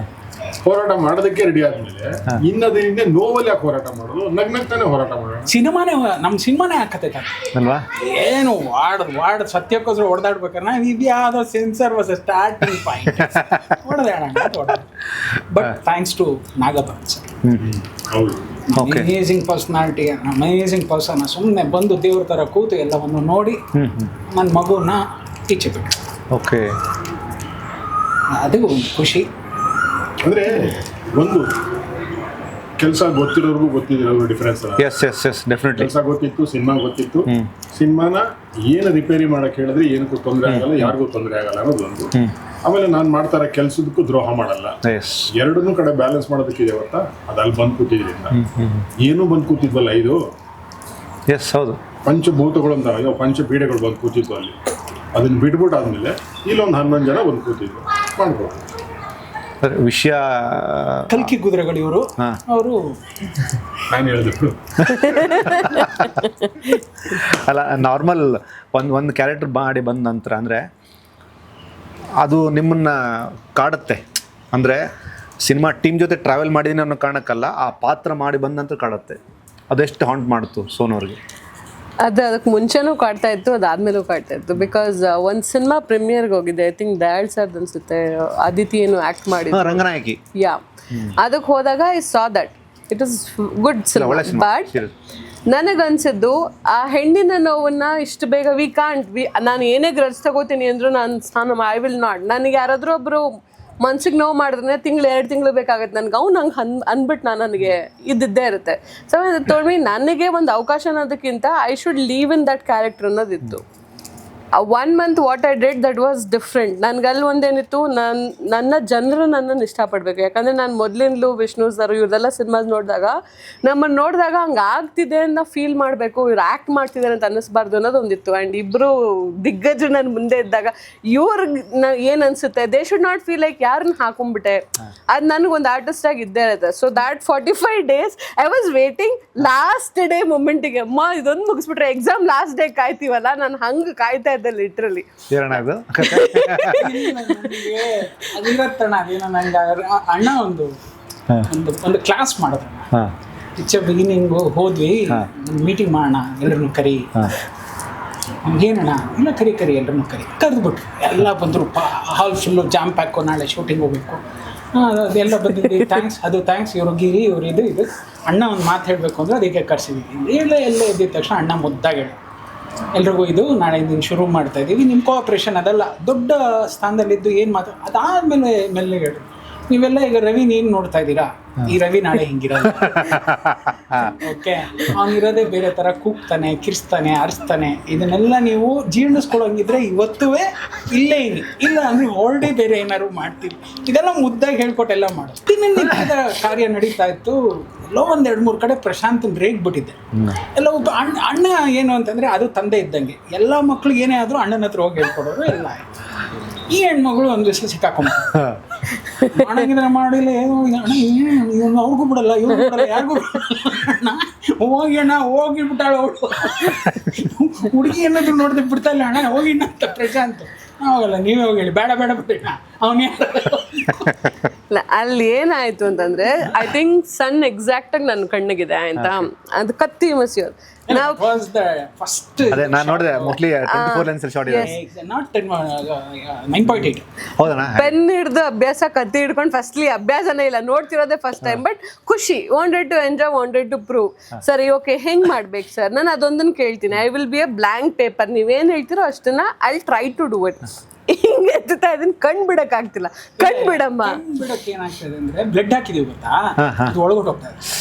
ಹೋರಾಟ ಮಾಡೋದಕ್ಕೆ ರೆಡಿ ಆದ್ಮೇಲೆ ಇನ್ನದರಿಂದ ನೋವಲ್ಲಿ ಯಾಕೆ ಹೋರಾಟ ಮಾಡೋದು, ನಗ್ನಗ್ತಾನೆ ಹೋರಾಟ ಮಾಡೋಣ. ನಮ್ಮ ಸಿನಿಮಾನೇ ಹಾಕತೈತೆ ಅಲ್ವಾ. ಏನು ವಾರ್ಡ್ ಸತ್ಯಕ್ಕೋಸ್ಕರ ಹೊಡೆದಾಡ್ಬೇಕಾದ್ರೆ ನಾವು ಇದ್ಯಾವುದೋ censor was starting point but thanks to Nagappa sir, amazing personality, amazing person. ಸುಮ್ಮನೆ ಬಂದು ದೇವ್ರ ಥರ ಕೂತು ಎಲ್ಲವನ್ನು ನೋಡಿ ನನ್ನ ಮಗುನ ಈಚೆ ಬಿಟ್ಟು ಓಕೆ, ಅದು ಒಂದು ಖುಷಿ. ಅಂದ್ರೆ ಒಂದು ಕೆಲಸ ಗೊತ್ತಿರೋರ್ಗೂ ಗೊತ್ತಿರೋರ್ಗೂ ಡಿಫರೆನ್ಸ್. Yes definitely. ಕೆಲಸ ಗೊತ್ತಿತ್ತು, ಸಿನಿಮಾ ಗೊತ್ತಿತ್ತು. ಸಿನಿಮಾನ ಏನು ರಿಪೇರಿ ಮಾಡಕ್ ಹೇಳಿದ್ರೆ ಏನಕ್ಕೂ ತೊಂದರೆ ಆಗಲ್ಲ, ಯಾರಿಗೂ ತೊಂದರೆ ಆಗಲ್ಲ ಅನ್ನೋದೊಂದು. ಆಮೇಲೆ ನಾನು ಮಾಡ್ತಾರ ಕೆಲಸದಕ್ಕೂ ದ್ರೋಹ ಮಾಡಲ್ಲ. ಎರಡನ್ನೂ ಕಡೆ ಬ್ಯಾಲೆನ್ಸ್ ಮಾಡೋದಕ್ಕಿದೆ ಹೊರತ ಅದು ಅಲ್ಲಿ ಬಂದು ಕೂತಿದ್ರಿಂದ ಏನೂ ಬಂದು ಕೂತಿದ್ವಲ್ಲ. ಇದು ಎಸ್ ಹೌದು, ಪಂಚಭೂತಗಳು ಅಂತ ಪಂಚಪೀಡೆಗಳು ಬಂದು ಕೂತಿದ್ವು ಅಲ್ಲಿ. ಅದನ್ನ ಬಿಟ್ಬಿಟ್ಟು ಆದ್ಮೇಲೆ ಇಲ್ಲೊಂದು 11 ಜನ ಬಂದು ಕೂತಿದ್ವು ಮಾಡ್ಬೋದು. ವಿಷಯ ಕಲ್ಕಿ ಕುದುರೆಗಳು ಇವರು. ಅವರು ನಾನು ಹೇಳಿದ್ರು ಅಲ್ಲ, ನಾರ್ಮಲ್ ಒಂದು ಕ್ಯಾರೆಕ್ಟರ್ ಮಾಡಿ ಬಂದ ನಂತರ ಅಂದರೆ ಅದು ನಿಮ್ಮನ್ನು ಕಾಡುತ್ತೆ. ಅಂದರೆ ಸಿನಿಮಾ ಟೀಮ್ ಜೊತೆ ಟ್ರಾವೆಲ್ ಮಾಡಿದ್ದೀನಿ ಅನ್ನೋ ಕಾರಣಕ್ಕಲ್ಲ, ಆ ಪಾತ್ರ ಮಾಡಿ ಬಂದ ನಂತರ ಕಾಡುತ್ತೆ. ಅದೆಷ್ಟು ಹಾಂಟ್ ಮಾಡ್ತು ಸೋನವ್ರಿಗೆ? ಅದಕ್ಕೆ ಮುಂಚೆನೂ ಕಾಡ್ತಾ ಇತ್ತು, ಅದಾದ್ಮೇಲೂ ಕಾಡ್ತಾ ಇತ್ತು. ಬಿಕಾಸ್ ಒಂದು ಸಿನಿಮಾ ಪ್ರೀಮಿಯರ್ಗೆ ಹೋಗಿದ್ದೆ, ಐ ಥಿಂಕ್ ದಯಾಳ್ ಸರ್ ಅನ್ಸುತ್ತೆ, ಅದಿತಿ ಏನು ಆ್ಯಕ್ಟ್ ಮಾಡಿದ್ದು, ರಂಗನಾಯಕಿ. ಯಾ, ಅದಕ್ಕೆ ಹೋದಾಗ I saw that it is good cinema. But ನನಗನ್ಸಿದ್ದು ಆ ಹೆಣ್ಣಿನ ನೋವನ್ನ ಇಷ್ಟು ಬೇಗ ನಾನು ಏನೇ ಗ್ರಜ್ ತಗೋತೀನಿ ಅಂದರೂ ನಾನು ಐ ವಿಲ್ ನಾಟ್. ನನಗೆ ಯಾರಾದರೂ ಒಬ್ಬರು ಮನ್ಸಿಗೆ ನೋವು ಮಾಡಿದ್ರೆ 2 ತಿಂಗಳು ಬೇಕಾಗತ್ತೆ ನನಗೆ. ನಂಗೆ ಅಂದ್ಬಿಟ್ಟು ನನಗೆ ಇದ್ದಿದ್ದೇ ಇರುತ್ತೆ. ಸೊ ತೊಳ್ಮಿ ನನಗೆ ಒಂದು ಅವಕಾಶ ಅನ್ನೋದಕ್ಕಿಂತ I should leave in that character ಅನ್ನೋದಿತ್ತು. 1 month what I did that was different. ನನಗಲ್ಲಿ ಒಂದೇನಿತ್ತು, ನನ್ನ ಜನರು ನನ್ನನ್ನು ಇಷ್ಟಪಡಬೇಕು. ಯಾಕಂದರೆ ನಾನು ಮೊದಲಿಂದಲೂ ವಿಷ್ಣು ಸರ್ ಇವ್ರದೆಲ್ಲ ಸಿನಿಮಾಸ್ ನಮ್ಮನ್ನು ನೋಡಿದಾಗ ಹಂಗೆ ಆಗ್ತಿದೆ ಅಂತ ಫೀಲ್ ಮಾಡಬೇಕು, ಇವ್ರು ಆ್ಯಕ್ಟ್ ಮಾಡ್ತಿದ್ದಾರೆ ಅಂತ ಅನ್ನಿಸ್ಬಾರ್ದು ಅನ್ನೋದೊಂದಿತ್ತು. ಆ್ಯಂಡ್ ಇಬ್ಬರು ದಿಗ್ಗಜರು ನನ್ನ ಮುಂದೆ ಇದ್ದಾಗ ಇವ್ರಿಗೆ ಏನು ಅನಿಸುತ್ತೆ, they should not feel like ಯಾರನ್ನ ಹಾಕೊಂಡ್ಬಿಟ್ಟೆ. ಅದು ನನಗೊಂದು ಆರ್ಟಿಸ್ಟ್ ಆಗಿ ಇದ್ದೇ ಇರುತ್ತೆ. So that 45 days I was waiting last day ಮೂಮೆಂಟಿಗೆ. ಇದೊಂದು ಮುಗಿಸ್ಬಿಟ್ರೆ ಎಕ್ಸಾಮ್ ಲಾಸ್ಟ್ ಡೇ ಕಾಯ್ತೀವಲ್ಲ, ನಾನು ಹಂಗೆ ಕಾಯ್ತಾ ಇದ್ದೆ ಲಿಟ್ರಲಿ. ಅಣ್ಣ ಒಂದು ಕ್ಲಾಸ್ ಮಾಡಿದ್ರು. ಪಿಕ್ಚರ್ ಬಿಗಿನಿಂಗು ಹೋದ್ವಿ, ಮೀಟಿಂಗ್ ಮಾಡೋಣ, ಎಲ್ಲರನ್ನು ಕರಿ. ಏನಣ್ಣ, ಇಲ್ಲ ಕರಿ ಎಲ್ಲರನ್ನು ಕರೆದ್ಬಿಟ್ರು. ಎಲ್ಲ ಬಂದರು, ಹಾಲ್ ಫುಲ್ಲು ಜಾಮ್ ಪ್ಯಾಕು, ನಾಳೆ ಶೂಟಿಂಗ್ ಹೋಗ್ಬೇಕು. ಅದೆಲ್ಲ ಬಂದಿದ್ವಿ. ಥ್ಯಾಂಕ್ಸ್ ಇವ್ರಿಗಿರಿ, ಇವ್ರು ಇದು ಅಣ್ಣ ಒಂದು ಮಾತು ಹೇಳಬೇಕು ಅಂದರೆ ಅದಕ್ಕೆ ಕರ್ಸಿದ್ವಿ. ಎಲ್ಲ ಇದ್ದಿದ್ದ ತಕ್ಷಣ ಅಣ್ಣ ಮುದ್ದಾಗಿ ಹೇಳಿ, ಎಲ್ರಿಗೂ ಇದು ನಾಳೆಯಿಂದ ಶುರು ಮಾಡ್ತಾ ಇದ್ದೀವಿ, ನಿಮ್ಮ ಕೋಆಪ್ರೇಷನ್ ಅದೆಲ್ಲ ದೊಡ್ಡ ಸ್ಥಾನದಲ್ಲಿದ್ದು ಏನು ಮಾತು. ಅದಾದಮೇಲೆ ಮೆಲ್ಲಗೆ ಹೇಳಿ, ನೀವೆಲ್ಲ ಈಗ ರವಿನ ಏನ್ ನೋಡ್ತಾ ಇದ್ದೀರಾ, ಈ ರವಿ ನಾಳೆ ಹಿಂಗಿರಲ್ಲ. ಓಕೆ, ಅವನಿರೋದೇ ಬೇರೆ ತರ ಕೂಗ್ತಾನೆ, ಕಿರ್ಸ್ತಾನೆ, ಅರಿಸ್ತಾನೆ. ಇದನ್ನೆಲ್ಲ ನೀವು ಜೀರ್ಣಿಸ್ಕೊಳ್ಳೋಂಗಿದ್ರೆ ಇವತ್ತುವೇ ಇಲ್ಲೇ ಇರಿ, ಇಲ್ಲ ಅಂದ್ರೆ ಆಲ್ರೆಡಿ ಬೇರೆ ಏನಾದ್ರು ಮಾಡ್ತೀರಿ. ಇದೆಲ್ಲ ಮುದ್ದಾಗಿ ಹೇಳ್ಕೊಟ್ಟೆಲ್ಲ ಮಾಡು. ದಿನನಿತ್ಯದ ಕಾರ್ಯ ನಡೀತಾ ಇತ್ತು. ಎಲ್ಲೋ 1-2-3 ಕಡೆ ಪ್ರಶಾಂತನ್ ರೇಗ್ಬಿಟ್ಟಿದ್ದೆ. ಎಲ್ಲ ಒಬ್ಬ ಅಣ್ಣ ಏನು ಅಂತಂದ್ರೆ ಅದು ತಂದೆ ಇದ್ದಂಗೆ. ಎಲ್ಲ ಮಕ್ಳು ಏನೇ ಆದ್ರೂ ಅಣ್ಣನ ಹತ್ರ ಹೋಗಿ ಹೇಳ್ಕೊಡೋರು ಎಲ್ಲ ಆಯ್ತು. ಈ ಹೆಣ್ಮಗಳು ಒಂದು ದಿವಸ ಸಿಕ್ಕಾಕೊಂಡ ಮಾಡಂಗಿದ್ರೆ ಮಾಡಿಲ್ಲ, ಏನೋ ಅಣ್ಣ ಏನು ಅವ್ರಿಗೂ ಬಿಡಲ್ಲ, ಇವ್ರಿಗೂ ಬಿಡಲ್ಲ, ಯಾರಿಗೂ ಅಣ್ಣ ಹೋಗಿ ಅಣ್ಣ ಹೋಗಿಬಿಟ್ಟಾಳ ಅವಳು. ಹುಡುಗಿ ಏನಾದ್ರು ನೋಡಿದ್ರೆ ಬಿಡ್ತಾ ಇಲ್ಲ ಅಣ್ಣ ಹೋಗಿ ಅಂತ ಪ್ರಶಾಂತ್. ಹೋಗಲ್ಲ, ನೀವೇ ಹೋಗಿ ಹೇಳಿ, ಬೇಡ ಬೇಡ ಬಿಡ ಅವನೇ. ಅಲ್ಲಿ ಏನಾಯ್ತು ಅಂತಂದ್ರೆ ಐ ಥಿಂಕ್ ಸನ್ ಎಕ್ಸಾಕ್ಟ್ ಆಗಿ ನನ್ನ ಕಣ್ಣಿಗಿದೆ ಆಯ್ತಾ, ಅದು ಕತ್ತಿ ಮಸಿಯೋದು. ನಾವು ಫಸ್ಟ್ ಅದೇ ನಾನು ನೋಡಿದೆ, ಮೋಸ್ಟ್ಲಿ 24 ಲೆನ್ಸ್ ಶಾಟ್ ಇದೆ. ನಾಟ್ 9.8. ಹೌದಣ್ಣ? ಪೆನ್ ಹಿಡ್ದು ಅಭ್ಯಾಸ, ಕತ್ತಿ ಹಿಡ್ಕೊಂಡು ಫಸ್ಟ್ಲಿ ಅಭ್ಯಾಸನೇ ಇಲ್ಲ, ನೋಡ್ತಿರೋದೇ ಫಸ್ಟ್ ಟೈಮ್. ಬಟ್ ಖುಷಿ, wanted to enjoy, wanted to prove. ಸರಿ ಓಕೆ, ಹೆಂಗ್ ಮಾಡ್ಬೇಕು ಸರ್? ನಾನು ಅದೊಂದನ್ನು ಕೇಳ್ತೀನಿ. I will be a blank paper, ನೀವೇನು ಹೇಳ್ತೀರೋ ಅಷ್ಟನ್ನ I try to do it. ಹಿಂಗೆ ಎತ್ತುತ್ತಾ ಇದನ್ನ ಕಣ್ ಬಿಡಕ್ ಆಗ್ತಿಲ್ಲ. ಕಣ್ ಬಿಡಮ್ಮ. ಬಿಡಕ್ಕೆ ಏನಾಗ್ತದೆ ಅಂದ್ರೆ ಬ್ಲಡ್ ಹಾಕಿದೀವಿ ಗೊತ್ತಾ, ಅದು ಒಳಗೋಟ್ ಹೋಗ್ತದೆ.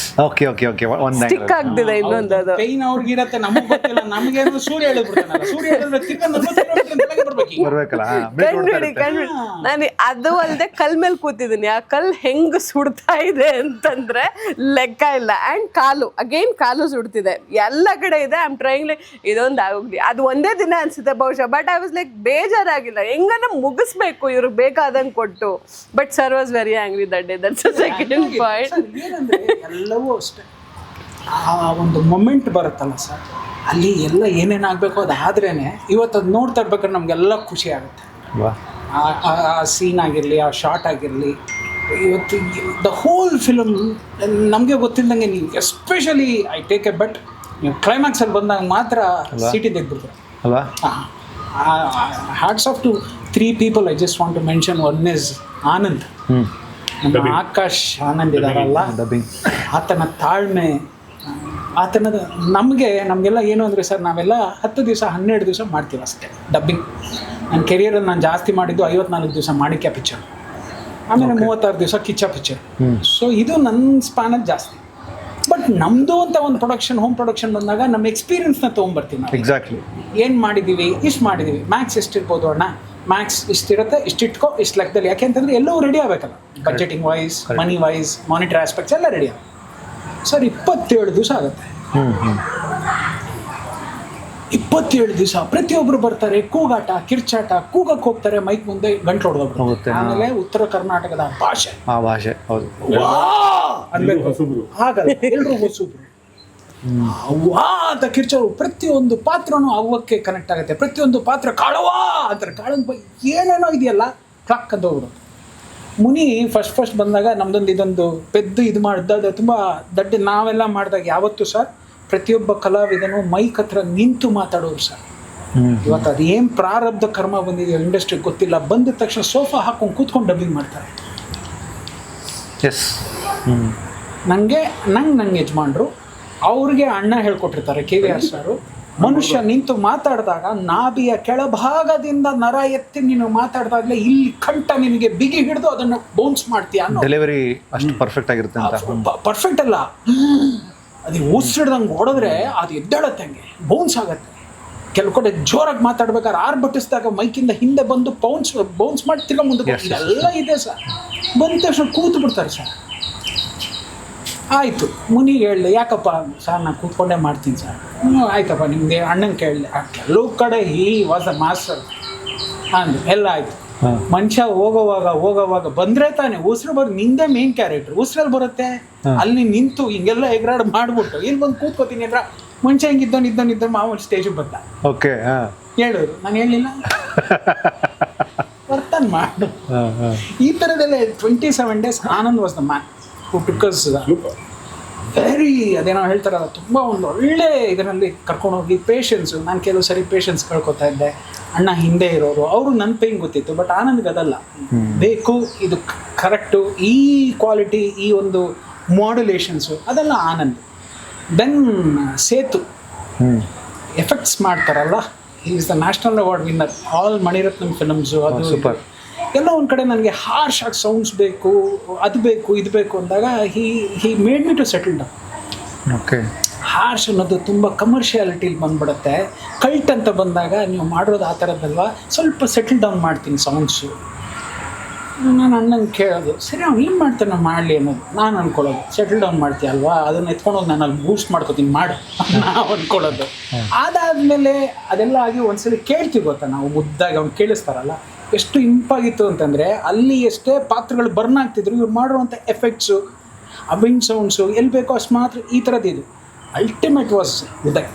ಓಕೆ ಓಕೆ ಓಕೆ, ಒಂದು ಸ್ಟಿಕ್ ಆಗ್ತಿದೆ ಇನ್ನೊಂದು. ಅದು ಪೈನ್ ಅವ್ರಿಗೆ ಇರತ್ತೆ, ನಮಗೆ ಗೊತ್ತಿಲ್ಲ. ನಮಗೆ ಸೂರ್ಯ ಹೇಳಿದ್ಬಿಡ್ತಾನಲ್ಲ, ಸೂರ್ಯ ಹೇಳಿದ್ರೆ ಬರ್ಬೇಕಲ್ಲ. ಕಣ್ಬಿಡಿ ಕಣ್ಬಿಡಿ. ನಾನು ಅದು ಅಲ್ಲದೆ ಕಲ್ ಮೇಲೆ ಕೂತಿದ್ದೀನಿ. ಆ ಕಲ್ ಹೆಂಗ್ ಸುಡ್ತಾ ಇದೆ ಅಂತಂದ್ರೆ ಲೆಕ್ಕ ಇಲ್ಲ. ಅಂಡ್ ಕಾಲು ಅಗೇನ್ ಕಾಲು ಸುಡ್ತಿದೆ, ಎಲ್ಲ ಕಡೆ ಇದೆ. ಐ ಆಮ್ ಟ್ರೈಂಗ್ ಲೈಕ್ ಇದೊಂದು ಆಗೋಗ್ಲಿ. ಅದು ಒಂದೇ ದಿನ ಅನ್ಸುತ್ತೆ ಬಹುಶಃ. ಬಟ್ ಐ ವಾಸ್ ಲೈಕ್ ಬೇಜಾರಾಗಿಲ್ಲ, ಹೆಂಗನ ಮುಗಿಸ್ಬೇಕು ಇವ್ರಿಗೆ ಬೇಕಾದಂಗೆ ಕೊಟ್ಟು. But sir was very angry that day. That's second point. ಏನಂದ್ರೆ ಎಲ್ಲವೂ ಅಷ್ಟೇ, ಆ ಒಂದು ಮೊಮೆಂಟ್ ಬರುತ್ತಲ್ಲ ಸರ್, ಅಲ್ಲಿ ಎಲ್ಲ ಏನೇನಾಗಬೇಕು ಅದಾದ್ರೇನೆ ಇವತ್ತು ಅದು ನೋಡ್ತಾ ಇರ್ಬೇಕಾದ್ರೆ ನಮಗೆಲ್ಲ ಖುಷಿ ಆಗುತ್ತೆ. ಆ ಸೀನ್ ಆಗಿರಲಿ, ಆ ಶಾರ್ಟ್ ಆಗಿರಲಿ, ಇವತ್ತು ದ ಹೋಲ್ ಫಿಲಮ್ ನಮಗೆ ಗೊತ್ತಿದ್ದಂಗೆ. ನೀವು especially I take a bet, ನೀವು ಕ್ಲೈಮ್ಯಾಕ್ಸಲ್ಲಿ ಬಂದಾಗ ಮಾತ್ರ ಸಿಟಿ ತೆಗೆದ್ಬಿಡ್ತಾರೆ ಅಲ್ವಾ? Hats off to 3 people I just want to mention. One is Anand, ನಮ್ಮ ಆಕಾಶ್ ಆನಂದ್ ಇದಾರಲ್ಲ, ಆತನ ತಾಳ್ಮೆ, ಆತನದ ನಮಗೆಲ್ಲ ಏನು ಅಂದರೆ ಸರ್, ನಾವೆಲ್ಲ 10 ದಿವಸ 12 ದಿವಸ ಮಾಡ್ತೀವಿ ಅಷ್ಟೇ ಡಬ್ಬಿಂಗ್. ನನ್ನ ಕೆರಿಯರಲ್ಲಿ ನಾನು ಜಾಸ್ತಿ ಮಾಡಿದ್ದು 54 ದಿವಸ ಮಾಣಿಕ್ಯ ಪಿಕ್ಚರ್, ಆಮೇಲೆ 36 ದಿವಸ ಕಿಚ್ಚ ಪಿಕ್ಚರ್. ಸೊ ಇದು ನನ್ನ ಸ್ಪ್ಯಾನಲ್ಲಿ ಜಾಸ್ತಿ. ಬಟ್ ನಮ್ಮದು ಅಂತ ಒಂದು ಪ್ರೊಡಕ್ಷನ್, ಹೋಮ್ ಪ್ರೊಡಕ್ಷನ್ ಬಂದಾಗ ನಮ್ಮ ಎಕ್ಸ್ಪೀರಿಯನ್ಸ್ನ ತೊಗೊಂಬರ್ತೀವಿ ನಾವು. ಎಕ್ಸಾಕ್ಟ್ಲಿ ಏನು ಮಾಡಿದ್ದೀವಿ, ಇಷ್ಟು ಮಾಡಿದ್ದೀವಿ, ಮ್ಯಾಕ್ಸ್ ಎಷ್ಟಿರ್ಬೋದು ಅಣ್ಣ, ಮ್ಯಾಕ್ಸ್ ಇಷ್ಟಿರುತ್ತೆ, ಇಷ್ಟಿಟ್ಕೋ, ಇಷ್ಟು ಲೆಕ್ಕದಲ್ಲಿ. ಯಾಕೆ ಅಂತಂದರೆ ಎಲ್ಲವೂ ರೆಡಿ ಆಗಬೇಕಲ್ಲ, budgeting wise, money wise, monitor aspects ಎಲ್ಲ ರೆಡಿ ಆಗುತ್ತೆ. ಸರ್ 27 ದಿವಸ ಆಗುತ್ತೆ. 27 ದಿವಸ ಪ್ರತಿಯೊಬ್ಬರು ಬರ್ತಾರೆ, ಕೂಗಾಟ, ಕಿರ್ಚಾಟ, ಕೂಗಕ್ಕೆ ಹೋಗ್ತಾರೆ, ಮೈಕ್ ಮುಂದೆ ಗಂಟ್ಲು ಹೊಡೆದೋಗ್ಬಿಡುತ್ತೆ. ಆಮೇಲೆ ಉತ್ತರ ಕರ್ನಾಟಕದ ಭಾಷೆ, ಆ ಭಾಷೆ ಹೌದು, ಹಾಗಲ್ಲ, ಎಲ್ಲರೂ ಹೊಸಬ್ರು ಅವ್ವಾ ಅಂತ ಕಿರ್ಚೋರು. ಪ್ರತಿಯೊಂದು ಪಾತ್ರನೂ ಅವ್ವಕ್ಕೆ ಕನೆಕ್ಟ್ ಆಗುತ್ತೆ. ಪ್ರತಿಯೊಂದು ಪಾತ್ರ ಕಾಳವಾ ಅಂತಾರೆ, ಕಾಳನ್ ಏನೇನೋ ಇದೆಯಲ್ಲ ಕ್ಲಾಕ್ ಅಂತ ಹೋಗ್ಬಿಡುತ್ತೆ. ಮುನಿ ಫಸ್ಟ್ ಬಂದಾಗ ನಮ್ದೊಂದು ಇದೊಂದು ಪೆದ್ದು ಇದು ಮಾಡಿದಾಗ ತುಂಬ ದಡ್ಡ ನಾವೆಲ್ಲ ಮಾಡಿದಾಗ ಯಾವತ್ತೂ ಸರ್ ಪ್ರತಿಯೊಬ್ಬ ಕಲಾವಿದನು ಮೈಕ್ ಹತ್ರ ನಿಂತು ಮಾತಾಡೋರು ಸರ್. ಇವತ್ತು ಅದು ಏನು ಪ್ರಾರಬ್ಧ ಕರ್ಮ ಬಂದಿದೆಯೋ ಇಂಡಸ್ಟ್ರಿಗೆ ಗೊತ್ತಿಲ್ಲ. ಬಂದ ತಕ್ಷಣ ಸೋಫಾ ಹಾಕೊಂಡು ಕೂತ್ಕೊಂಡು ಡಬ್ಬಿಂಗ್ ಮಾಡ್ತಾರೆ. ಎಸ್, ನಂಗೆ ಯಜಮಾನ್ರು ಅವ್ರಿಗೆ ಅಣ್ಣ ಹೇಳ್ಕೊಟ್ಟಿರ್ತಾರೆ, KVR ಸಾರು. ಮನುಷ್ಯ ನಿಂತು ಮಾತಾಡಿದಾಗ ನಾಭಿಯ ಕೆಳಭಾಗದಿಂದ ನರ ಎತ್ತಿ ನೀನು ಮಾತಾಡಿದಾಗಲೇ ಇಲ್ಲಿ ಕಂಠ ನಿನಗೆ ಬಿಗಿ ಹಿಡಿದು ಅದನ್ನು ಬೌನ್ಸ್ ಮಾಡ್ತೀಯ ಅನ್ನೋ. ಡೆಲಿವರಿ ಅಷ್ಟು ಪರ್ಫೆಕ್ಟ್ ಆಗಿರುತ್ತೆ ಅಂತ. ಪರ್ಫೆಕ್ಟ್ ಅಲ್ಲ, ಅದು ಉಸಿಡ್ದಂಗೆ ಹೊಡೆದ್ರೆ ಅದು ಎದ್ದೇಳತ್ತೆ, ಹಂಗೆ ಬೌನ್ಸ್ ಆಗತ್ತೆ. ಕೆಲವು ಕಡೆ ಜೋರಾಗಿ ಮಾತಾಡ್ಬೇಕಾದ್ರೆ ಬಟ್ಟಿಸಿದಾಗ ಮೈಕಿಂದ ಹಿಂದೆ ಬಂದು ಬೌನ್ಸ್ ಮಾಡಿ ತಿರ್ಗಾ ಮುಂದೆ ಇದೆಲ್ಲ ಇದೆ ಸರ್. ಬಂದ ತಕ್ಷಣ ಕೂತು ಬಿಡ್ತಾರೆ ಸರ್. ಆಯಿತು, ಮುನಿಗೆ ಹೇಳಿದೆ, ಯಾಕಪ್ಪ ಸರ್ ನಾನು ಕೂತ್ಕೊಂಡೇ ಮಾಡ್ತೀನಿ ಸರ್. ಆಯ್ತಪ್ಪ ನಿಮಗೆ ಅಣ್ಣಂಗೆ ಕೇಳಿದೆ. ಕೆಲವು ಕಡೆ ಈ ವಾಸ್ ಅ ಮಾಸ್ಟರ್ ಅಂದು ಎಲ್ಲ ಆಯಿತು. ಮನುಷ್ಯ ಹೋಗೋವಾಗ ಬಂದರೆ ತಾನೆ ಉಸಿರು ನಿಂದೇ ಮೇನ್ ಕ್ಯಾರೆಕ್ಟರ್. ಉಸಿರಲ್ಲಿ ಬರುತ್ತೆ, ಅಲ್ಲಿ ನಿಂತು ಹಿಂಗೆಲ್ಲ ಎಗರಾಡ್ ಮಾಡಿಬಿಟ್ಟು ಇಲ್ಲಿ ಬಂದು ಕೂತ್ಕೋತೀನಿ ಅಂದ್ರೆ ಮನುಷ್ಯ ಹಿಂಗಿದ್ದವನಿದ್ದ ಮಾಮೂಲಿ ಸ್ಟೇಜಿಗೆ ಬಂದ. ಓಕೆ, ಹೇಳಿದ್ರು, ನಾನು ಹೇಳಿಲ್ಲ ವರ್ತನ್ ಮಾಡು. ಈ ಥರದೆಲ್ಲ 27 days Anand was the man who took us very, ಅದೇನೋ ಹೇಳ್ತಾರಲ್ಲ, ತುಂಬ ಒಂದು ಒಳ್ಳೆ ಇದರಲ್ಲಿ ಕರ್ಕೊಂಡೋಗಿ ಪೇಷನ್ಸು. ನಾನು ಕೆಲವು ಸರಿ ಪೇಷನ್ಸ್ ಕಳ್ಕೊತಾ ಇದ್ದೆ. ಅಣ್ಣ ಹಿಂದೆ ಇರೋರು, ಅವರು ನನ್ನ ಪೇನ್ ಗೊತ್ತಿತ್ತು. ಬಟ್ ಆನಂದ್ಗೆ ಅದಲ್ಲ, ಬೇಕು ಇದು ಕರೆಕ್ಟು, ಈ ಕ್ವಾಲಿಟಿ, ಈ ಒಂದು ಮಾಡ್ಯುಲೇಷನ್ಸು ಅದೆಲ್ಲ ಆನಂದ್. ದೆನ್ ಸೇತು ಎಫೆಕ್ಟ್ಸ್ ಮಾಡ್ತಾರಲ್ಲ, is the national award winner all Mani Ratnam films. ಅದು ಸೂಪರ್. ಎಲ್ಲ ಒಂದು ಕಡೆ ನನಗೆ ಹಾರ್ಶ್ ಆಗಿ ಸೌಂಡ್ಸ್ ಬೇಕು, ಅದು ಬೇಕು, ಇದು ಬೇಕು ಅಂದಾಗ he made me to settle down. Okay. Harsh ಅನ್ನೋದು ತುಂಬ ಕಮರ್ಷಿಯಾಲಿಟಿಲಿ ಬಂದ್ಬಿಡುತ್ತೆ. ಕಲ್ಟ್ ಅಂತ ಬಂದಾಗ ನೀವು ಮಾಡೋದು ಆ ಥರದ್ದಲ್ವಾ, ಸ್ವಲ್ಪ ಸೆಟಲ್ ಡೌನ್ ಮಾಡ್ತೀನಿ ಸೌಂಡ್ಸು. ನಾನು ಅಣ್ಣಂಗೆ ಕೇಳೋದು, ಸರಿ ಅವ್ನು ಏನು ಮಾಡ್ತಾನೆ ಮಾಡಲಿ ಅನ್ನೋದು ನಾನು ಅಂದ್ಕೊಳ್ಳೋದು. ಸೆಟಲ್ ಡೌನ್ ಮಾಡ್ತೀಯ ಅಲ್ವಾ, ಅದನ್ನು ಎತ್ಕೊಂಡೋಗಿ ನಾನು ಅಲ್ಲಿ ಬೂಸ್ಟ್ ಮಾಡ್ಕೋತೀನಿ ಮಾಡು ನಾವು ಅಂದ್ಕೊಳ್ಳೋದು. ಅದಾದಮೇಲೆ ಅದೆಲ್ಲ ಆಗಿ ಒಂದ್ಸಲಿ ಕೇಳ್ತೀವಿ ಗೊತ್ತಾ, ನಾವು ಮುದ್ದಾಗಿ ಅವ್ನು ಕೇಳಿಸ್ತಾರಲ್ಲ, ಎಷ್ಟು ಇಂಪಾಗಿತ್ತು ಅಂತಂದರೆ ಅಲ್ಲಿ ಎಷ್ಟೇ ಪಾತ್ರಗಳು ಬರ್ನ್ ಆಗ್ತಿದ್ರು ಇವ್ರು ಮಾಡಿರುವಂಥ ಎಫೆಕ್ಟ್ಸು, ಆ ವಿಂಡ್ ಸೌಂಡ್ಸು ಎಲ್ಲಿ ಬೇಕೋ ಅಷ್ಟು ಮಾತ್ರ ಈ ಥರದ್ದು. ಇದು ಅಲ್ಟಿಮೇಟ್ ವಾಸ್ ಉದಯ್.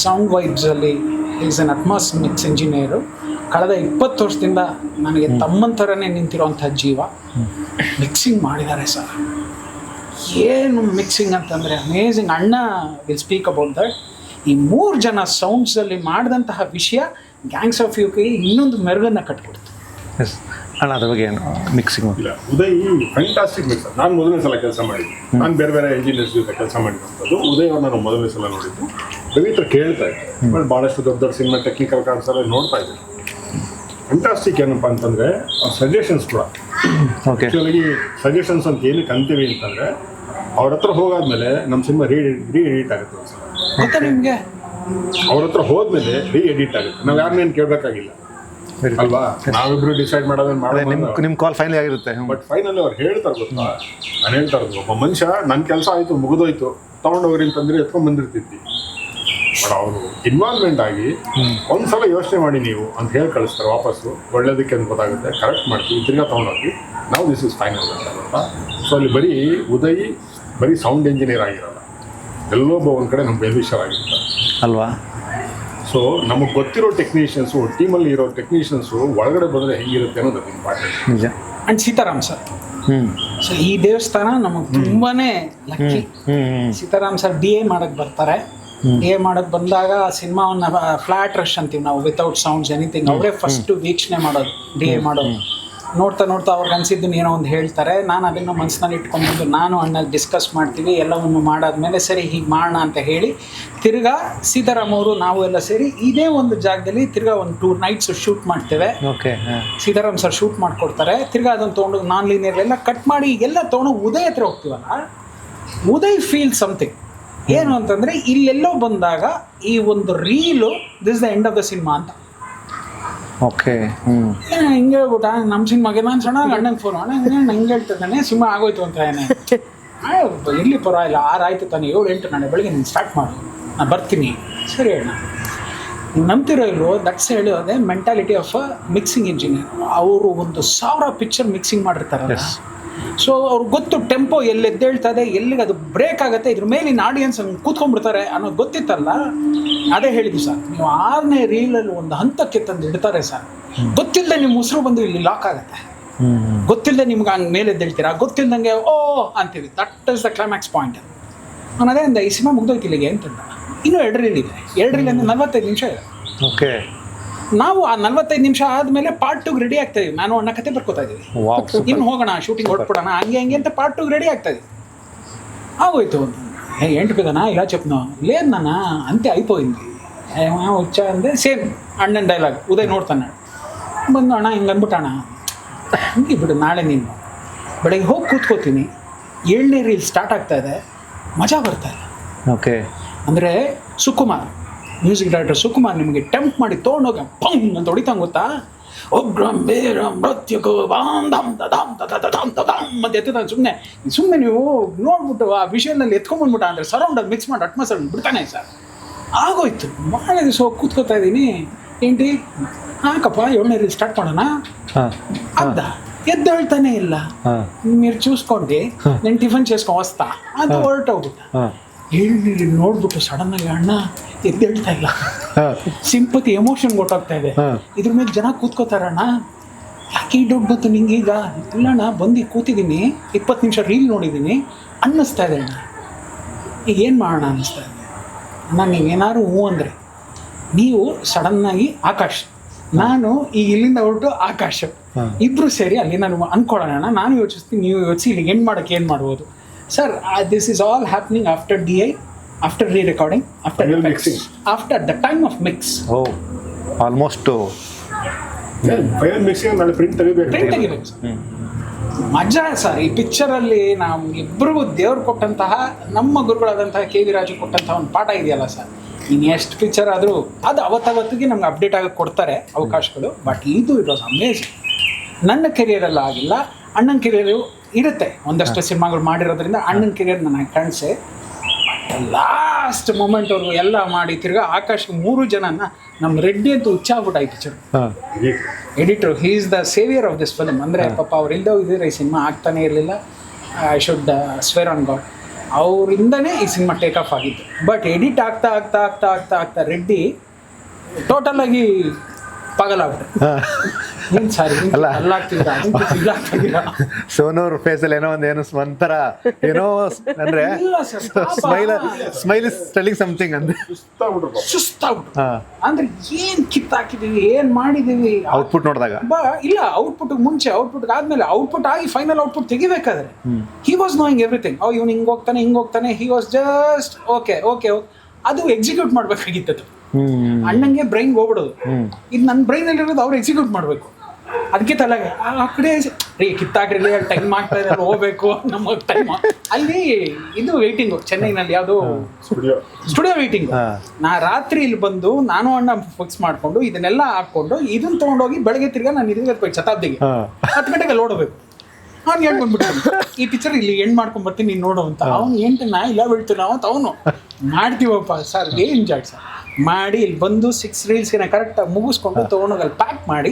ಸೌಂಡ್ ವೈಬ್ಸಲ್ಲಿ is an Atmos mix engineer. ಕಳೆದ 20 ವರ್ಷದಿಂದ ನನಗೆ ತಮ್ಮನ ಥರನೇ ನಿಂತಿರೋಂಥ ಜೀವ. ಮಿಕ್ಸಿಂಗ್ ಮಾಡಿದ್ದಾರೆ ಸರ್, ಏನು ಮಿಕ್ಸಿಂಗ್ ಅಂತಂದರೆ ಅಮೇಝಿಂಗ್. ಅಣ್ಣ ವಿಲ್ ಸ್ಪೀಕ್ ಅಬೌಟ್ ದಟ್. ಈ 3 ಜನ ಸೌಂಡ್ಸಲ್ಲಿ ಮಾಡಿದಂತಹ ವಿಷಯ ಗ್ಯಾಂಗ್ಸ್ ಆಫ್ ಯುಕೆ ಇನ್ನೊಂದು ಮೆರುಗನ್ನು ಕಟ್ಕೊಡ್ತು. ಎಸ್ ಅಣ್ಣ, ಅದ್ರ ಬಗ್ಗೆ ಏನು ಮಿಕ್ಸಿಂಗ್ ಇಲ್ಲ, ಉದಯ್ ಫ್ಯಾಂಟಾಸ್ಟಿಕ್ ಮಿಕ್ಸರ್. ನಾನು ಮೊದಲನೇ ಸಲ ಕೆಲಸ ಮಾಡಿದ್ದು, ನಾನು ಬೇರೆ ಬೇರೆ ಇಂಜಿನಿಯರ್ಸ್ ಜೊತೆ ಕೆಲಸ ಮಾಡಿದಂಥದ್ದು. ಉದಯ್ ಅವ್ರು ನಾನು ಮೊದಲನೇ ಸಲ ನೋಡಿದ್ದು. ರವಿತ್ರ ಕೇಳ್ತಾ ಇದ್ದೆ, ಬಟ್ ಭಾಳಷ್ಟು ದೊಡ್ಡ ದೊಡ್ಡ ಸಿನಿಮಾ ಟೆಕ್ನಿಕಲ್ ಕಾನ್ಸರ್ ನೋಡ್ತಾ ಇದ್ದೆ. ಫ್ಯಾಂಟಾಸ್ಟಿಕ್ ಏನಪ್ಪ ಅಂತಂದರೆ ಸಜೆಷನ್ಸ್ ಕೂಡ. ಓಕೆ. ಆ್ಯಕ್ಚುಲಾಗಿ ಸಜೆಷನ್ಸ್ ಅಂತ ಏನಕ್ಕೆ ಅಂತೀವಿ ಅಂತಂದರೆ, ಅವ್ರ ಹತ್ರ ಹೋಗಾದ್ಮೇಲೆ ನಮ್ಮ ಸಿನಿಮಾ ರೀ ಎಡಿಟ್ ಆಗುತ್ತೆ ಒಂದ್ಸಲ. ಗೊತ್ತಾ ನಿಮಗೆ? ಅವ್ರ ಹತ್ರ ಹೋದ್ಮೇಲೆ ರೀ ಎಡಿಟ್ ಆಗುತ್ತೆ. ನಾವು ಯಾರನ್ನೇನು ಕೇಳಬೇಕಾಗಿಲ್ಲ ಅಲ್ವಾ, ನಾವಿಬ್ರು ಡಿಸೈಡ್ ಮಾಡೋದನ್ನ ಮಾಡೋದು. ನಿಮ್ಮ ಕಾಲ್ ಫೈನಲ್ ಆಗಿರುತ್ತೆ. ಬಟ್ ಫೈನಲಿ ಅವ್ರು ಹೇಳ್ತಾರೆ ಗೊತ್ತಾ, ನಾನು ಹೇಳ್ತಾ ಇರೋದು, ಒಬ್ಬ ಮನುಷ್ಯ ನನ್ನ ಕೆಲಸ ಆಯಿತು ಮುಗಿದೋಯ್ತು ತೊಗೊಂಡೋಗ್ರಿ ಅಂತಂದ್ರೆ ಎತ್ಕೊಂಡ್ ಬಂದಿರ್ತಿದ್ವಿ. ಬಟ್ ಅವರು ಇನ್ವಾಲ್ವ್ಮೆಂಟ್ ಆಗಿ ಒಂದ್ಸಲ ಯೋಚನೆ ಮಾಡಿ ನೀವು ಅಂತ ಹೇಳಿ ಕಳಿಸ್ತಾರೆ ವಾಪಸ್ಸು. ಒಳ್ಳೇದಕ್ಕೆ ಅಂತ ಗೊತ್ತಾಗುತ್ತೆ, ಕರೆಕ್ಟ್ ಮಾಡ್ತೀವಿ, ತಿರ್ಗಾ ತೊಗೊಂಡೋಗಿ ನಾವು ದಿಸ್ ಇಸ್ ಫೈನಲ್ ಅಂತ. ಸೊ ಅಲ್ಲಿ ಬರೀ ಸೌಂಡ್ ಇಂಜಿನಿಯರ್ ಆಗಿರಲ್ಲ, ಎಲ್ಲೊಬ್ಬ ಒಂದು ಕಡೆ ನಮ್ಮ ವೆಲ್ವಿಷರ್ ಆಗಿರ್ತಾರೆ ಅಲ್ವಾ. ಸೊ ನಮಗೆ ಗೊತ್ತಿರೋ ಟೆಕ್ನಿಷಿಯನ್ಸು, ಟೀಮಲ್ಲಿ ಇರೋ ಟೆಕ್ನಿಷಿಯನ್ಸು ಒಳಗಡೆ ಬಂದರೆ ಹೆಂಗಿರುತ್ತೆ ಅನ್ನೋದು ಇಂಪಾರ್ಟೆಂಟ್. ನಿಜ. ಆ್ಯಂಡ್ ಸೀತಾರಾಮ್ ಸರ್, ಸೊ ಈ ದೇವಸ್ಥಾನ ನಮಗೆ ತುಂಬಾ ಲಕ್ಕಿ. ಸೀತಾರಾಮ್ ಸರ್ DA ಮಾಡಕ್ಕೆ ಬರ್ತಾರೆ. DA ಮಾಡಕ್ಕೆ ಬಂದಾಗ ಸಿನಿಮಾವನ್ನ ಫ್ಲಾಟ್ ರಶ್ ಅಂತೀವಿ ನಾವು, ವಿತೌಟ್ ಸೌಂಡ್ಸ್ ಎನಿಥಿಂಗ್. ಅವರೇ ಫಸ್ಟು ವೀಕ್ಷಣೆ ಮಾಡೋದು, DA ಮಾಡೋದು. ನೋಡ್ತಾ ಅವ್ರಿಗೆ ಅನಿಸಿದ್ದನ್ನು ಏನೋ ಒಂದು ಹೇಳ್ತಾರೆ. ನಾನು ಅದನ್ನು ಮನಸ್ಸಿನಲ್ಲಿ ಇಟ್ಕೊಂಡ್ಬಂದು ನಾನು ಅಣ್ಣ ಡಿಸ್ಕಸ್ ಮಾಡ್ತೀವಿ. ಎಲ್ಲವನ್ನು ಮಾಡಾದ್ಮೇಲೆ ಸರಿ ಹೀಗೆ ಮಾಡೋಣ ಅಂತ ಹೇಳಿ ತಿರ್ಗಾ ಸೀತಾರಾಮ್ ಅವರು ನಾವು ಎಲ್ಲ ಸೇರಿ ಇದೇ ಒಂದು ಜಾಗದಲ್ಲಿ ತಿರ್ಗಾ ಒಂದು 2 ನೈಟ್ಸ್ ಶೂಟ್ ಮಾಡ್ತೇವೆ. ಓಕೆ. ಸೀತಾರಾಮ್ ಸರ್ ಶೂಟ್ ಮಾಡಿಕೊಡ್ತಾರೆ. ತಿರ್ಗಾ ಅದನ್ನು ತೊಗೊಂಡು ನಾನ್ ಲೀನಿಯರ್ ಎಲ್ಲ ಕಟ್ ಮಾಡಿ ಎಲ್ಲ ತೊಗೊಂಡು ಉದಯ್ ಹತ್ರ ಹೋಗ್ತೀವಲ್ಲ, ಉದಯ್ ಫೀಲ್ ಸಮಥಿಂಗ್. ಏನು ಅಂತಂದರೆ ಇಲ್ಲೆಲ್ಲೋ ಬಂದಾಗ ಈ ಒಂದು reel this the end of the cinema ಅಂತ. ಓಕೆ. ಹಿಂಗೆ ಹೇಳ್ಬಿಟ್ಟ ನಮ್ಮ ಸಿನಿಮಾಗೆ. ನಾನು ಸಣ್ಣ ಅಣ್ಣಂಗೆ ಫೋನ್ ಅಣ್ಣ ಹಿಂಗೆ ಹೇಳ್ತಿದ್ದಾನೆ ಸಿನಿಮಾ ಆಗೋಯ್ತು ಅಂತ. ಏನೇ ಇರಲಿ ಪರವಾಗಿಲ್ಲ, 6 ಆಯಿತು ತಾನೆ, 7, 8 ನಾಳೆ ಬೆಳಗ್ಗೆ ನೀನು ಸ್ಟಾರ್ಟ್ ಮಾಡು, ನಾನು ಬರ್ತೀನಿ. ಸರಿ ಅಣ್ಣ, ನೀವು ನಂಬ್ತಿರೋ ಇಲ್ವೋ, ದಟ್ಸ್ ಹೇಳೋದೇ mentality of a mixing engineer. ಅವರು ಒಂದು 1000 ಪಿಕ್ಚರ್ ಮಿಕ್ಸಿಂಗ್ ಮಾಡಿರ್ತಾರೆ. ಸೊ ಅವ್ರಿಗೆ ಗೊತ್ತು ಟೆಂಪೋ ಎಲ್ಲಿ ಎದ್ದೇಳ್ತಾ ಇದೆ, ಎಲ್ಲಿಗೆ ಅದು ಬ್ರೇಕ್ ಆಗುತ್ತೆ, ಇದ್ರ ಮೇಲೆ ಇನ್ನು ಆಡಿಯನ್ಸ್ ಕೂತ್ಕೊಂಡ್ಬಿಡ್ತಾರೆ ಅನ್ನೋದು ಗೊತ್ತಿತ್ತಲ್ಲ. ಅದೇ ಹೇಳಿದ್ವಿ ಸರ್, ನೀವು 6ನೇ ರೀಲಲ್ಲಿ ಒಂದು ಹಂತಕ್ಕೆ ತಂದು ಇಡ್ತಾರೆ ಸರ್. ಗೊತ್ತಿಲ್ಲದೆ ನಿಮ್ಮ ಉಸಿರು ಬಂದು ಇಲ್ಲಿ ಲಾಕ್ ಆಗುತ್ತೆ, ಗೊತ್ತಿಲ್ಲದೆ ನಿಮ್ಗೆ ಹಂಗೆ ಮೇಲೆ ಎದ್ದೇಳ್ತೀರಾ, ಗೊತ್ತಿಲ್ಲದಂಗೆ ಓ ಅಂತೀವಿ. That is the climax point. ನಾನು ಅದೇ ಅಂದ, ಈ ಸಿನಿಮಾ ಮುಗ್ದೋಯ್ತು ಇಲ್ಲಿಗೆ ಅಂತಂದ. ಇನ್ನೂ 2 ರೀಲ್ ಇದೆ. 2 ರೀಲ್ ಅಂದರೆ 45 ನಿಮಿಷ ಇದೆ. ಓಕೆ. ನಾವು ಆ 45 ನಿಮಿಷ ಆದಮೇಲೆ ಪಾರ್ಟ್ 2 ರೆಡಿ ಆಗ್ತಾ ಇದೀವಿ. ನಾನು ಅಣ್ಣ ಕತೆ ಬರ್ಕೋತಾ ಇದ್ದೀವಿ, ಇನ್ನು ಹೋಗೋಣ ಶೂಟಿಂಗ್ ಹೊರಟ್ಬಿಡೋಣ, ಹಂಗೆ ಅಂತ ಪಾರ್ಟ್ 2 ರೆಡಿ ಆಗ್ತಾ ಇದೀವಿ. ಆಗೋಯ್ತು ఏంటి పెదనా ఇలా చెప్తున్నావు లేదు నాన్న అంతే అయిపోయింది వచ్చా అంటే సేమ్ అಣ್ಣನ ಡೈಲಾಗ್ ಉದಯ್ ನೋಡ್ತಾನೆ ಬಂದು ಅಣ್ಣ ಹಿಂಗೆ ಅಂದ್ಬಿಟ್ಟಣ ಹಂಗೆ ಬಿಡು ನಾಳೆ ನೀನು ಬೆಳಗ್ಗೆ ಹೋಗಿ ಕೂತ್ಕೋತೀನಿ 7ನೇ ರೀಲ್ ಸ್ಟಾರ್ಟ್ ಆಗ್ತಾ ಇದೆ ಮಜಾ ಬರ್ತಾ ಇಲ್ಲ. ಓಕೆ. ಅಂದರೆ ಸುಕುಮಾರ್ ಮ್ಯೂಸಿಕ್ ಡೈರೆಕ್ಟರ್ ಸುಕುಮಾರ್ ನಿಮಗೆ ಟೆಂಪ್ ಮಾಡಿ ತೊಗೊಂಡೋಗ ಪಂಗ್ ಅಂತ ಹೊಡಿತಾಂಗೆ ಗೊತ್ತಾ, ಮತ್ತೆ ಎತ್ತಾನೆ ಸುಮ್ಮನೆ ನೀವು ನೋಡ್ಬಿಟ್ಟು ಆ ವಿಷಯದಲ್ಲಿ ಎತ್ಕೊಂಡ್ಬಂದ್ಬಿಟ್ಟ ಅಂದರೆ ಸರೌಂಡಲ್ಲಿ ಮಿಕ್ಸ್ ಮಾಡಿ ಅಟ್ಮಾಸ್ಫಿಯರ್ ಬಿಡ್ತಾನೆ ಸರ್. ಆಗೋಯ್ತು ಭಾಳ ದಿವಸ ಹೋಗಿ ಕೂತ್ಕೋತಾ ಇದ್ದೀನಿ. ఏంటి ಹಾಕಪ್ಪ 7ನೇ ರೀಲ್ ಸ್ಟಾರ್ಟ್ ಮಾಡೋಣ ಅದ್ದ ఎద్దు వెళ్తానే ಇಲ್ಲ మీరు చూసుకోండి నేను టిఫిన్ చేసుకొని వస్తా ಅದು ಹೊರಟೋಗ್ಬಿಟ್ಟ. ಹೇಳಿ ನೋಡ್ಬಿಟ್ಟು ಸಡನ್ ಆಗಿ ಅಣ್ಣ ಎದ್ದು ಹೇಳ್ತಾ ಇಲ್ಲ, ಸಿಂಪತಿ ಎಮೋಷನ್ ಗೊತ್ತಾಗ್ತಾ ಇದೆ. ಇದ್ರ ಮೇಲೆ ಜನ ಕೂತ್ಕೋತಾರಣ್ಣ, ಯಾಕೆ ಈ ಡೌಟ್ ಬಂತು ನಿಂಗೀಗ? ಇಲ್ಲಣ್ಣ ಬಂದು ಕೂತಿದ್ದೀನಿ 20 ನಿಮಿಷ ರೀಲ್ ನೋಡಿದ್ದೀನಿ ಅನ್ನಿಸ್ತಾ ಇದೆ ಅಣ್ಣ, ಈಗ ಏನು ಮಾಡೋಣ ಅನ್ನಿಸ್ತಾ ಇದೆ ಅಣ್ಣ. ನೀವೇನಾದ್ರು ಹ್ಞೂ ಅಂದರೆ ನೀವು ಸಡನ್ನಾಗಿ ಆಕಾಶ್, ನಾನು ಈಗ ಇಲ್ಲಿಂದ ಹೊರಟು ಆಕಾಶ್ ಇಬ್ಬರು ಸೇರಿ ಅಲ್ಲಿ ನಾನು ಅಂದ್ಕೊಳ್ಳೋಣ. ನಾನು ಯೋಚಿಸ್ತೀನಿ, ನೀವು ಯೋಚಿಸಿ ಇಲ್ಲಿಗೆ ಎಂಡ್ ಮಾಡೋಕ್ಕೆ ಏನು ಮಾಡ್ಬೋದು sir. This is all happening after DI, after re-recording, after mixing, after the time of mix. Oh almost final mixing ನಾಳೆ ಪ್ರಿಂಟ್ ಪ್ರಿಂಟ್ ತೆಗಿಬೇಕು. ತೆಗಿಬೇಕು ಸರ್. ಮಜಾ ಸರ್ ಈ ಪಿಕ್ಚರಲ್ಲಿ ನಾವು ಇಬ್ಬರಿಗೂ ದೇವ್ರು ಕೊಟ್ಟಂತಹ ನಮ್ಮ ಗುರುಗಳಾದಂತಹ ಕೆ ವಿ ರಾಜು ಕೊಟ್ಟಂತಹ ಒಂದು ಪಾಠ ಇದೆಯಲ್ಲ ಸರ್, ಇನ್ನು ಎಷ್ಟು ಪಿಕ್ಚರ್ ಆದರೂ ಅದು ಅವತ್ತಿಗೆ ನಮ್ಗೆ ಅಪ್ಡೇಟ್ ಆಗೋಕ್ಕೆ ಕೊಡ್ತಾರೆ ಅವಕಾಶಗಳು. ಬಟ್ ಇದು ಇಟ್ ವಾಸ್ ಅಮೇಝಿಂಗ್. ನನ್ನ ಕೆರಿಯರಲ್ಲಿ ಆಗಿಲ್ಲ, ಅಣ್ಣನ ಕೆರಿಯರು ಇರುತ್ತೆ, ಒಂದಷ್ಟು ಸಿನಿಮಾಗಳು ಮಾಡಿರೋದ್ರಿಂದ ಅಣ್ಣನ ಕೆರಿಯರ್ ನನಗೆ ಕಾಣಿಸೆ. ಲಾಸ್ಟ್ ಮೂಮೆಂಟ್ವರೆಗೂ ಎಲ್ಲ ಮಾಡಿ ತಿರ್ಗಾ ಆಕಾಶ್ಗೆ 3 ಜನನ ನಮ್ಮ ರೆಡ್ಡಿ ಅಂತೂ ಹುಚ್ಚಾಗ್ಬಿಟ್ಟು ಈ picture. Editor he is the saviour of this film. ಅಂದರೆ ಪಾಪ ಅವ್ರು ಇಲ್ಲದೆ ಹೋಗಿದ್ರೆ ಈ ಸಿನಿಮಾ ಆಗ್ತಾನೆ ಇರಲಿಲ್ಲ. I should swear on God, ಅವರಿಂದನೇ ಈ ಸಿನಿಮಾ ಟೇಕ್ ಆಫ್ ಆಗಿತ್ತು. ಬಟ್ ಎಡಿಟ್ ಆಗ್ತಾ ಆಗ್ತಾ ಆಗ್ತಾ ಆಗ್ತಾ ಆಗ್ತಾ ರೆಡ್ಡಿ ಟೋಟಲ್ ಆಗಿ ಪಾಗಲಾಗ್ಬಿಟ್ರು. ಏನು ಸಾರಿ ಅಲ್ಲಾಗ್ತಿದ್ದೀರಾ, ಸೋನೂರ್ ಫೇಸಲ್ಲಿ ಏನೋ ಒಂಥರ ಏನೋ ಅಂದ್ರೆ ಸ್ಮೈಲ್ ಇಸ್ ಟೆಲ್ಲಿಂಗ್ ಸಮಥಿಂಗ್ ಅಂದ್ರೆ ಸುಸ್ತಾಗ್ಬಿಟ್ರು. ಅಂದ್ರೆ ಏನ್ ಕಿತ್ತಾಕಿದೀವಿ, ಏನ್ ಮಾಡಿದೀವಿ ಔಟ್ಪುಟ್ ನೋಡಿದಾಗ. ಇಲ್ಲ, ಔಟ್ಪುಟ್ ಮುಂಚೆ, ಔಟ್ಪುಟ್ ಆದ್ಮೇಲೆ, ಔಟ್ಪುಟ್ ಆಗಿ ಫೈನಲ್ ಔಟ್ಪುಟ್ ತೆಗಿಬೇಕಾದ್ರೆ ಹಿ ವಾಸ್ ನೋಯಿಂಗ್ ಎವ್ರಿಥಿಂಗ್. ಇವ್ನು ಹಿಂಗ್ ಹೋಗ್ತಾನೆ, he was just okay okay. ಅದು ಎಕ್ಸಿಕ್ಯೂಟ್ ಮಾಡ್ಬೇಕಾಗಿತ್ತು. ಅಣ್ಣಂಗೆ ಬ್ರೈನ್ ಹೋಗ್ಬಿಡೋದು, ಇದು ನನ್ನ ಬ್ರೈನಲ್ಲಿ ಇರೋದು ಅವ್ರು ಎಕ್ಸಿಕ್ಯೂಟ್ ಮಾಡಬೇಕು. ಅದಕ್ಕೆ ತಲೆಗೆ ಆ ಕಡೆ ರೀ ಕಿತ್ತಾಕ್ರಿ, ಟೈಮ್ ಆಗ್ತಾ ಇದೆ, ಹೋಗ್ಬೇಕು ನಮಗೆ ಟೈಮ್. ಅಲ್ಲಿ ಇದು ವೇಟಿಂಗು ಚೆನ್ನೈನಲ್ಲಿ, ಯಾವುದು ಸ್ಟುಡಿಯೋ ವೇಟಿಂಗು. ನಾ ರಾತ್ರಿ ಇಲ್ಲಿ ಬಂದು ನಾನು ಅಣ್ಣ ಫಿಕ್ಸ್ ಮಾಡ್ಕೊಂಡು ಇದನ್ನೆಲ್ಲ ಹಾಕೊಂಡು ಇದನ್ನ ತೊಗೊಂಡೋಗಿ ಬೆಳಗ್ಗೆ ತಿರ್ಗಾ ನಾನು ಇದಕ್ಕೆ ಶತಾಬ್ದಿಗೆ 10 ಗಂಟೆಗೆ ನೋಡಬೇಕು. ಅವ್ನು ಏನು ಬಂದ್ಬಿಟ್ಟು ಈ ಪಿಕ್ಚರ್ ಇಲ್ಲಿ ಎಂಡ್ ಮಾಡ್ಕೊಂಡ್ ಬರ್ತೀನಿ ನೀನು ನೋಡು ಅಂತ. ಅವ್ನು ನಾ ಇಲ್ಲ ಬೀಳ್ತೀವಿ ನಾವು ಅಂತ ಅವನು ಮಾಡ್ತೀವಪ್ಪ ಸರ್, ಏನು ಎಂಜಾಯ್ ಸರ್ ಮಾಡಿ ಇಲ್ಲಿ ಬಂದು 6 ರೀಲ್ಸ್ನ ಕರೆಕ್ಟಾಗಿ ಮುಗಿಸ್ಕೊಂಡು ತೊಗೊಂಡೋಗಿ ಅಲ್ಲಿ ಪ್ಯಾಕ್ ಮಾಡಿ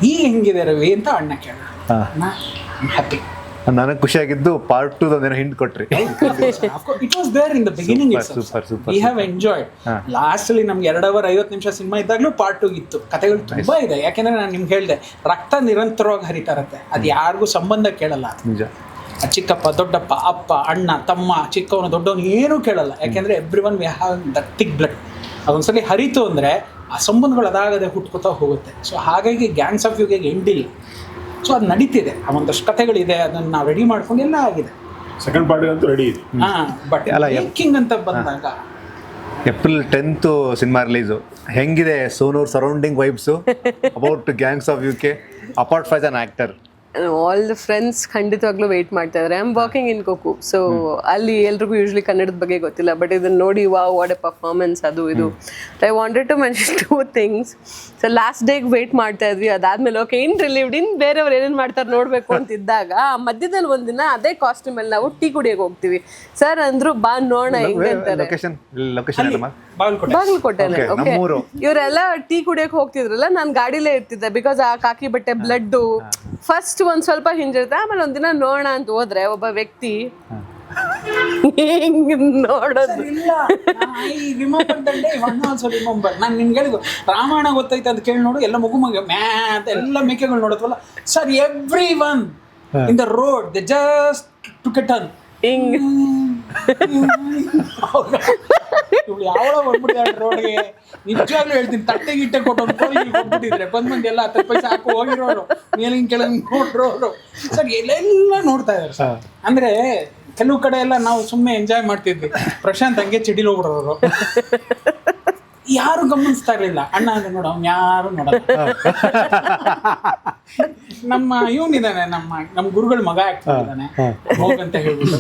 ಈಗ ಹೆಂಗಿದೆ ರವಿ ಅಂತ ಅಣ್ಣ ಕೇಳ. ಹ್ಯಾಪಿ. ನನಗೆ ಖುಷಿಯಾಗಿದ್ದು ಪಾರ್ಟ್ 2 ಒಂದೇನೋ ಹಿಂಟ್ ಕೊಟ್ರಿ. It was there in the beginning. We have enjoyed. Last ಅಲ್ಲಿ ನಮ್ಗೆ 2 hour 50 ನಿಮಿಷ ಸಿನಿಮಾ ಇದ್ದಾಗಲೂ ಪಾರ್ಟ್ 2 ಇತ್ತು. ಕಥೆಗಳು ತುಂಬಾ ಇದೆ. ಯಾಕೆಂದ್ರೆ ನಾನು ನಿಮ್ಗೆ ಹೇಳಿದೆ, ರಕ್ತ ನಿರಂತರವಾಗಿ ಹರಿತಾ ಇರುತ್ತೆ, ಅದು ಯಾರಿಗೂ ಸಂಬಂಧ ಕೇಳಲ್ಲ. ನಿಜ. ಚಿಕ್ಕಪ್ಪ, ದೊಡ್ಡಪ್ಪ, ಅಪ್ಪ, ಅಣ್ಣ, ತಮ್ಮ, ಚಿಕ್ಕವನು, ದೊಡ್ಡವನು ಏನೂ ಕೇಳಲ್ಲ. ಯಾಕೆಂದ್ರೆ everyone we have that thick blood. ಅದೊಂದ್ಸಲಿ ಹರಿತು ಅಂದರೆ ಆ ಸಂಬಂಧಗಳು ಅದಾಗದೆ ಹುಟ್ಕೋತಾ ಹೋಗುತ್ತೆ. ಸೊ ಹಾಗಾಗಿ ಗ್ಯಾಂಗ್ಸ್ ಆಫ್ ಯುಗೆ ಎಂಡಿಲ್ಲ. ಸೊ ಅದು ನಡೀತಿದೆ, ಒಂದಷ್ಟು ಕಥೆಗಳಿದೆ, ಅದನ್ನು ನಾವು ರೆಡಿ ಮಾಡ್ಕೊಂಡು ಎಲ್ಲ ಆಗಿದೆ. ಸೆಕೆಂಡ್ ಪಾರ್ಟ್ ಅಂತೂ ರೆಡಿ ಇದೆ. ಬಟ್ ಮೇಕಿಂಗ್ ಅಂತ ಬಂದಾಗ April 10th ಸಿನಿಮಾ ರಿಲೀಸು. ಹೆಂಗಿದೆ ಸೋನೂರ್ surrounding vibes about gangs of UK apart from an actor? All the friends ಖಂಡಿತವಾಗ್ಲೂ ವೆಯ್ಟ್ ಮಾಡ್ತಾ ಇದ್ದಾರೆ. ಐ ಆಮ್ ವರ್ಕಿಂಗ್ ಇನ್ ಕೊಕು, ಸೊ ಅಲ್ಲಿ ಎಲ್ರಿಗೂ ಯೂಶ್ವಲಿ ಕನ್ನಡದ ಬಗ್ಗೆ ಗೊತ್ತಿಲ್ಲ, ಬಟ್ ಇದನ್ನ ನೋಡಿ ವಾಟ್ ಎ ಪರ್ಫಾರ್ಮೆನ್ಸ್ ಅದು ಇದು. I wanted to mention 2 things. So last ಡೇಗೆ ವೆಯ್ಟ್ ಮಾಡ್ತಾ ಇದ್ವಿ. ಅದಾದ್ಮೇಲೆ ಓಕೆ ಇನ್ ರಿಲೀವ್ಡ್, ಇನ್ ಬೇರೆಯವ್ರು ಏನೇನು ಮಾಡ್ತಾರೆ ನೋಡಬೇಕು ಅಂತಿದ್ದಾಗ ಮಧ್ಯದಲ್ಲಿ ಒಂದಿನ ಅದೇ ಕಾಸ್ಟ್ಯೂಮಲ್ಲಿ ನಾವು ಟೀ ಕುಡಿಯೋಕೆ ಹೋಗ್ತೀವಿ. ಸರ್ ಅಂದ್ರು ಬಾ ನೋಡೋಣ ಹೆಂಗೆ ಅಂತಾರೆ. ಬಾಗಲಕೋಟೆನೆ. ಓಕೆ, ಇವರೆಲ್ಲ ಟೀ ಕುಡಿಯೋಕೆ ಹೋಗ್ತಿದ್ರಲ್ಲ, ನಾನು ಗಾಡಿಲೇ ಇರ್ತಿದ್ದೆ. ಬಿಕಾಸ್ ಆ ಕಾಕಿ ಬಟ್ಟೆ ಬ್ಲಡ್ಡು ಫಸ್ಟ್ ಒಂದ್ ಸ್ವಲ್ಪ ಹಿಂಜಿರುತ್ತೆ. ಆಮೇಲೆ ಒಂದಿನ ನೋಡೋಣ ಅಂತ ಹೋದ್ರೆ ಒಬ್ಬ ವ್ಯಕ್ತಿ ನೋಡೋದು ನಾನು ನಿಮ್ಗೆ ಹೇಳಿದ್ದು ರಾಮಾಯಣ ಗೊತ್ತೈತೆ ಅಂತ ಕೇಳಿ ನೋಡು, ಎಲ್ಲ ಮಗು ಮ್ಯಾ ಅಂತ ಎಲ್ಲ ಮೇಕೆಗಳು ನೋಡೋದ್ವಲ್ಲ ಸರ್. Every one in the road they just took a turn ಹಿಂಗ್ ಯಾವಳ ಬಂದ್ಬಿಟ್ಟಿದ್ದಾರೆ ರೋಡ್ಗೆ. ನಿಜವಾಗ್ಲೂ ಹೇಳ್ತೀನಿ, ತಟ್ಟೆ ಗಿಟ್ಟೆ ಕೊಟ್ಟೊಂದು ಕೊಟ್ಬಿಟ್ಟಿದ್ರೆ ಬಂದ್ ಎಲ್ಲ 10 ಪೈಸೆ ಹಾಕಿ ಹೋಗಿರೋರು, ಮೇಲಿನ ಕೆಳಗೆ ನೋಡ್ರೋರು ಸರ್. ಎಲ್ಲೆಲ್ಲ ನೋಡ್ತಾ ಇದಾರೆ ಸರ್. ಅಂದ್ರೆ ಕೆಲವು ಕಡೆ ಎಲ್ಲ ನಾವು ಸುಮ್ಮನೆ ಎಂಜಾಯ್ ಮಾಡ್ತಿದ್ವಿ, ಪ್ರಶಾಂತ್ ಹಂಗೆ ಚಿಡಿಲ್ ಹೋಗ್ಬಿಡೋರು, ಯಾರು ಗಮನಿಸ್ತಾ ಇರಲಿಲ್ಲ. ಅಣ್ಣ ಅಂದ್ರೆ ನೋಡ ಅವ್ನು ಯಾರು ನೋಡಲ್ಲ. ನಮ್ಮ ಇವನಿದ್ದಾನೆ, ನಮ್ಮ ಗುರುಗಳ ಮಗ ಆಗ್ತಿದ್ದಾನೆ ಹೋಗಂತ ಹೇಳ್ಬಿಟ್ಟು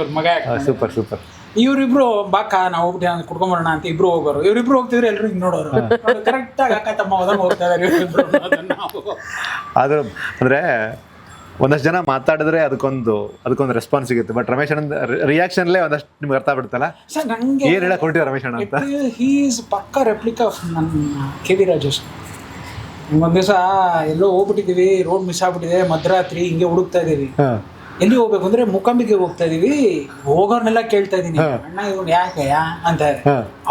ಅವ್ರ ಮಗ ಸೂಪರ್ ಸೂಪರ್. ಇವ್ರಿಬ್ರು ಬಾಕ ನಾವು ಹೋಗ್ಬಿಟ್ಟು ಕುಡ್ಕೊಂಬರೋಣ ಅಂತ ಇಬ್ರು ಹೋಗೋರು. ಇವ್ರಿಬ್ರು ಹೋಗ್ತಿದ್ರೆ ಎಲ್ರು ಹಿಂಗ್ ನೋಡೋರು. ಕರೆಕ್ಟಾಗಿ ಅಕ್ಕ ತಮ್ಮ ಹೋದಂಗೆ ಹೋಗ್ತಾ ಇದಾರೆ ನಾವು. ಆದ್ರೂ ಅಂದ್ರೆ ಒಂದಷ್ಟು ಜನ ಮಾತಾಡಿದ್ರೆ ಅದಕ್ಕೊಂದು ರೆಸ್ಪಾನ್ಸ್ ಸಿಗುತ್ತೆ. ಬಟ್ ರಮೇಶ್ ಅಣ್ಣ ರಿಯಾಕ್ಷನ್ಲೇ ಒಂದಷ್ಟು ನಿಮ್ಗೆ ಅರ್ಥ ಬಿಡುತ್ತಲ್ಲ ಸರ್. ನಂಗೆ ಏನು ಹೇಳಕ್ ಹೊರಟಿದ್ದಾರೆ ರಮೇಶ್ ಅಣ್ಣ ಅಂತ. ಹೀ ಈಸ್ ಪಕ್ಕಾ ರೆಪ್ಲಿಕಾ ಆಫ್ ನನ್ನ ಕೆ ವಿ ರಾಜೇಶ್. ಒಂದ್ ದಿವಸ ಎಲ್ಲೋ ಹೋಗ್ಬಿಟ್ಟಿದೀವಿ, ರೋಡ್ ಮಿಸ್ ಆಗ್ಬಿಟ್ಟಿದೆ, ಮಧ್ಯರಾತ್ರಿ ಹಿಂಗೆ ಹುಡುಕ್ತಾ ಇದೀವಿ. ಎಲ್ಲಿ ಹೋಗ್ಬೇಕು ಅಂದ್ರೆ ಮುಕಾಂಬಿಗೆ ಹೋಗ್ತಾ ಇದೀವಿ. ಹೋಗೋರ್ನೆಲ್ಲ ಕೇಳ್ತಾ ಇದೀನಿ, ಅಣ್ಣ ಇವ್ನು ಯಾಕಯ್ಯ ಅಂತ.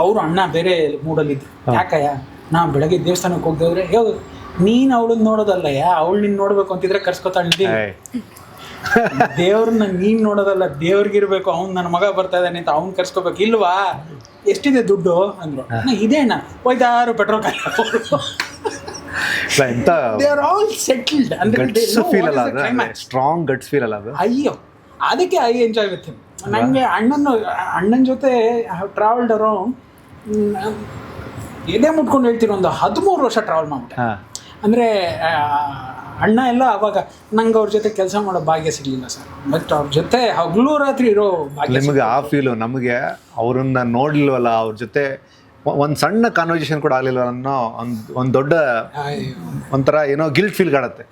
ಅವ್ರು ಅಣ್ಣ ಬೇರೆ ಮೂಡಲ್ಲಿದ್ರು. ಯಾಕಯ್ಯ? ನಾ ಬೆಳಗ್ಗೆ ದೇವಸ್ಥಾನಕ್ಕೆ ಹೋಗ್ದೇವ್ರೆ, ಹೇಳು ನೀನ್ ಅವಳನ್ನ ನೋಡೋದಲ್ಲಯ್ಯ, ಅವಳು ನಿನ್ ನೋಡ್ಬೇಕು ಅಂತಿದ್ರೆ ಕರ್ಸ್ಕೊತಾಳಿದ್ದೀವಿ. ದೇವ್ರನ್ನ ನೀನ್ ನೋಡೋದಲ್ಲ, ದೇವ್ರಿಗಿರ್ಬೇಕು. ಅವ್ನು ನನ್ನ ಮಗ ಬರ್ತಾ ಇದ್ದಾನೆ ಅಂತ ಅವ್ನು ಕರ್ಸ್ಕೋಬೇಕು. ಇಲ್ವಾ? ಎಷ್ಟಿದೆ ದುಡ್ಡು ಅಂದ್ರು. ಇದೇ ಅಣ್ಣ, ಹೋಯ್ತಾರು ಪೆಟ್ರೋಲ್ ಸ್ಟ್ರಾಂಗ್ ಗಟ್ಸ್ ಫೀಲ್ ಅಲ್ಲ ಅದು. ಅಯ್ಯೋ, ಅದಕ್ಕೆ ಐ ಎಂಜಾಯ್ ವಿತ್ ಹಿಮ್. ನನಗೆ ಅಣ್ಣನ ಜೊತೆ ಟ್ರಾವೆಲ್ಡ್ ಅರೌಂಡ್, ಎದೆ ಮುಟ್ಕೊಂಡು ಹೇಳ್ತೀನಿ, ಒಂದು 13 ವರ್ಷ ಟ್ರಾವೆಲ್ ಮಾಡ್ಬಿಟ್ಟೆ. ಅಂದರೆ ಅಣ್ಣ ಎಲ್ಲ ಅವಾಗ ನಂಗೆ ಅವ್ರ ಜೊತೆ ಕೆಲಸ ಮಾಡೋ ಭಾಗ್ಯ ಸಿಗಲಿಲ್ಲ ಸರ್. ಬಟ್ ಅವ್ರ ಜೊತೆ ಹಗಲು ರಾತ್ರಿ ಇರೋ ಭಾಗ್ಯ. ನಿಮಗೆ ಆ ಫೀಲು, ನಮಗೆ ಅವ್ರನ್ನ ನೋಡ್ಲಿಲ್ವಲ್ಲ, ಅವ್ರ ಜೊತೆ ಒಂದು ಸಣ್ಣ ಕಾನ್ವರ್ಸೇಷನ್ ಕೂಡ ಆಗಲಿಲ್ಲ ಅನ್ನೋ ಒಂದು ದೊಡ್ಡ ಒಂಥರ ಏನೋ ಗಿಲ್ಟ್ ಫೀಲ್ ಕಾಣುತ್ತೆ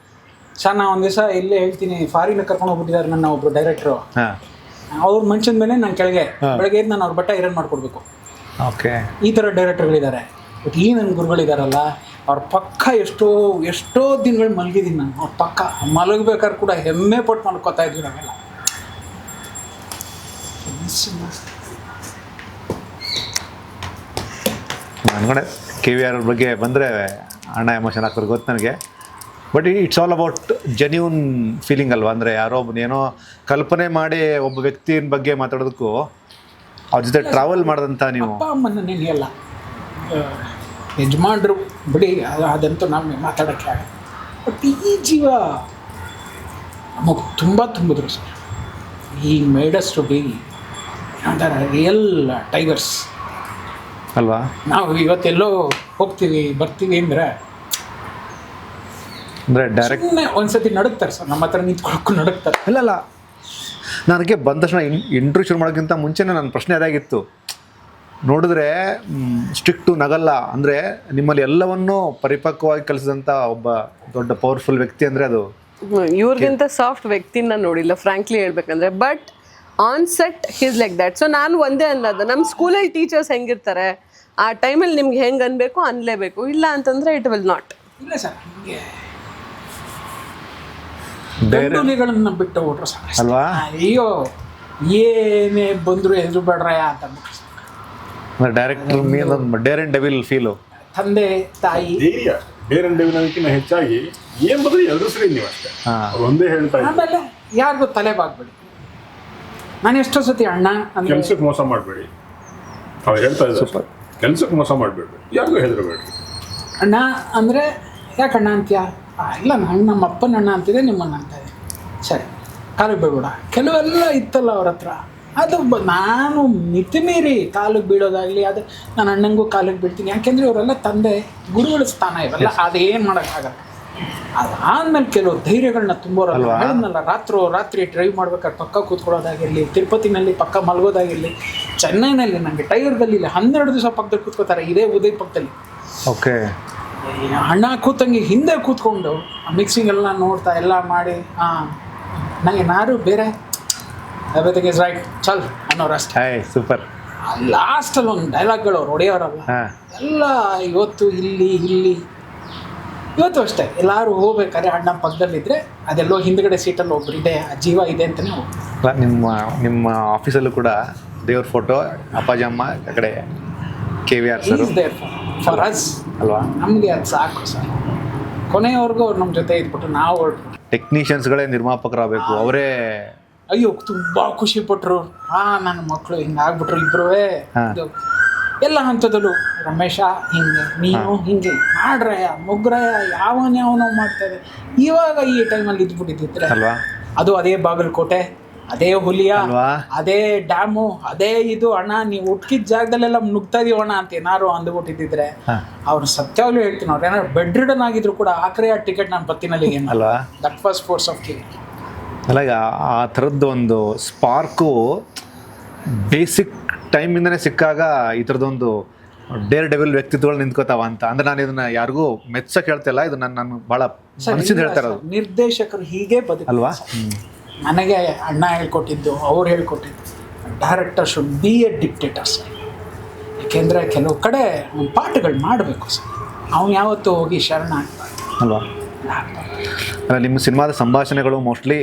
ಸರ್. ನಾ ಒಂದು ದಿವಸ ಇಲ್ಲೇ ಹೇಳ್ತೀನಿ, ಫಾರಿನ್ ಕರ್ಕೊಂಡು ಹೋಗ್ಬಿಟ್ಟಿದ್ದಾರೆ ನನ್ನ ಒಬ್ಬರು ಡೈರೆಕ್ಟ್ರು. ಹಾಂ, ಅವ್ರ ಮಂಚದ ಮೇಲೆ ನಾನು ಕೆಳಗೆ ಬೆಳಗ್ಗೆ ನಾನು ಅವ್ರ ಬಟ್ಟೆ ಐರನ್ ಮಾಡಿಕೊಡ್ಬೇಕು. ಓಕೆ, ಈ ಥರ ಡೈರೆಕ್ಟರ್ಗಳಿದ್ದಾರೆ. ಬಟ್ ಈ ನನ್ನ ಗುರುಗಳಿದಾರಲ್ಲ, ಅವ್ರ ಪಕ್ಕ ಎಷ್ಟೋ ದಿನಗಳು ಮಲಗಿದ್ದೀನಿ ನಾನು. ಅವ್ರ ಪಕ್ಕ ಮಲಗಬೇಕಾದ್ರೆ ಕೂಡ ಹೆಮ್ಮೆ ಪಟ್ಟು ಮಲ್ಕೋತಾ ಇದ್ವಿ ನಾವೆಲ್ಲ. ಅನ್ಕೊಂಡೆ KVR ಅವ್ರ ಬಗ್ಗೆ ಬಂದರೆ ಅಣ್ಣ ಎಮೋಷನ್ ಆಗ್ತಾರೆ ಗೊತ್ತು ನನಗೆ. But it's all about genuine feeling ಅಲ್ವಾ? ಅಂದರೆ ಯಾರೋ ಏನೋ ಕಲ್ಪನೆ ಮಾಡಿ ಒಬ್ಬ ವ್ಯಕ್ತಿಯ ಬಗ್ಗೆ ಮಾತಾಡೋದಕ್ಕೂ ಅವ್ರ ಜೊತೆ ಟ್ರಾವೆಲ್ ಮಾಡಿದಂಥ ನೀವು. ಅಪ್ಪ ಅಮ್ಮನ ನೆನೆಯಲ್ಲ, ಯಜಮಾನ್ರು ಬಿಡಿ, ಅದಂತೂ ನಾವು ಮಾತಾಡೋಕ್ಕೆ ಆಗ. ಬಟ್ ಈ ಜೀವ ನಮಗೆ ತುಂಬ ತುಂಬಿದ್ರು ಸರ್. ಈ made us to be real tigers ಅಲ್ವಾ? ನಾವು ಇವತ್ತೆಲ್ಲೋ ಹೋಗ್ತೀವಿ ಬರ್ತೀವಿ ಅಂದರೆ ಡೈರೆಕ್ಟ್ ಒಂದ್ಸತಿ ನಡುಕ್ತಾರೆ ಸರ್, ನಮ್ಮ ಹತ್ರ ನಿಂತ್ಕೊಳ್ಳೋಕ್ಕೂ ನಡುಕ್ತಾರೆ. ಇಲ್ಲ, ನನಗೆ ಬಂದ ತಕ್ಷಣ ಇಂಟ್ರ್ಯೂ ಶುರು ಮಾಡೋಕ್ಕಿಂತ ಮುಂಚೆನೇ ನನ್ನ ಪ್ರಶ್ನೆ ಅದಾಗಿತ್ತು. ನೋಡಿದ್ರೆ ಸ್ಟ್ರಿಕ್ಟು ನಗಲ್ಲ ಅಂದರೆ ನಿಮ್ಮಲ್ಲಿ ಎಲ್ಲವನ್ನೂ ಪರಿಪಕ್ವವಾಗಿ ಕಲಿಸಿದಂಥ ಒಬ್ಬ ದೊಡ್ಡ ಪವರ್ಫುಲ್ ವ್ಯಕ್ತಿ ಅಂದರೆ ಅದು ಇವ್ರಿಗಿಂತ ಸಾಫ್ಟ್ ವ್ಯಕ್ತಿನ ನೋಡಿಲ್ಲ ಫ್ರಾಂಕ್ಲಿ ಹೇಳ್ಬೇಕಂದ್ರೆ. But on set he's like that. So ನಾನು ಒಂದೇ ಅನ್ನೋದು, ನಮ್ಮ ಸ್ಕೂಲಲ್ಲಿ ಟೀಚರ್ಸ್ ಹೆಂಗಿರ್ತಾರೆ ಆ ಟೈಮಲ್ಲಿ ನಿಮ್ಗೆ ಹೆಂಗೆ ಅನ್ಬೇಕು ಅನ್ಲೇಬೇಕು, ಇಲ್ಲ ಅಂತಂದರೆ ಇಟ್ ವಿಲ್ ನಾಟ್. ಇಲ್ಲ ಸರ್, ನಮಗೆ ಗಂಡುಲಿಗಳನ್ನ ಬಿಟ್ಟು ಹೋಟ್ರು ಸರ್ ಅಲ್ವಾ? ಅಯ್ಯೋ ಏನೇ ಬಂದರೂ ಎದುರು ಬೇಡ್ರಯ್ಯ ಅಂತ ಅಂದ್ಬಿಟ್ರು sir. Director mean dare and devil feel. ತಂದೆ ತಾಯಿ ಧೈರ್ಯ, ಡೇರ್ ಅಂಡ್ ಡೆವಿಲ್ ಅನ್ನೋದಕ್ಕಿಂತ ಹೆಚ್ಚಾಗಿ ಏನು ಬಂದ್ರೆ ಎಲ್ಲರೂ ಸರಿ ನೀವು ಅಷ್ಟೇ. ಒಂದೇ ಹೇಳ್ತಾ ಇದ್ದೀನಿ, ಆಮೇಲೆ ಯಾರಿಗೂ ತಲೆ ಬಾಗ್ಬೇಡಿ. ನಾನು ಎಷ್ಟೋ ಸತಿ ಅಣ್ಣ ಅಂದ್ರೆ ಕೆಲ್ಸಕ್ಕೆ ಮೋಸ ಮಾಡಬೇಡಿ. ಅವ್ರು ಹೇಳ್ತಾ ಇದ್ದಾರೆ, ಕೆಲ್ಸಕ್ಕೆ ಮೋಸ ಮಾಡಬೇಡಿ, ಯಾರಿಗೂ ಹೆದರಬೇಡಿ. ಅಣ್ಣ ಅಂದರೆ ಯಾಕೆ ಅಣ್ಣ ಅಂತೀಯ? ಇಲ್ಲ, ನಾನು ನಮ್ಮ ಅಪ್ಪನ ಅಣ್ಣ ಅಂತಿದೆ, ನಿಮ್ಮನ್ನ ಅಂತ ಇದೆ. ಸರಿ, ಕಾಲಿಗೆ ಬೀಳ್ಬೇಡ. ಕೆಲವೆಲ್ಲ ಇತ್ತಲ್ಲ ಅವ್ರ ಹತ್ರ, ಅದು ನಾನು ಮಿತಿ ಮೀರಿ ಕಾಲಿಗೆ ಬೀಳೋದಾಗಲಿ, ಅದು ನಾನು ಅಣ್ಣಂಗೂ ಕಾಲಿಗೆ ಬೀಳ್ತೀನಿ. ಯಾಕೆಂದರೆ ಇವರೆಲ್ಲ ತಂದೆ ಗುರುಗಳ ಸ್ಥಾನ ಇವೆಲ್ಲ, ಅದೇನು ಮಾಡೋಕ್ಕಾಗಲ್ಲ. ಅದಾದಮೇಲೆ ಕೆಲವು ಧೈರ್ಯಗಳನ್ನ ತುಂಬೋರಲ್ಲ. ಹೇಳಿದ್ನಲ್ಲ, ರಾತ್ರಿ ಡ್ರೈವ್ ಮಾಡ್ಬೇಕಾದ್ರೆ ಪಕ್ಕ ಕೂತ್ಕೊಳ್ಳೋದಾಗಿರಲಿ, ತಿರುಪತಿನಲ್ಲಿ ಪಕ್ಕ ಮಲಗೋದಾಗಿರಲಿ, ಚೆನ್ನೈನಲ್ಲಿ ನನಗೆ ಟೈಗರ್ದಲ್ಲಿ 12 ದಿವಸ ಪಕ್ಕದಲ್ಲಿ ಕೂತ್ಕೋತಾರೆ, ಇದೇ ಉದಯ ಪಕ್ಕದಲ್ಲಿ. ಓಕೆ, ಅಣ್ಣ ಕೂತಂಗೆ ಹಿಂದೆ ಕೂತ್ಕೊಂಡು ಮಿಕ್ಸಿಂಗ್ ಎಲ್ಲ ನೋಡ್ತಾ ಎಲ್ಲ ಮಾಡಿ, ನನಗೆ ನಾರು ಬೇರೆ ಎವ್ರಿಥಿಂಗ್ ಇಸ್ ರೈಟ್ ಚಲ್ ಅನ್ನೋರು ಅಷ್ಟೇ. ಸೂಪರ್. ಲಾಸ್ಟಲ್ಲಿ ಒಂದು ಡೈಲಾಗ್ಗಳು ಅವ್ರು ಹೊಡೆಯೋರಲ್ಲ ಎಲ್ಲ. ಇವತ್ತು ಇವತ್ತು ಅಷ್ಟೇ, ಎಲ್ಲರೂ ಹೋಗ್ಬೇಕಾದ್ರೆ ಅಣ್ಣ ಪಕ್ಕದಲ್ಲಿದ್ದರೆ ಅದೆಲ್ಲೋ ಹಿಂದ್ಗಡೆ ಸೀಟಲ್ಲಿ ಒಬ್ರು ಇದೆ, ಆ ಜೀವ ಇದೆ ಅಂತಲೇ ಹೋಗ್ತಾರೆ. ನಿಮ್ಮ ಆಫೀಸಲ್ಲೂ ಕೂಡ ದೇವ್ರ ಫೋಟೋ, ಅಪ್ಪಾಜಿ ಅಮ್ಮ ಆ ಕಡೆ KVR ಸರ್ ಫಾರ್ ಅಸ್ ಅಲ್ವಾ? ನಮಗೆ ಅದು ಸಾಕು ಸರ್. ಕೊನೆಯವರೆಗೂ ಅವ್ರು ನಮ್ಮ ಜೊತೆ ಇದ್ಬಿಟ್ಟು ನಾವು ಹೊರಟು. ಟೆಕ್ನಿಷಿಯನ್ಸ್ಗಳೇ ನಿರ್ಮಾಪಕರಾಗಬೇಕು, ಅವರೇ. ಅಯ್ಯೋ ತುಂಬ ಖುಷಿ ಪಟ್ಟರು. ನನ್ನ ಮಕ್ಕಳು ಹಿಂಗಾಗ್ಬಿಟ್ರು ಇಬ್ಬರೂ. ಎಲ್ಲ ಹಂತದಲ್ಲೂ ರಮೇಶ ಹಿಂಗೆ, ನೀನು ಹಿಂಗೆ ಮಾಡ್ರಯ್ಯ, ಮುಗ್ರಯ್ಯ, ಯಾವನೋ ಮಾಡ್ತಾರೆ. ಇವಾಗ ಈ ಟೈಮಲ್ಲಿ ಇದ್ಬಿಟ್ಟಿದ್ದಿದ್ರೆ ಅಲ್ವಾ, ಅದು ಅದೇ ಬಾಗಲಕೋಟೆ, ಅದೇ ಹುಲಿಯ, ಅದೇ ಡ್ಯಾಮು, ಅದೇ ಇದು. ಅಣ್ಣ ನೀವು ಹುಟ್ಕಿದ ಜಾಗದಲ್ಲೆಲ್ಲ ನುಗ್ತಾ ಇದೀವಣ್ಣ ಅಂತ ಏನಾರು ಅಂದ್ಬಿಟ್ಟಿದ್ದಿದ್ರೆ ಅವ್ರು ಸತ್ಯವಾಗ್ಲೂ ಹೇಳ್ತೀನಿ, ಅವ್ರು ಏನಾದ್ರು ಬೆಡ್ ರಿಡನ್ ಆಗಿದ್ರು ಕೂಡ ಆಖರೆ ಆ ಟಿಕೆಟ್ ನಾನು ಬತ್ತಿನಲ್ಲಿ ಏನು ಅಲ್ವಾ? That was force of KVR. ಅಲ್ಲ, ಆ ಥರದ್ದು ಒಂದು ಸ್ಪಾರ್ಕು ಬೇಸಿಕ್ ಟೈಮಿಂದನೇ ಸಿಕ್ಕಾಗ ಈ ಥರದೊಂದು ಡೇರ್ ಡೆವಿಲ್ ವ್ಯಕ್ತಿತ್ವಗಳು ನಿಂತ್ಕೋತಾವ ಅಂತ. ಅಂದರೆ ನಾನು ಇದನ್ನು ಯಾರಿಗೂ ಮೆಚ್ಚಕ್ಕೆ ಹೇಳ್ತಿಲ್ಲ, ಇದು ನಾನು ಭಾಳ ಮನಸ್ಸಿಂದ ಹೇಳ್ತಾ ಇರೋದು. ನಿರ್ದೇಶಕರು ಹೀಗೆ ಬದುಕು ಅಲ್ವಾ? ನನಗೆ ಅಣ್ಣ ಹೇಳ್ಕೊಟ್ಟಿದ್ದು, ಅವ್ರು ಹೇಳ್ಕೊಟ್ಟಿದ್ದು, director should be A dictator sir. ಯಾಕೆಂದರೆ ಕೆಲವು ಕಡೆ ಪಾಠಗಳು ಮಾಡಬೇಕು ಸರ್. ಅವ್ನು ಯಾವತ್ತೂ ಹೋಗಿ ಶರಣ ಆಗ್ಬಾರ್ದು ಅಲ್ವಾ? ಅಲ್ಲ, ನಿಮ್ಮ ಸಿನಿಮಾದ ಸಂಭಾಷಣೆಗಳು ಮೋಸ್ಟ್ಲಿ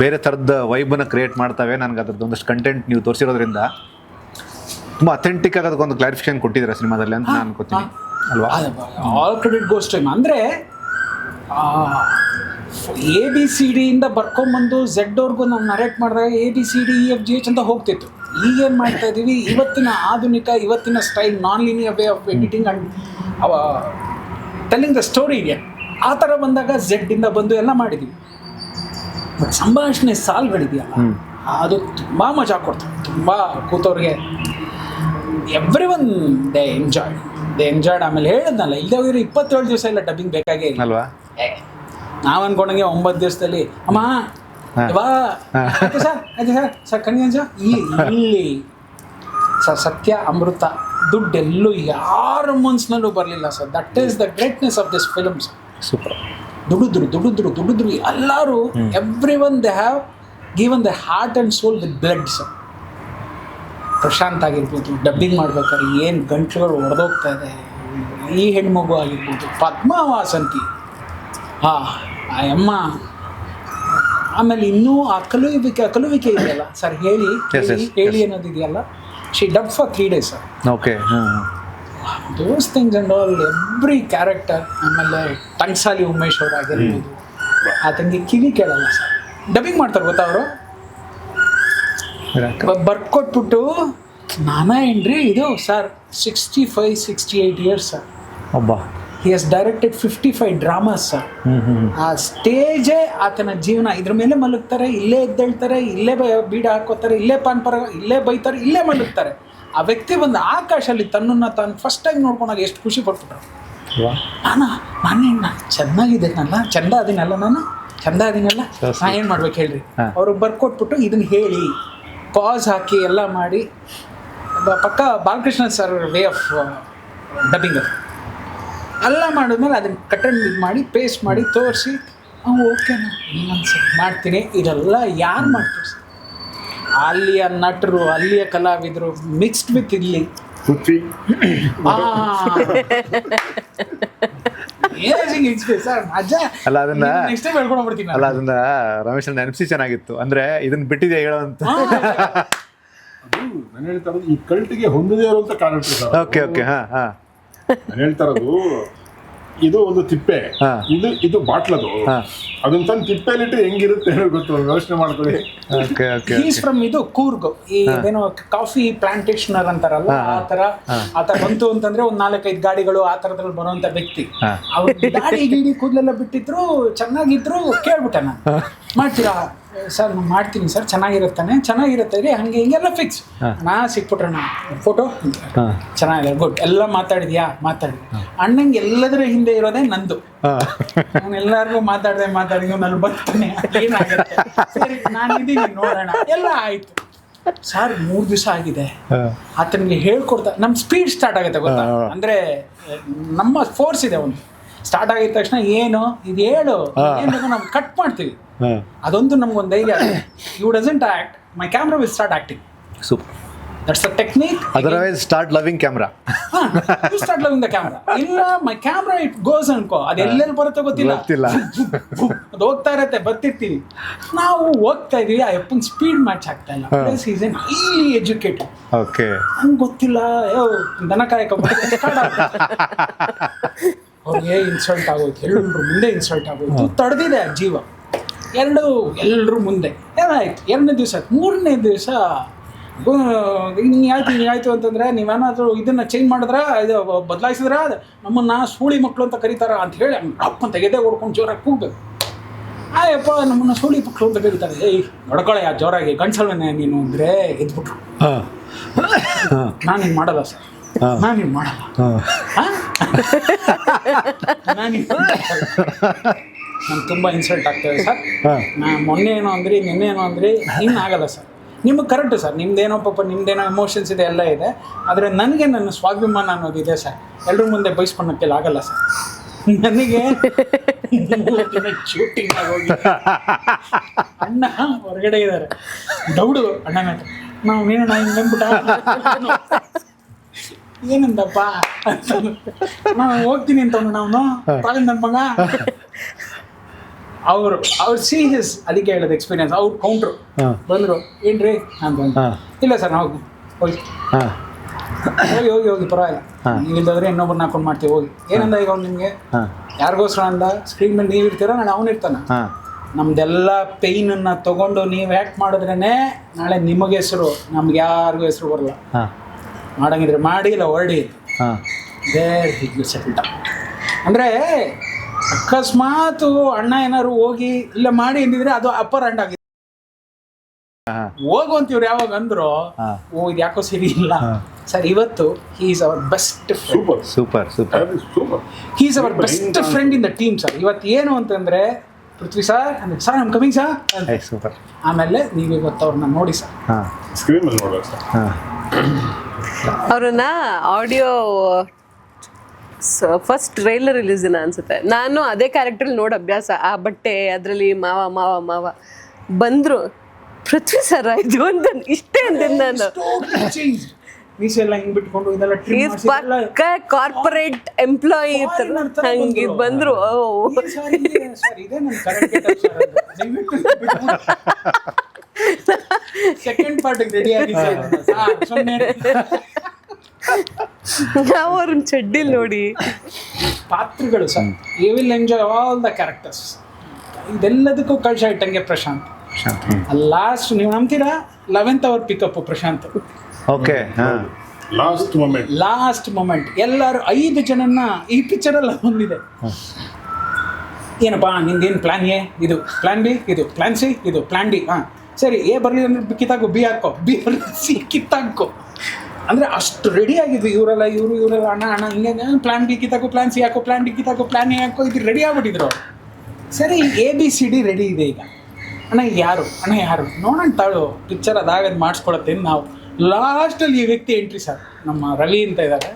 ಬೇರೆ ಥರದ ವೈಬನ್ನು ಕ್ರಿಯೇಟ್ ಮಾಡ್ತವೆ. ನನಗೆ ಅದ್ರದ್ದು ಒಂದಷ್ಟು ಕಂಟೆಂಟ್ ನೀವು ತೋರಿಸಿರೋದ್ರಿಂದ ತುಂಬ ಅಥೆಂಟಿಕ್ ಆಗಿ ಅದಕ್ಕೊಂದು ಕ್ಲಾರಿಫಿಕೇಶನ್ ಕೊಟ್ಟಿದ್ದೀರಾ ಸಿನಿಮಾದಲ್ಲಿ ಅಂತ ನಾನು ಅನ್ಕೋತೀನಿ ಅಲ್ವಾ? All credit goes to him. ಅಂದರೆ ABCD ಇಂದ ಬರ್ಕೊಂಬಂದು ಝೆಡ್ವರೆಗೂ ನಾವು ನರೇಟ್ ಮಾಡಿದಾಗ ABCDEFGH ಅಂತ ಹೋಗ್ತಿತ್ತು. ಈಗೇನು ಮಾಡ್ತಾ ಇದ್ದೀವಿ, ಇವತ್ತಿನ ಆಧುನಿಕ, ಇವತ್ತಿನ style, non linear way of editing and telling the story ಇದೆ. ಆ ಥರ ಬಂದಾಗ ಝೆಡ್ಡಿಂದ ಬಂದು ಎಲ್ಲ ಮಾಡಿದ್ದೀವಿ. ಬಟ್ ಸಂಭಾಷಣೆ ಸಾಲ್ಗಳಿದೆಯಲ್ಲ, ಅದು ತುಂಬ ಮಜಾ ಕೊಡ್ತದೆ. ತುಂಬ ಕೂತವ್ರಿಗೆ every one they enjoy. They enjoyed. ಆಮೇಲೆ ಹೇಳಿದ್ನಲ್ಲ, ಇಲ್ಲದೆ ಹೋಗಿರೋ 27 ದಿವಸ ಇಲ್ಲ ಡಬ್ಬಿಂಗ್ ಬೇಕಾಗೇ ಇಲ್ಲ. ಅಲ್ವಾ? ನಾವು ಅನ್ಕೊಂಡಂಗೆ 9 ದಿವಸದಲ್ಲಿ ಅಮ್ಮ ವಾ ಆಯ್ತು ಸರ್ ಕಣ್ಣಿಂಜ ಇಲ್ಲಿ ಸರ್ ಸತ್ಯ ಅಮೃತ ದುಡ್ಡೆಲ್ಲೂ ಯಾರ ಮನ್ಸಿನಲ್ಲೂ ಬರಲಿಲ್ಲ sir. That is the greatness of this films. Super. ದುಡಿದ್ರು ಎಲ್ಲರೂ, every one they have given the heart and soul with blood sir. Prashanth ಆಗಿರ್ಬೋದು, ಡಬ್ಬಿಂಗ್ ಮಾಡ್ಬೇಕಾದ್ರೆ ಏನು ಗಂಟ್ಲುಗಳು ಹೊಡೆದೋಗ್ತಾ ಇದೆ. ಈ ಹೆಣ್ಮಗು ಆಗಿರ್ಬೋದು, ಪದ್ಮಾ ವಾಸಂತಿ, ಆ ಅಮ್ಮ. ಆಮೇಲೆ ಇನ್ನೂ ಆ ಕಲುವಿಕೆ ಇದೆಯಲ್ಲ ಸರ್, ಹೇಳಿ ಅನ್ನೋದಿದೆಯಲ್ಲ, she dub for 3 days sir. Okay. Those things and all, every character. ಆಮೇಲೆ ಟಂಗ್ಸಾಲಿ ಉಮೇಶ್ ಅವ್ರು ಆಗಿರ್ಬೋದು, ಆತನಿಗೆ ಕಿವಿ ಕೇಳಲ್ಲ ಸರ್. ಡಬ್ಬಿಂಗ್ ಮಾಡ್ತಾರೆ ಗೊತ್ತಾ ಅವರು, ಬರ್ಕೊಟ್ಬಿಟ್ಟು ನಾನಾ ಏನ್ರಿ ಇದು ಸರ್ 65-68 years ಸರ್. ಒಬ್ಬ ಹಿ ಹಸ್ ಡೈರೆಕ್ಟೆಡ್ 55 dramas ಸರ್. ಆ ಸ್ಟೇಜೇ ಆತನ ಜೀವನ. ಇದ್ರ ಮೇಲೆ ಮಲಗ್ತಾರೆ, ಇಲ್ಲೇ ಎದ್ದೇಳ್ತಾರೆ, ಇಲ್ಲೇ ಬೀಡ ಹಾಕೋತಾರೆ, ಇಲ್ಲೇ ಪಾನ್ಪರ, ಇಲ್ಲೇ ಬೈತಾರೆ, ಇಲ್ಲೇ ಮಲಗ್ತಾರೆ. ಆ ವ್ಯಕ್ತಿ ಒಂದು ಆಕಾಶಲ್ಲಿ ತನ್ನನ್ನು ತಾನು ಫಸ್ಟ್ ಟೈಮ್ ನೋಡ್ಕೊಂಡಾಗ ಎಷ್ಟು ಖುಷಿ ಪಟ್ಬಿಟ್ರು. ನಾನೇನು ಚೆನ್ನಾಗಿದ್ದೇನಲ್ಲ, ಚಂದ ಅದೀನಲ್ಲ, ನಾನು ಏನು ಮಾಡ್ಬೇಕು ಹೇಳ್ರಿ. ಅವ್ರಿಗೆ ಬರ್ಕೊಟ್ಬಿಟ್ಟು ಇದನ್ನ ಹೇಳಿ ಪಾಸ್ ಹಾಕಿ ಎಲ್ಲ ಮಾಡಿ, ಪಕ್ಕ Balakrishna sir way of dubbing ಎಲ್ಲ ಮಾಡಿದ್ಮೇಲೆ ಅದನ್ನು ಕಟ್ಟನ್ ಇದು ಮಾಡಿ ಪೇಸ್ಟ್ ಮಾಡಿ ತೋರಿಸಿ, ಓಕೆನಾ ಇನ್ನೊಂದ್ಸರಿ ಮಾಡ್ತೀನಿ. ಇದೆಲ್ಲ ಯಾರು ಮಾಡ್ತಾರೆ ಸರ್? ಅಲ್ಲಿಯ ನಟರು, ಅಲ್ಲಿಯ ಕಲಾವಿದರು ಮಿಕ್ಸ್ಡ್ ವಿತ್ ಇಲ್ಲಿ ಅಲ್ಲ ಅದನ್ನ ರಮೇಶ್ ನೆನಪಿಸಿ ಚೆನ್ನಾಗಿತ್ತು. ಅಂದ್ರೆ ಇದನ್ನ ಬಿಟ್ಟಿದೆ ಹೇಳೋಂತ. ನಾನು ಹೇಳ್ತಾ ಇರೋದು ಈ ಕಲ್ಟಿಗೆ ಹೊಂದದೇ ಇರುವಂತ ಕ್ಯಾರೆಕ್ಟರ್. Okay okay. ನಾನು ಹೇಳ್ತಾ ಇರೋದು ಇದು ಒಂದು ತಿಪ್ಪೆ, ಇದು ಬಾಟ್ಲದು. ಅದನ್ನ ತಂದು ತಿಪ್ಪೆಲಿಟ್ಟು ಹೆಂಗಿರುತ್ತೆ ಹೇಳಿ ಗೊತ್ತು, ಯೋಚನೆ ಮಾಡ್ಕೊಳ್ಳಿ. ಈಸ್ ಫ್ರಮ್ ಇದು ಕೂರ್ಗ್, ಈ ಏನೋ ಕಾಫಿ ಪ್ಲಾಂಟೇಶನರ್ ಅಂತಾರಲ್ಲ, ಆ ತರ ಬಂತು ಅಂತಂದ್ರೆ ಒಂದ್ 4-5 ಗಾಡಿಗಳು ಆ ತರದ್ರಲ್ಲಿ ಬರುವಂತ ವ್ಯಕ್ತಿ. ಅವ್ರು ಗಾಡಿ ಕೂದಲೆಲ್ಲ ಬಿಟ್ಟಿದ್ರು, ಚೆನ್ನಾಗಿದ್ರು. ಕೇಳ್ಬಿಟ್ಟೆ ನಾನು, ಮಾಡ್ತೀರಾ ಸರ್? ನಾನು ಮಾಡ್ತೀನಿ ಸರ್, ಚೆನ್ನಾಗಿರುತ್ತೆ ರೀ, ಹಂಗೆ ಹಿಂಗೆಲ್ಲ ಫಿಕ್ಸ್. ಸಿಕ್ಬಿಟ್ರೆ ಫೋಟೋ ಚೆನ್ನಾಗಿದೆ, ಗುಡ್. ಎಲ್ಲ ಮಾತಾಡಿದ್ಯಾ? ಮಾತಾಡಿ. ಅಣ್ಣಂಗೆ ಎಲ್ಲದರ ಹಿಂದೆ ಇರೋದೇ ನಂದು. ನಾನು ಎಲ್ಲರಿಗೂ ಮಾತಾಡಿದ್ವಿ, ನಾನು ಬರ್ತಾನೆ, ಏನಾಗುತ್ತೆ ಸರಿ ನಾನು ಇದೀನಿ ನೋಡೋಣ, ಎಲ್ಲ ಆಯ್ತು ಸರ್. 3 ದಿವಸ ಆಗಿದೆ. ಆತನಿಗೆ ಹೇಳ್ಕೊಡ್ತಾ ನಮ್ಮ ಸ್ಪೀಡ್ ಸ್ಟಾರ್ಟ್ ಆಗುತ್ತೆ ಗೊತ್ತಾ. ಅಂದ್ರೆ ನಮ್ಮ ಫೋರ್ಸ್ ಇದೆ ಒಂದು. ಸ್ಟಾರ್ಟ್ ಆಗಿದ ತಕ್ಷಣ ಏನು ಇದು ಹೇಳು, ಏನು ನಾವು ಕಟ್ ಮಾಡ್ತೀವಿ. ಅದೊಂದು ನಮ್ಗೊಂದು ಧೈರ್ಯ. You doesn't act, my camera will start acting. Super. That's a technique. Otherwise start loving camera. You start loving the camera. ಇಲ್ಲ ಮೈ ಕ್ಯಾಮ್ರಾ ಇಟ್ ಗೋಸ್ ಅನ್ಕೋ, ಅದು ಎಲ್ಲೆಲ್ಲಿ ಬರುತ್ತೋ ಗೊತ್ತಿಲ್ಲ. ಅದು ಹೋಗ್ತಾ ಇರತ್ತೆ, ಬರ್ತಿರ್ತೀವಿ ನಾವು, ಹೋಗ್ತಾ ಇದೀವಿ. ಆ ಎಪ್ಪನ್ ಸ್ಪೀಡ್ ಮ್ಯಾಚ್ ಆಗ್ತಾ ಇಲ್ಲ. Plus is N highly educated. Okay. ಹಂಗೆ ಗೊತ್ತಿಲ್ಲ, ದನ ಕಾಯಕ್ಕೆ ಅವ್ರಿಗೆ ಇನ್ಸಲ್ಟ್ ಆಗೋಯ್ತು, ಎಲ್ಲರೂ ಮುಂದೆ ಇನ್ಸಲ್ಟ್ ಆಗೋಯ್ತು. ತಡೆದಿದೆ ಆ ಜೀವ. ಎಲ್ಲರೂ ಮುಂದೆ ಏನಾಯ್ತು. 2ನೇ ದಿವಸ, 3ನೇ ದಿವಸ ಹಿಂಗಾಯ್ತು ಅಂತಂದ್ರೆ, ನೀವೇನಾದರೂ ಇದನ್ನ ಚೇಂಜ್ ಮಾಡಿದ್ರ, ಇದು ಬದಲಾಯಿಸಿದ್ರ, ನಮ್ಮನ್ನ ಸೂಳಿ ಮಕ್ಕಳು ಅಂತ ಕರೀತಾರ ಅಂತ ಹೇಳಿ ಅಪ್ಪಂತ ಎದೆ ಹೊಡ್ಕೊಂಡು ಜೋರಾಗಿ ಕೂಗ್ಬೇಕು. ಆಯಪ್ಪ ನಮ್ಮನ್ನ ಸೂಳಿ ಮಕ್ಕಳು ಅಂತ ಕರೀತಾರೆ. ಹೊಡ್ಕೊಳೆ ಆ ಜೋರಾಗಿ, ಗಂಡ್ಸಲ್ವೇ ನೀನು ಅಂದ್ರೆ ಎದ್ಬಿಟ್ರು. ನಾನು ಹಿಂಗೆ ಮಾಡಲ್ಲ ಸರ್, ನಾನು ತುಂಬ ಇನ್ಸಲ್ಟ್ ಆಗ್ತದೆ ಸರ್. ಮೊನ್ನೆ ಏನೋ ಅಂದ್ರಿ, ನಿನ್ನೆ ಏನೋ ಅಂದ್ರಿ, ಆಗಲ್ಲ ಸರ್. ನಿಮಗೆ ಕರೆಕ್ಟು ಸರ್, ನಿಮ್ದೇನೋ ಪಾಪ, ನಿಮ್ದೇನೋ ಎಮೋಷನ್ಸ್ ಇದೆ, ಎಲ್ಲ ಇದೆ. ಆದರೆ ನನಗೆ ನನ್ನ ಸ್ವಾಭಿಮಾನ ಅನ್ನೋದಿದೆ ಸರ್. ಎಲ್ಲರ ಮುಂದೆ ಬಯಸ್ಕೊಳಕ್ಕೆಲ್ಲ ಆಗಲ್ಲ ಸರ್. ನನಗೆ ಶೂಟಿಂಗ್ ಆಗೋಗಿ ಅಣ್ಣ ಹೊರಗಡೆ ಇದ್ದಾರೆ, ದೌಡು ಅಣ್ಣ ನಾವು ನೀನು ಹಿಂಗಂದ್ಬಿಟ್ಟ ಏನಂದಪ್ಪ ಅಂತ ನಾನು ಹೋಗ್ತೀನಿ ಅಂತ ನಾವು ಪಾಲಿಂದ ನನ್ನ ಮಗ ಅವ್ರು ಸಿ ಹಿಸ್, ಅದಕ್ಕೆ ಹೇಳೋದು ಎಕ್ಸ್ಪೀರಿಯನ್ಸ್. ಅವ್ರು ಕೌಂಟ್ರು ಬಂದರು, ಏನ್ರಿ ಅಂತ. ಇಲ್ಲ ಸರ್ ನಾವು ಹೋಗಿ ಪರವಾಗಿಲ್ಲ, ನೀವಿಲ್ಲದ್ರೆ ಇನ್ನೊಬ್ಬರನ್ನ ಹಾಕೊಂಡು ಮಾಡ್ತೀವಿ, ಹೋಗಿ. ಏನಂದ ಈಗ ಅವ್ನು ನಿಮಗೆ ಯಾರಿಗೋಸ್ಕರ ಅಂದ? ಸ್ಕ್ರೀನ್ ಮೇಲೆ ನೀವು ಇರ್ತೀರ, ನಾಳೆ ಅವನು ಇರ್ತಾನೆ. ನಮ್ದೆಲ್ಲ ಪೇಯ್ನನ್ನು ತೊಗೊಂಡು ನೀವು ಆ್ಯಕ್ಟ್ ಮಾಡಿದ್ರೇ ನಾಳೆ ನಿಮಗೆ ಹೆಸರು, ನಮ್ಗೆ ಯಾರಿಗೂ ಹೆಸರು ಬರಲ್ಲ. ಮಾಡಂಗಿದ್ರೆ ಮಾಡಿ, ಇಲ್ಲ ಹೊರಡಿ. ಅಂದರೆ ಅಕಸ್ಮಾತ್ ಅಣ್ಣ ಏನಾದ್ರು ಹೋಗಿ ಇಲ್ಲ ಮಾಡಿ ಎಂದಿದ್ರೆ ಅದು ಅಪ್ಪರ್ ಹ್ಯಾಂಡ್ ಆಗಿದೆ. ಹೋಗು ಅಂತೀವ್ರು ಯಾವಾಗ ಅಂದ್ರು, ಇದು ಯಾಕೋ ಸರಿ ಇಲ್ಲ, ಸರ್ ಇವತ್ತು he is our best friend. Super super super. He is our best friend in the team sir. ಇವತ್ತು ಏನು ಅಂತಂದರೆ Prithvi sir sir I'm coming sir ಅಂತ. ಸೂಪರ್. ಆಮೇಲೆ ನೀವು ಇವತ್ತು ಅವ್ರನ್ನ ನೋಡಿ ಸರ್. ಹಾಂ ಸ್ಕ್ರೀನ್ ಅಲ್ಲಿ ನೋಡೋದು ಸರ್. ಹಾಂ ಅವ್ರನ್ನ ಆಡಿಯೋ ಫಸ್ಟ್ ಟ್ರೈಲರ್ ರಿಲೀಸ್ ದಿನ ಅನ್ಸುತ್ತೆ, ನಾನು ಅದೇ ಕ್ಯಾರೆಕ್ಟರ್ ನೋಡಿ ಅಭ್ಯಾಸ, ಆ ಬಟ್ಟೆ ಅದರಲ್ಲಿ ಮಾವ ಮಾವ ಮಾವ ಬಂದ್ರು. ಪೃಥ್ವಿ ಸರ್ ಇದು ಅಂತ ಇಷ್ಟೇ ಅಂದಿದ್ದು ನಾನು. ಮೀಸೆಲ್ಲ ಹಿಂಗ್ ಬಿಟ್ಕೊಂಡು ಇದೆಲ್ಲ trim ಮಾಡ್ಸಿ ಇದೆಲ್ಲ ಪಕ್ಕ ಕಾರ್ಪೊರೇಟ್ ಎಂಪ್ಲಾಯಿ ಇರ್ತಾರ ಹಂಗೆ ಬಂದ್ರು. ಸರ್ ಇದೇ ನನ್ನ ಕರೆಕ್ಟ್ ಸೆಕೆಂಡ್ ಪಾರ್ಟ್ ರೆಡಿ ಆಗಿ ನಾವು ಅವ್ರನ್ನ ಚಡ್ಡಿಲ್ ನೋಡಿ ಪಾತ್ರಗಳು sir. You will enjoy all the characters. ಇದೆಲ್ಲದಕ್ಕೂ ಕಳ್ಸ ಇಟ್ಟಂಗೆ ಪ್ರಶಾಂತ್. ಲಾಸ್ಟ್ ನೀವು ನಂಬ್ತೀರಾ 11th hour pickup Prashanth. Okay. ಹಾಂ ಲಾಸ್ಟ್ ಮೊಮೆಂಟ್ ಎಲ್ಲರೂ 5 ಜನನ್ನ ಈ ಪಿಕ್ಚರಲ್ಲಿ ಹೊಂದಿದೆ. ಏನಪ್ಪ ನಿಂದೇನು ಪ್ಲಾನ್ ಎ, ಇದು ಪ್ಲಾನ್ ಬಿ, ಇದು ಪ್ಲಾನ್ ಸಿ, ಇದು ಪ್ಲಾನ್ ಡಿ. ಹಾಂ ಸರಿ, ಎ ಬರಲಿ ಅಂದ್ರೆ ಕಿತ್ತಾಕೋ, ಬಿ ಹಾಕೋ, ಬಿ ಬರಲಿ ಸಿ ಕಿತ್ತಾಕೋ. ಅಂದರೆ ಅಷ್ಟು ರೆಡಿ ಆಗಿದ್ವಿ ಇವರೆಲ್ಲ. ಇವರೆಲ್ಲ ಅಣ್ಣ ಹಿಂಗೆ ಪ್ಲಾನ್ ಬಿ ಕಿತ್ತಾಕೋ, ಪ್ಲಾನ್ ಸಿ ಹಾಕೋ, ಪ್ಲಾನ್ ಡಿ ಕಿತ್ತಾಕೋ, ಪ್ಲಾನ್ ಎ ಹಾಕೋ, ಇದು ರೆಡಿ ಆಗ್ಬಿಟ್ಟಿದ್ರು. ಸರಿ ABCD ರೆಡಿ ಇದೆ ಈಗ. ಅಣ್ಣ ಯಾರು ನೋಡೋಣ ತಾಳು ಪಿಕ್ಚರ್ ಅದಾಗದು ಮಾಡಿಸ್ಕೊಳತ್ತೆ. ನಾವು ಲಾಸ್ಟಲ್ಲಿ ಈ ವ್ಯಕ್ತಿ ಎಂಟ್ರಿ ಸರ್, ನಮ್ಮ ರವಿ ಅಂತ ಇದ್ದಾರೆ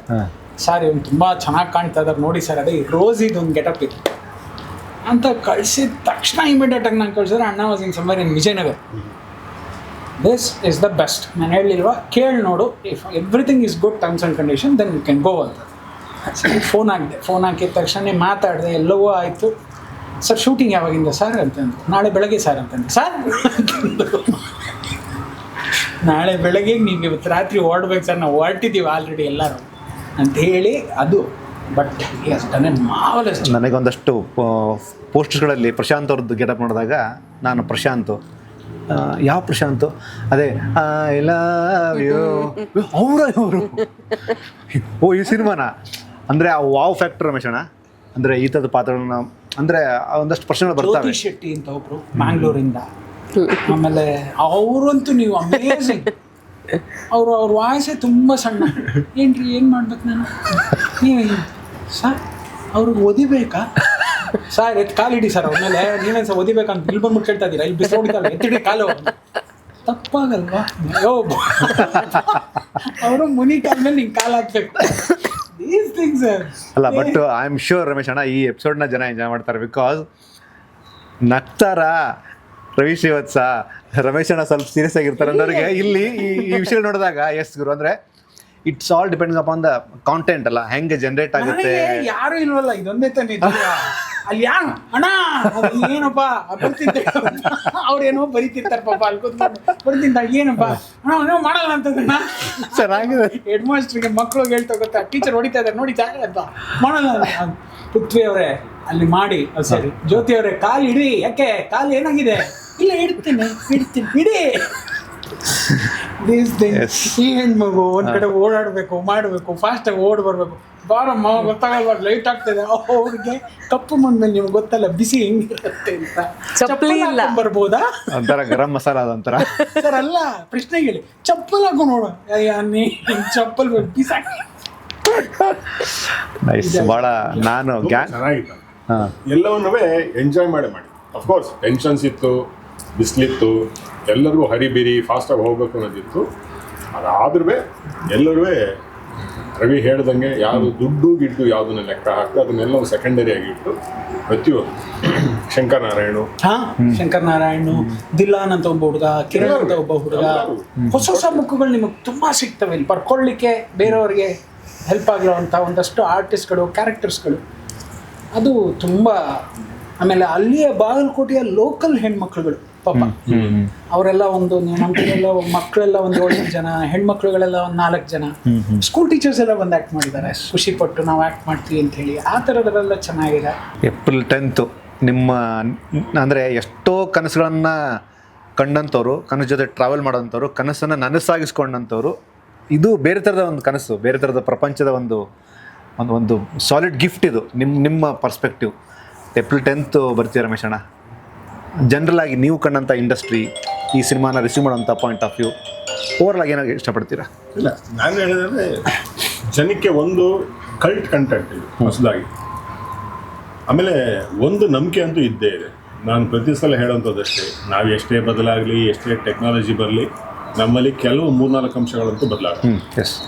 ಸರ್. ಇವನು ತುಂಬ ಚೆನ್ನಾಗಿ ಕಾಣ್ತಾ ಇದ್ದಾರೆ ನೋಡಿ ಸರ್, ಅದೇ ರೋಸ್ ಇದೊಂದು ಗೆಟಪ್ ಇದೆ ಅಂತ ಕಳಿಸಿದ ತಕ್ಷಣ ಇಮಿಡಿಯೇಟಾಗಿ ನಾನು ಕಳ್ಸಿದ್ರೆ ಅಣ್ಣ was in somewhere in Vijayanagar. This is the best. ನಾನು ಹೇಳಿಲ್ವಾ, ಕೇಳಿ ನೋಡು, if everything is good terms and condition then you can go ಅಂತ. ಸರಿ ಫೋನ್ ಹಾಕಿದ ತಕ್ಷಣ ಮಾತಾಡಿದೆ, ಎಲ್ಲವೂ ಆಯಿತು. ಸರ್ ಶೂಟಿಂಗ್ ಯಾವಾಗಿಂದ ಸರ್ ಅಂತಂದು. ನಾಳೆ ಬೆಳಗ್ಗೆ ಸರ್ ಅಂತಂದು. ಸರ್ ನಾಳೆ ಬೆಳಗ್ಗೆ ನೀವು ಇವತ್ತು ರಾತ್ರಿ ಹೊರಡ್ಬೇಕು ಸರ್, ನಾವು ಹೊರಟಿದ್ದೀವಿ ಆಲ್ರೆಡಿ ಎಲ್ಲರೂ ಅಂತ ಹೇಳಿ ಅದು. ಬಟ್ ಮಾವಲಸ್. ನನಗೊಂದಷ್ಟು ಪೋಸ್ಟ್ಗಳಲ್ಲಿ ಪ್ರಶಾಂತ್ ಅವ್ರದ್ದು ಗೆಟಪ್ ನೋಡಿದಾಗ ನಾನು ಯಾವ ಪ್ರಶಾಂತು ಅದೇ ಐ ಲವ್ ಯು ಅವರು ಓ ಈ ಸಿನಿಮಾನ ಅಂದರೆ ಆ ವಾವ್ ಫ್ಯಾಕ್ಟರ್ ರಮೇಶಣ್ಣ. ಅಂದರೆ ಈ ಥರದ ಪಾತ್ರಗಳನ್ನ ಅಂದರೆ ಒಂದಷ್ಟು ಪ್ರಶ್ನೆಗಳು ಬರ್ತವೆ. ಜ್ಯೋತಿ ಶೆಟ್ಟಿ ಅಂತ ಒಬ್ರು ಮ್ಯಾಂಗ್ಳೂರಿಂದ. ಆಮೇಲೆ ಅವರಂತೂ ನೀವು ಅಮೇಝಿಂಗ್. ಅವ್ರ ವಾಯ್ಸೇ ತುಂಬ ಸಣ್ಣ. ಏನ್ರಿ ಏನು ಮಾಡ್ಬೇಕು ನಾನು? ನೀವು ಸರ್ ಅವ್ರಿಗೆ ಓದಿಬೇಕಾ ಸರ್? ಕಾಲಿಡಿ ಸರ್ ಅವ್ರ ಮೇಲೆ. ನೀವೇನು ಸರ್ ಓದಿಬೇಕಂತ ಇಲ್ಲಿ ಬಂದ್ಬಿಟ್ಟು ಕೇಳ್ತಾ ಇದ್ದೀರಾ? ಇಲ್ಲಿ ಬಿಸೋಡಿಕಲ್ಲ ಎತ್ತಿಡಿ ಕಾಲು ತಪ್ಪಾಗಲ್ವಾ? ಅವರು ಮುನಿ ಕಾಲ ಮೇಲೆ ನಿಂಗೆ ಕಾಲು ಹಾಕ್ಬೇಕು. ಅಲ್ಲ but I am sure Ramesh ಅಣ್ಣ ಈ ಎಪಿಸೋಡ್ನ ಜನ ಎಂಜಾಯ್ ಮಾಡ್ತಾರೆ. ಬಿಕಾಸ್ ನಗ್ತಾರ ರವಿ ಶ್ರೀವತ್ಸ, ರಮೇಶ್ ಅಣ್ಣ ಸ್ವಲ್ಪ ಸೀರಿಯಸ್ ಆಗಿರ್ತಾರೆ ಅನ್ನೋರಿಗೆ ಇಲ್ಲಿ ಈ ವಿಷಯ ನೋಡಿದಾಗ ಎಸ್ ಗುರು ಅಂದರೆ it's all depends upon the content ಅಲ್ಲ, ಹೆಂಗೆ ಜನರೇಟ್ ಆಗುತ್ತೆ. ಯಾರು ಇಲ್ವಲ್ಲ, ಇದೊಂದೇ ತಾನೆ ಅಲ್ಲಿ ಯಾರು ಅಣ್ಣ ಏನಪ್ಪ ಬರ್ತಿದ್ದೆ ಅವ್ರೇನೋ ಬರೀತಿರ್ತಾರೆ ಪಾಪ ಅಲ್ಲಿ ಕೂತ್ಕೊಂಡು ಬರ್ತಿದ್ದ ಏನಪ್ಪ ಅಣ್ಣ ಮಾಡಲ್ಲ ಅಂತದನ್ನ ಚೆನ್ನಾಗಿದೆ. ಹೆಡ್ ಮಾಸ್ಟ್ರಿಗೆ ಮಕ್ಕಳು ಹೇಳ್ತಾ ಗೊತ್ತಾ, ಟೀಚರ್ ಹೊಡಿತಾ ಇದ್ದಾರೆ ನೋಡಿ ಜಾಗ ಅಂತ ಮಾಡಲ್ಲ. ಪೃಥ್ವಿ ಅವರೇ ಅಲ್ಲಿ ಮಾಡಿ ಸರಿ. ಜ್ಯೋತಿ ಅವರೇ ಕಾಲು ಇಡಿ, ಯಾಕೆ ಕಾಲು ಏನಾಗಿದೆ? ಇಲ್ಲ ಇಡ್ತೀನಿ ಇಡಿ. ಈ ಹೆಣ್ಮಗು ಒಂದ್ ಕಡೆ ಓಡಾಡ್ಬೇಕು, ಮಾಡಬೇಕು, ಫಾಸ್ಟಾಗಿ ಓಡ್ ಬರ್ಬೇಕು. ಬಾರಮ್ಮ ಗೊತ್ತಾಗಲ್ವಾ, ಲೈಟ್ ಆಗ್ತದೆ ಅವ್ರಿಗೆ. ಕಪ್ಪು ಮಣ್ಣು ಮೇಲೆ ನಿಮ್ಗೆ ಗೊತ್ತಲ್ಲ ಬಿಸಿ ಹೆಂಗಿರುತ್ತೆ ಅಂತ. ಚಪ್ಪಲಿ ಇಲ್ಲ ಬರ್ಬೋದಾ? ಒಂಥರ ಗರಂ ಮಸಾಲ ಅದಂತರ ಸರ್ ಅಲ್ಲ, ಪ್ರಶ್ನೆ ಹೇಳಿ. ಚಪ್ಪಲ್ ಹಾಕೋ ನೋಡು, ಚಪ್ಪಲ್ ಬಿಸಾಕಿ. ನೈಸ್. ಭಾಳ ನಾನು ಚೆನ್ನಾಗಿತ್ತು. ಎಲ್ಲವನ್ನೂ ಎಂಜಾಯ್ ಮಾಡಿ ಅಫ್ಕೋರ್ಸ್ ಟೆನ್ಷನ್ಸ್ ಇತ್ತು, ಬಿಸಿಲಿತ್ತು, ಎಲ್ಲರಿಗೂ ಹರಿಬಿರಿ ಫಾಸ್ಟಾಗಿ ಹೋಗ್ಬೇಕು ಅನ್ನೋದಿತ್ತು. ಅದಾದ್ರೂ ಎಲ್ಲರೂ ರವಿ ಹೇಳ್ದಂಗೆ ಯಾವುದು ದುಡ್ಡು ಗಿಡ್ಡು ಯಾವುದನ್ನ ಲೆಕ್ಕ ಹಾಕಿ ಅದನ್ನೆಲ್ಲ ಸೆಕೆಂಡರಿ ಆಗಿಟ್ಟು ಪ್ರತಿಯೊಂದು ಶಂಕರ್ ನಾರಾಯಣ್, ದಿಲ್ಲಾನ್ ಅಂತ ಒಬ್ಬ ಹುಡುಗ, ಕಿರಣ್ ಅಂತ ಒಬ್ಬ ಹುಡುಗ, ಹೊಸ ಮುಖಗಳು ನಿಮಗೆ ತುಂಬ ಸಿಗ್ತವೆ ಇಲ್ಲಿ ಬರ್ಕೊಳ್ಳಿಕ್ಕೆ. ಬೇರೆಯವ್ರಿಗೆ ಹೆಲ್ಪ್ ಆಗಿರೋವಂಥ ಒಂದಷ್ಟು ಆರ್ಟಿಸ್ಟ್ಗಳು, ಕ್ಯಾರೆಕ್ಟರ್ಸ್ಗಳು, ಅದು ತುಂಬ. ಆಮೇಲೆ ಅಲ್ಲಿಯ ಬಾಗಲಕೋಟೆಯ ಲೋಕಲ್ ಹೆಣ್ಮಕ್ಳುಗಳು ಪಾಪ ಅವರೆಲ್ಲ ಒಂದು ನಮ್ಗೆಲ್ಲ ಮಕ್ಕಳೆಲ್ಲ ಒಂದು 7 ಜನ, ಹೆಣ್ಮಕ್ಳುಗಳೆಲ್ಲ ಒಂದು 4 ಜನ, ಸ್ಕೂಲ್ ಟೀಚರ್ಸ್ ಎಲ್ಲ ಬಂದು ಆ್ಯಕ್ಟ್ ಮಾಡಿದ್ದಾರೆ. ಖುಷಿ ಪಟ್ಟು ನಾವು ಆ್ಯಕ್ಟ್ ಮಾಡ್ತೀವಿ ಅಂತ ಹೇಳಿ ಆ ಥರದರೆಲ್ಲ ಚೆನ್ನಾಗಿದೆ. ಏಪ್ರಿಲ್ 10 ನಿಮ್ಮ ಅಂದರೆ ಎಷ್ಟೋ ಕನಸುಗಳನ್ನು ಕಂಡಂಥವ್ರು, ಕನಸು ಜೊತೆ ಟ್ರಾವೆಲ್ ಮಾಡೋಂಥವ್ರು, ಕನಸನ್ನು ನನಸಾಗಿಸ್ಕೊಂಡಂಥವ್ರು, ಇದು ಬೇರೆ ಥರದ ಒಂದು ಕನಸು, ಬೇರೆ ಥರದ ಪ್ರಪಂಚದ ಒಂದು ಸಾಲಿಡ್ ಗಿಫ್ಟ್ ಇದು ನಿಮ್ಮ ಪರ್ಸ್ಪೆಕ್ಟಿವ್. ಏಪ್ರಿಲ್ 10 ಬರ್ತೀವಿ ರಮೇಶ್ ಅಣ್ಣ. ಜನರಲ್ ಆಗಿ ನೀವು ಕಂಡಂಥ ಇಂಡಸ್ಟ್ರಿ, ಈ ಸಿನಿಮಾನ ರಿಸೀವ್ ಮಾಡೋಂಥ ಪಾಯಿಂಟ್ ಆಫ್ ವ್ಯೂ ಓವರ್ ಆಗಿ ಏನಾಗಿ ಇಷ್ಟಪಡ್ತೀರಾ? ಇಲ್ಲ, ನಾನು ಹೇಳಿದ್ರೆ ಜನಕ್ಕೆ ಒಂದು ಕಲ್ಟ್ ಕಂಟೆಂಟ್ ಇದು ಹೊಸದಾಗಿ. ಆಮೇಲೆ ಒಂದು ನಂಬಿಕೆ ಅಂತೂ ಇದ್ದೇ ಇದೆ. ನಾನು ಪ್ರತಿ ಸಲ ಹೇಳೋಂಥದ್ದಷ್ಟೇ, ನಾವು ಎಷ್ಟೇ ಬದಲಾಗಲಿ, ಎಷ್ಟೇ ಟೆಕ್ನಾಲಜಿ ಬರಲಿ, ನಮ್ಮಲ್ಲಿ ಕೆಲವು 3-4 ಅಂಶಗಳಂತೂ ಬದಲಾಗಲ್ಲ.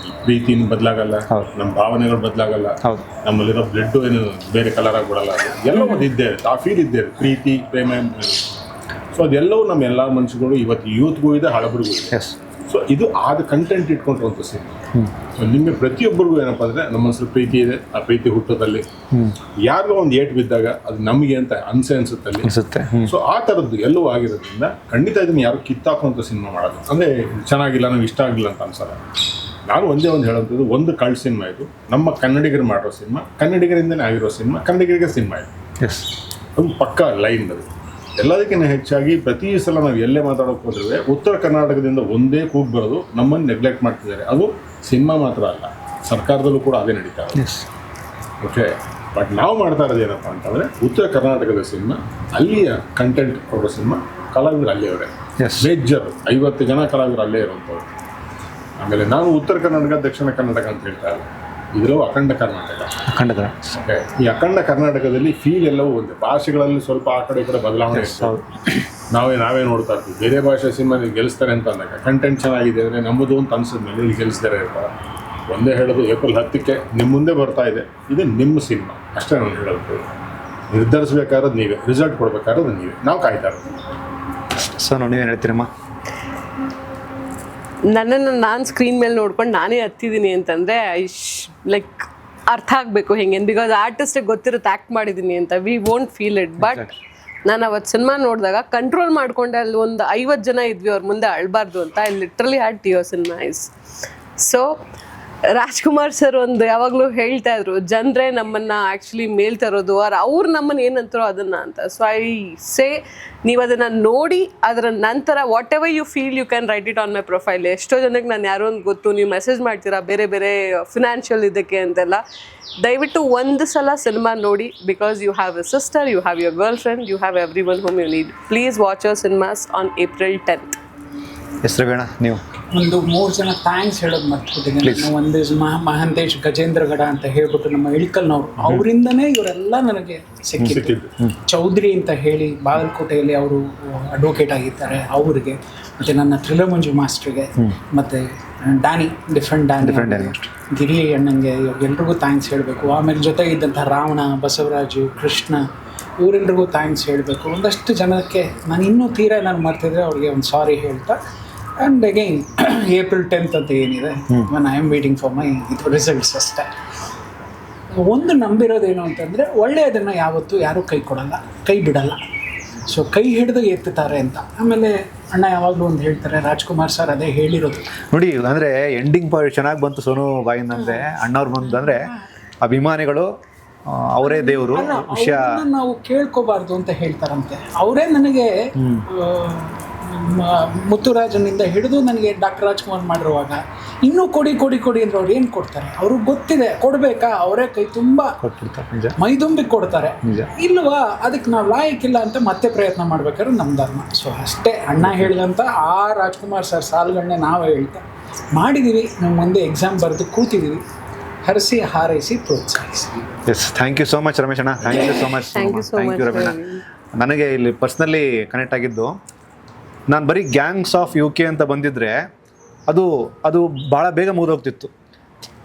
ಪ್ರೀತಿನೂ ಬದಲಾಗಲ್ಲ, ನಮ್ಮ ಭಾವನೆಗಳು ಬದಲಾಗಲ್ಲ, ನಮ್ಮಲ್ಲಿರೋ ಬ್ಲಡ್ ಏನು ಬೇರೆ ಕಲರ್ ಆಗಿಬಿಡಲ್ಲ. ಎಲ್ಲವೂ ಒಂದು ಇದ್ದೇ ಇರುತ್ತೆ, ಆ ಫೀಲ್ ಇದ್ದೇ ಇರುತ್ತೆ, ಪ್ರೀತಿ ಪ್ರೇಮ. ಸೊ ಅದೆಲ್ಲವೂ ನಮ್ಮ ಎಲ್ಲ ಮನುಷ್ಯಗಳು ಇವತ್ತು ಯೂತ್ಗೂ ಇದೆ, ಹಳಬರಿಗೂ ಇದೆ. ಸೊ ಇದು ಆದ ಕಂಟೆಂಟ್ ಇಟ್ಕೊಂಡಿರುವಂಥ ಸಿನಿಮಾ. ಸೊ ನಿಮಗೆ ಪ್ರತಿಯೊಬ್ಬರಿಗೂ ಏನಪ್ಪ ಅಂದರೆ ನಮ್ಮ ಮನಸ್ಸಲ್ಲಿ ಪ್ರೀತಿ ಇದೆ, ಆ ಪ್ರೀತಿ ಹುಟ್ಟೋದಲ್ಲಿ ಯಾರಿಗೋ ಒಂದು ಏಟ್ ಬಿದ್ದಾಗ ಅದು ನಮಗೆ ಅಂತ ಅನ್ಸುತ್ತೆ. ಸೊ ಆ ಥರದ್ದು ಎಲ್ಲವೂ ಆಗಿರೋದ್ರಿಂದ ಖಂಡಿತ ಇದನ್ನು ಯಾರು ಕಿತ್ತಾಕುವಂಥ ಸಿನಿಮಾ ಮಾಡೋದು ಅಂದರೆ ಚೆನ್ನಾಗಿಲ್ಲ, ನಮ್ಗೆ ಇಷ್ಟ ಆಗಿಲ್ಲ ಅಂತ ಅನ್ಸಲ್ಲ. ನಾನು ಒಂದೇ ಒಂದು ಹೇಳೋಂಥದ್ದು, ಒಂದು ಕಲ್ಟ್ ಸಿನಿಮಾ ಇದು, ನಮ್ಮ ಕನ್ನಡಿಗರು ಮಾಡಿರೋ ಸಿನಿಮಾ, ಕನ್ನಡಿಗರಿಂದನೇ ಆಗಿರೋ ಸಿನಿಮಾ, ಕನ್ನಡಿಗರಿಗೆ ಸಿನಿಮಾ ಇದು. ಅದು ಪಕ್ಕಾ ಲೈನ್ ಅದು. ಎಲ್ಲದಕ್ಕಿಂತ ಹೆಚ್ಚಾಗಿ ಪ್ರತಿ ಸಲ ನಾವು ಎಲ್ಲೇ ಮಾತಾಡೋಕೆ ಹೋದ್ರೆ ಉತ್ತರ ಕರ್ನಾಟಕದಿಂದ ಒಂದೇ ಕೂಗು ಬರೋದು, ನಮ್ಮನ್ನು ನೆಗ್ಲೆಕ್ಟ್ ಮಾಡ್ತಿದ್ದಾರೆ. ಅದು ಸಿನಿಮಾ ಮಾತ್ರ ಅಲ್ಲ, ಸರ್ಕಾರದಲ್ಲೂ ಕೂಡ ಅದೇ ನಡೀತಾ ಇದೆ. ಓಕೆ, ಬಟ್ ನಾವು ಮಾಡ್ತಾ ಇರೋದು ಏನಪ್ಪ ಅಂತಂದರೆ ಉತ್ತರ ಕರ್ನಾಟಕದ ಸಿನಿಮಾ, ಅಲ್ಲಿಯ ಕಂಟೆಂಟ್ ಕೊಡೋ ಸಿನಿಮಾ, ಕಲಾವಿದರು ಅಲ್ಲಿಯವರೇ ಮೇಜರ್ 50 ಜನ ಕಲಾವಿದರು ಅಲ್ಲೇ ಇರುವಂಥವ್ರು. ಆಮೇಲೆ ನಾವು ಉತ್ತರ ಕರ್ನಾಟಕ ದಕ್ಷಿಣ ಕರ್ನಾಟಕ ಅಂತ ಹೇಳ್ತಾ ಇಲ್ಲ, ಇದರಲ್ಲೂ ಅಖಂಡ ಕರ್ನಾಟಕ. ಓಕೆ, ಈ ಅಖಂಡ ಕರ್ನಾಟಕದಲ್ಲಿ ಫೀಲ್ ಎಲ್ಲವೂ ಒಂದೇ. ಭಾಷೆಗಳಲ್ಲಿ ಸ್ವಲ್ಪ ಆ ಕಡೆ ಈ ಕಡೆ ಬದಲಾವಣೆ ಇರ್ತದೆ. ನಾವೇ ನೋಡ್ತಾ ಇರ್ತೀವಿ, ಬೇರೆ ಭಾಷೆ ಸಿನಿಮಾ ನೀವು ಗೆಲ್ಲಿಸ್ತಾರೆ ಅಂತ ಅಂದಾಗ ಕಂಟೆಂಟ್ ಚೆನ್ನಾಗಿದೆ ಅಂದರೆ ನಮ್ಮದು ಅಂತ ಅನ್ಸಿದ ಮೇಲೆ ಇಲ್ಲಿ ಗೆಲ್ಲಿಸ್ತಾರೆ ಇರ್ತಾರೆ. ಒಂದೇ ಹೇಳೋದು, ಏಪ್ರಿಲ್ 10ಕ್ಕೆ ನಿಮ್ಮ ಮುಂದೆ ಬರ್ತಾ ಇದೆ, ಇದು ನಿಮ್ಮ ಸಿನಿಮಾ ಅಷ್ಟೇ ನಾನು ಹೇಳೋದು. ನಿರ್ಧರಿಸಬೇಕಾದ್ರೆ ನೀವೇ, ರಿಸಲ್ಟ್ ಕೊಡಬೇಕಾದ್ರೆ ನೀವೇ, ನಾವು ಕಾಯ್ತಾ ಇರ್ತೀವಿ. ಸೊ ನೀವೇನು ಹೇಳ್ತೀರಮ್ಮ? ನನ್ನನ್ನು ನಾನು ಸ್ಕ್ರೀನ್ ಮೇಲೆ ನೋಡ್ಕೊಂಡು ನಾನೇ ಹತ್ತಿದ್ದೀನಿ ಅಂತಂದರೆ ಲೈಕ್ ಅರ್ಥ ಆಗಬೇಕು ಹೆಂಗೆ, ಬಿಕಾಸ್ ಆರ್ಟಿಸ್ಟಿಗೆ ಗೊತ್ತಿರುತ್ತೆ ಆ್ಯಕ್ಟ್ ಮಾಡಿದ್ದೀನಿ ಅಂತ, we won't feel it. But ನಾನು ಅವತ್ತು ಸಿನಿಮಾ ನೋಡಿದಾಗ ಕಂಟ್ರೋಲ್ ಮಾಡಿಕೊಂಡೆ. ಅಲ್ಲಿ ಒಂದು 50 ಜನ ಇದ್ವಿ ಅವ್ರ ಮುಂದೆ ಅಳಬಾರ್ದು ಅಂತ. I literally had tears in my ice. So Rajkumar sir ಒಂದು ಯಾವಾಗಲೂ ಹೇಳ್ತಾ ಇದ್ರು, ಜನರೇ ನಮ್ಮನ್ನು ಆ್ಯಕ್ಚುಲಿ ಮೇಲ್ ತರೋದು, ಅವ್ರು ನಮ್ಮನ್ನು ಏನಂತಾರೋ ಅದನ್ನು ಅಂತ. ಸೊ ಐ ಸೇ, ನೀವು ಅದನ್ನು ನೋಡಿ ಅದರ ನಂತರ whatever you feel you can write it on my profile. ಎಷ್ಟೋ ಜನಕ್ಕೆ ನಾನು ಯಾರೋ ಒಂದು ಗೊತ್ತು, ನೀವು ಮೆಸೇಜ್ ಮಾಡ್ತೀರಾ ಬೇರೆ ಬೇರೆ ಫಿನಾನ್ಷಿಯಲ್ ಇದಕ್ಕೆ ಅಂತೆಲ್ಲ. ದಯವಿಟ್ಟು ಒಂದು ಸಲ ಸಿನಿಮಾ ನೋಡಿ, because you have a sister, you have your girlfriend, you have every one home you need. Please watch your cinemas on April 10th. ಹೆಸರು ಬೇಡ ನೀವು ಒಂದು 3 ಜನ ಥ್ಯಾಂಕ್ಸ್ ಹೇಳೋದು ಮರ್ತ್ಬಿಟ್ಟಿದ್ದೀನಿ. ಒಂದು ಮಹಾಂತೇಶ್ ಗಜೇಂದ್ರಗಡ ಅಂತ ಹೇಳ್ಬಿಟ್ಟು ನಮ್ಮ ಇಳ್ಕಲ್ನವ್ರು, ಅವರಿಂದನೇ ಇವರೆಲ್ಲ ನನಗೆ ಸಿಕ್ಕಿದ್ದು. ಚೌಧರಿ ಅಂತ ಹೇಳಿ ಬಾಗಲಕೋಟೆಯಲ್ಲಿ ಅವರು ಅಡ್ವೊಕೇಟ್ ಆಗಿದ್ದಾರೆ, ಅವರಿಗೆ, ಮತ್ತು ನನ್ನ ತ್ರಿಲಮಂಜು ಮಾಸ್ಟ್ರಿಗೆ, ಮತ್ತು ಡ್ಯಾನಿ, ಡಿಫ್ರೆಂಟ್ ಡ್ಯಾನಿ, ಗಿರಿ ಅಣ್ಣಂಗೆ, ಎಲ್ರಿಗೂ ಥ್ಯಾಂಕ್ಸ್ ಹೇಳಬೇಕು. ಆಮೇಲೆ ಜೊತೆಗೆ ಇದ್ದಂಥ ರಾವಣ, ಬಸವರಾಜು, ಕೃಷ್ಣ, ಇವರೆಲ್ರಿಗೂ ಥ್ಯಾಂಕ್ಸ್ ಹೇಳಬೇಕು. ಒಂದಷ್ಟು ಜನಕ್ಕೆ ನಾನು ಇನ್ನೂ ನಾನು ಮರ್ತಿದ್ರೆ ಅವ್ರಿಗೆ ಒಂದು ಸಾರಿ ಹೇಳ್ತಾ. ಆ್ಯಂಡ್ ಅಗೈನ್ April 10th ಅಂತ ಏನಿದೆ, I am waiting for my results ಅಷ್ಟೇ. ಒಂದು ನಂಬಿರೋದೇನು ಅಂತಂದರೆ, ಒಳ್ಳೆಯದನ್ನು ಯಾವತ್ತೂ ಯಾರೂ ಕೈ ಕೊಡಲ್ಲ, ಕೈ ಬಿಡಲ್ಲ. ಸೊ ಕೈ ಹಿಡಿದು ಎತ್ತುತ್ತಾರೆ ಅಂತ. ಆಮೇಲೆ ಅಣ್ಣ ಯಾವಾಗಲೂ ಒಂದು ಹೇಳ್ತಾರೆ, ರಾಜ್ಕುಮಾರ್ ಸರ್ ಅದೇ ಹೇಳಿರೋದು ನೋಡಿ. ಅಂದರೆ ಎಂಡಿಂಗ್ ಪಾಯಿಂಟ್ ಚೆನ್ನಾಗಿ ಬಂತು ಸೋನು ಬಾಯಿಂದ. ಅಂದರೆ ಅಣ್ಣವ್ರು ಬಂದು ಅಂದರೆ ಅಭಿಮಾನಿಗಳು ಅವರೇ ದೇವರು, ವಿಷಯ ನಾವು ಕೇಳ್ಕೋಬಾರ್ದು ಅಂತ ಹೇಳ್ತಾರಂತೆ. ಅವರೇ ನನಗೆ ಮುತ್ತುರಾಜನಿಂದ ಹಿಡಿದು ನನಗೆ ಡಾಕ್ಟರ್ ರಾಜ್ಕುಮಾರ್ ಮಾಡಿರುವಾಗ ಇನ್ನೂ ಕೊಡಿ ಅಂದ್ರೆ ಅವ್ರು ಏನು ಕೊಡ್ತಾರೆ? ಅವ್ರಿಗೆ ಗೊತ್ತಿದೆ ಕೊಡಬೇಕಾ, ಅವರೇ ಕೈ ತುಂಬ ಮೈದುಂಬಿ ಕೊಡ್ತಾರೆ. ಇಲ್ವಾ, ಅದಕ್ಕೆ ನಾವು ಲಾಯಕ್ಕಿಲ್ಲ ಅಂತ ಮತ್ತೆ ಪ್ರಯತ್ನ ಮಾಡ್ಬೇಕಾದ್ರೆ ನಮ್ಮ ಧರ್ಮ. ಸೊ ಅಷ್ಟೇ ಅಣ್ಣ ಹೇಳಿದಂಥ ಆ ರಾಜ್ಕುಮಾರ್ ಸರ್ ಸಾಲುಗಳನ್ನೇ ನಾವು ಹೇಳ್ತಾ ಮಾಡಿದ್ದೀವಿ. ನಮ್ಮ ಮುಂದೆ ಎಕ್ಸಾಮ್ ಬರೆದು ಕೂತಿದ್ದೀವಿ. ಹರಿಸಿ ಹಾರೈಸಿ ಪ್ರೋತ್ಸಾಹಿಸಿ. Yes, thank you so much Ramesh ಅಣ್ಣ. Thank you so much. Thank you Ramesh. ನನಗೆ ಇಲ್ಲಿ ಪರ್ಸ್ನಲಿ ಕನೆಕ್ಟ್ ಆಗಿದ್ದು, ನಾನು ಬರೀ ಗ್ಯಾಂಗ್ಸ್ ಆಫ್ UK ಅಂತ ಬಂದಿದ್ರೆ ಅದು ಭಾಳ ಬೇಗ ಮುಗಿದೋಗ್ತಿತ್ತು.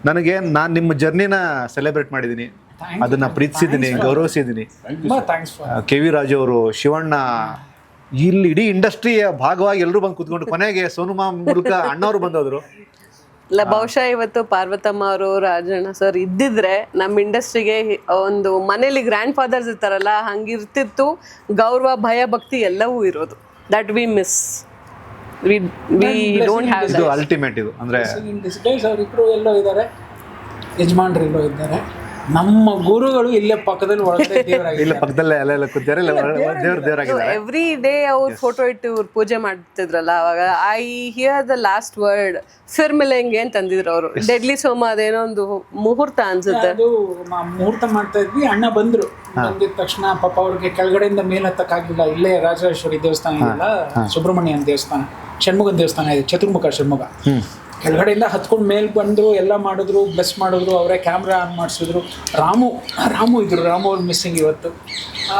ನನಗೆ ನಾನು ನಿಮ್ಮ ಜರ್ನಿನ ಸೆಲೆಬ್ರೇಟ್ ಮಾಡಿದ್ದೀನಿ, ಅದನ್ನು ಪ್ರೀತಿಸಿದ್ದೀನಿ, ಗೌರವಿಸಿದ್ದೀನಿ. KV ರಾಜು ಅವರು, ಶಿವಣ್ಣ, ಇಲ್ಲಿ ಇಡೀ ಇಂಡಸ್ಟ್ರಿಯ ಭಾಗವಾಗಿ ಎಲ್ಲರೂ ಬಂದು ಕೂತ್ಕೊಂಡು ಕೊನೆಗೆ ಸೋನುಮಾ ಮೂಲಕ ಅಣ್ಣವರು ಬಂದೋದ್ರು. ಇಲ್ಲ, ಬಹುಶಃ ಇವತ್ತು ಪಾರ್ವತಮ್ಮ ಅವರು, ರಾಜಣ್ಣ ಸರ್ ಇದ್ದಿದ್ರೆ ನಮ್ಮ ಇಂಡಸ್ಟ್ರಿಗೆ ಒಂದು ಮನೇಲಿ ಗ್ರ್ಯಾಂಡ್ ಫಾದರ್ಸ್ ಇರ್ತಾರಲ್ಲ ಹಂಗಿರ್ತಿತ್ತು. ಗೌರವ, ಭಯ, ಭಕ್ತಿ ಎಲ್ಲವೂ ಇರೋದು. That we miss. V don't have ಇದು ಅಲ್ಟಿಮೇಟ್. ಇದು ಅಂದರೆ ಅವರಿಬ್ಬರು ಎಲ್ಲೋ ಇದ್ದಾರೆ, ಯಜಮಾನ್ರು ಎಲ್ಲೋ ಇದ್ದಾರೆ. ನಮ್ಮ ಗುರುಗಳು ಇಲ್ಲೇ ಪಕ್ಕದಲ್ಲಿ ಒಳಗಡೆ ಇಲ್ಲ ಪಕ್ಕದಲ್ಲೇ ಅಲ್ಲೆಲ್ಲ ಕೂತಿದ್ದಾರೆ, ದೇವರಾಗಿದ್ದಾರೆ. ಎವ್ರಿ ಡೇ ಅವ್ರ ಫೋಟೋ ಇಟ್ಟು ಇವ್ರು ಪೂಜೆ ಮಾಡ್ತಿದ್ರಲ್ಲ, ಅವಾಗ I hear the last word ಫಿರ್ ಮಿಲೆಂಗೆ ಅಂತ ಅಂದಿದ್ರು ಅವರು. ಡೆಡ್ಲಿ ಸೋಮ, ಅದೇನೋ ಒಂದು ಮುಹೂರ್ತ ಅನ್ಸುತ್ತೆ. ಅದು ಮುಹೂರ್ತ ಮಾಡ್ತಾ ಇದ್ವಿ. ಅಣ್ಣ ಬಂದಿದ ತಕ್ಷಣ ಪಾಪ ಅವ್ರಿಗೆ ಕೆಳಗಡೆಯಿಂದ ಮೇಲೆ ಹತ್ತಕ್ಕಾಗಿಲ್ಲ. ಇಲ್ಲೇ ರಾಜರಾಜೇಶ್ವರಿ ದೇವಸ್ಥಾನ ಇದೆಯಲ್ಲ, ಸುಬ್ರಹ್ಮಣ್ಯನ ದೇವಸ್ಥಾನ, ಷಣ್ಮುಗನ ದೇವಸ್ಥಾನ ಇದೆ, ಚತುರ್ಮುಖ ಷಣ್ಮುಗ. ಕೆಳಗಡೆಯಿಂದ ಹತ್ಕೊಂಡು ಮೇಲೆ ಬಂದು ಎಲ್ಲ ಮಾಡಿದ್ರು, ಬ್ಲೆಸ್ ಮಾಡಿದ್ರು, ಅವರೇ ಕ್ಯಾಮ್ರಾ ಆನ್ ಮಾಡಿಸಿದ್ರು. ರಾಮು ಇದ್ರು, ರಾಮು ಅವ್ರು ಮಿಸ್ಸಿಂಗ್ ಇವತ್ತು.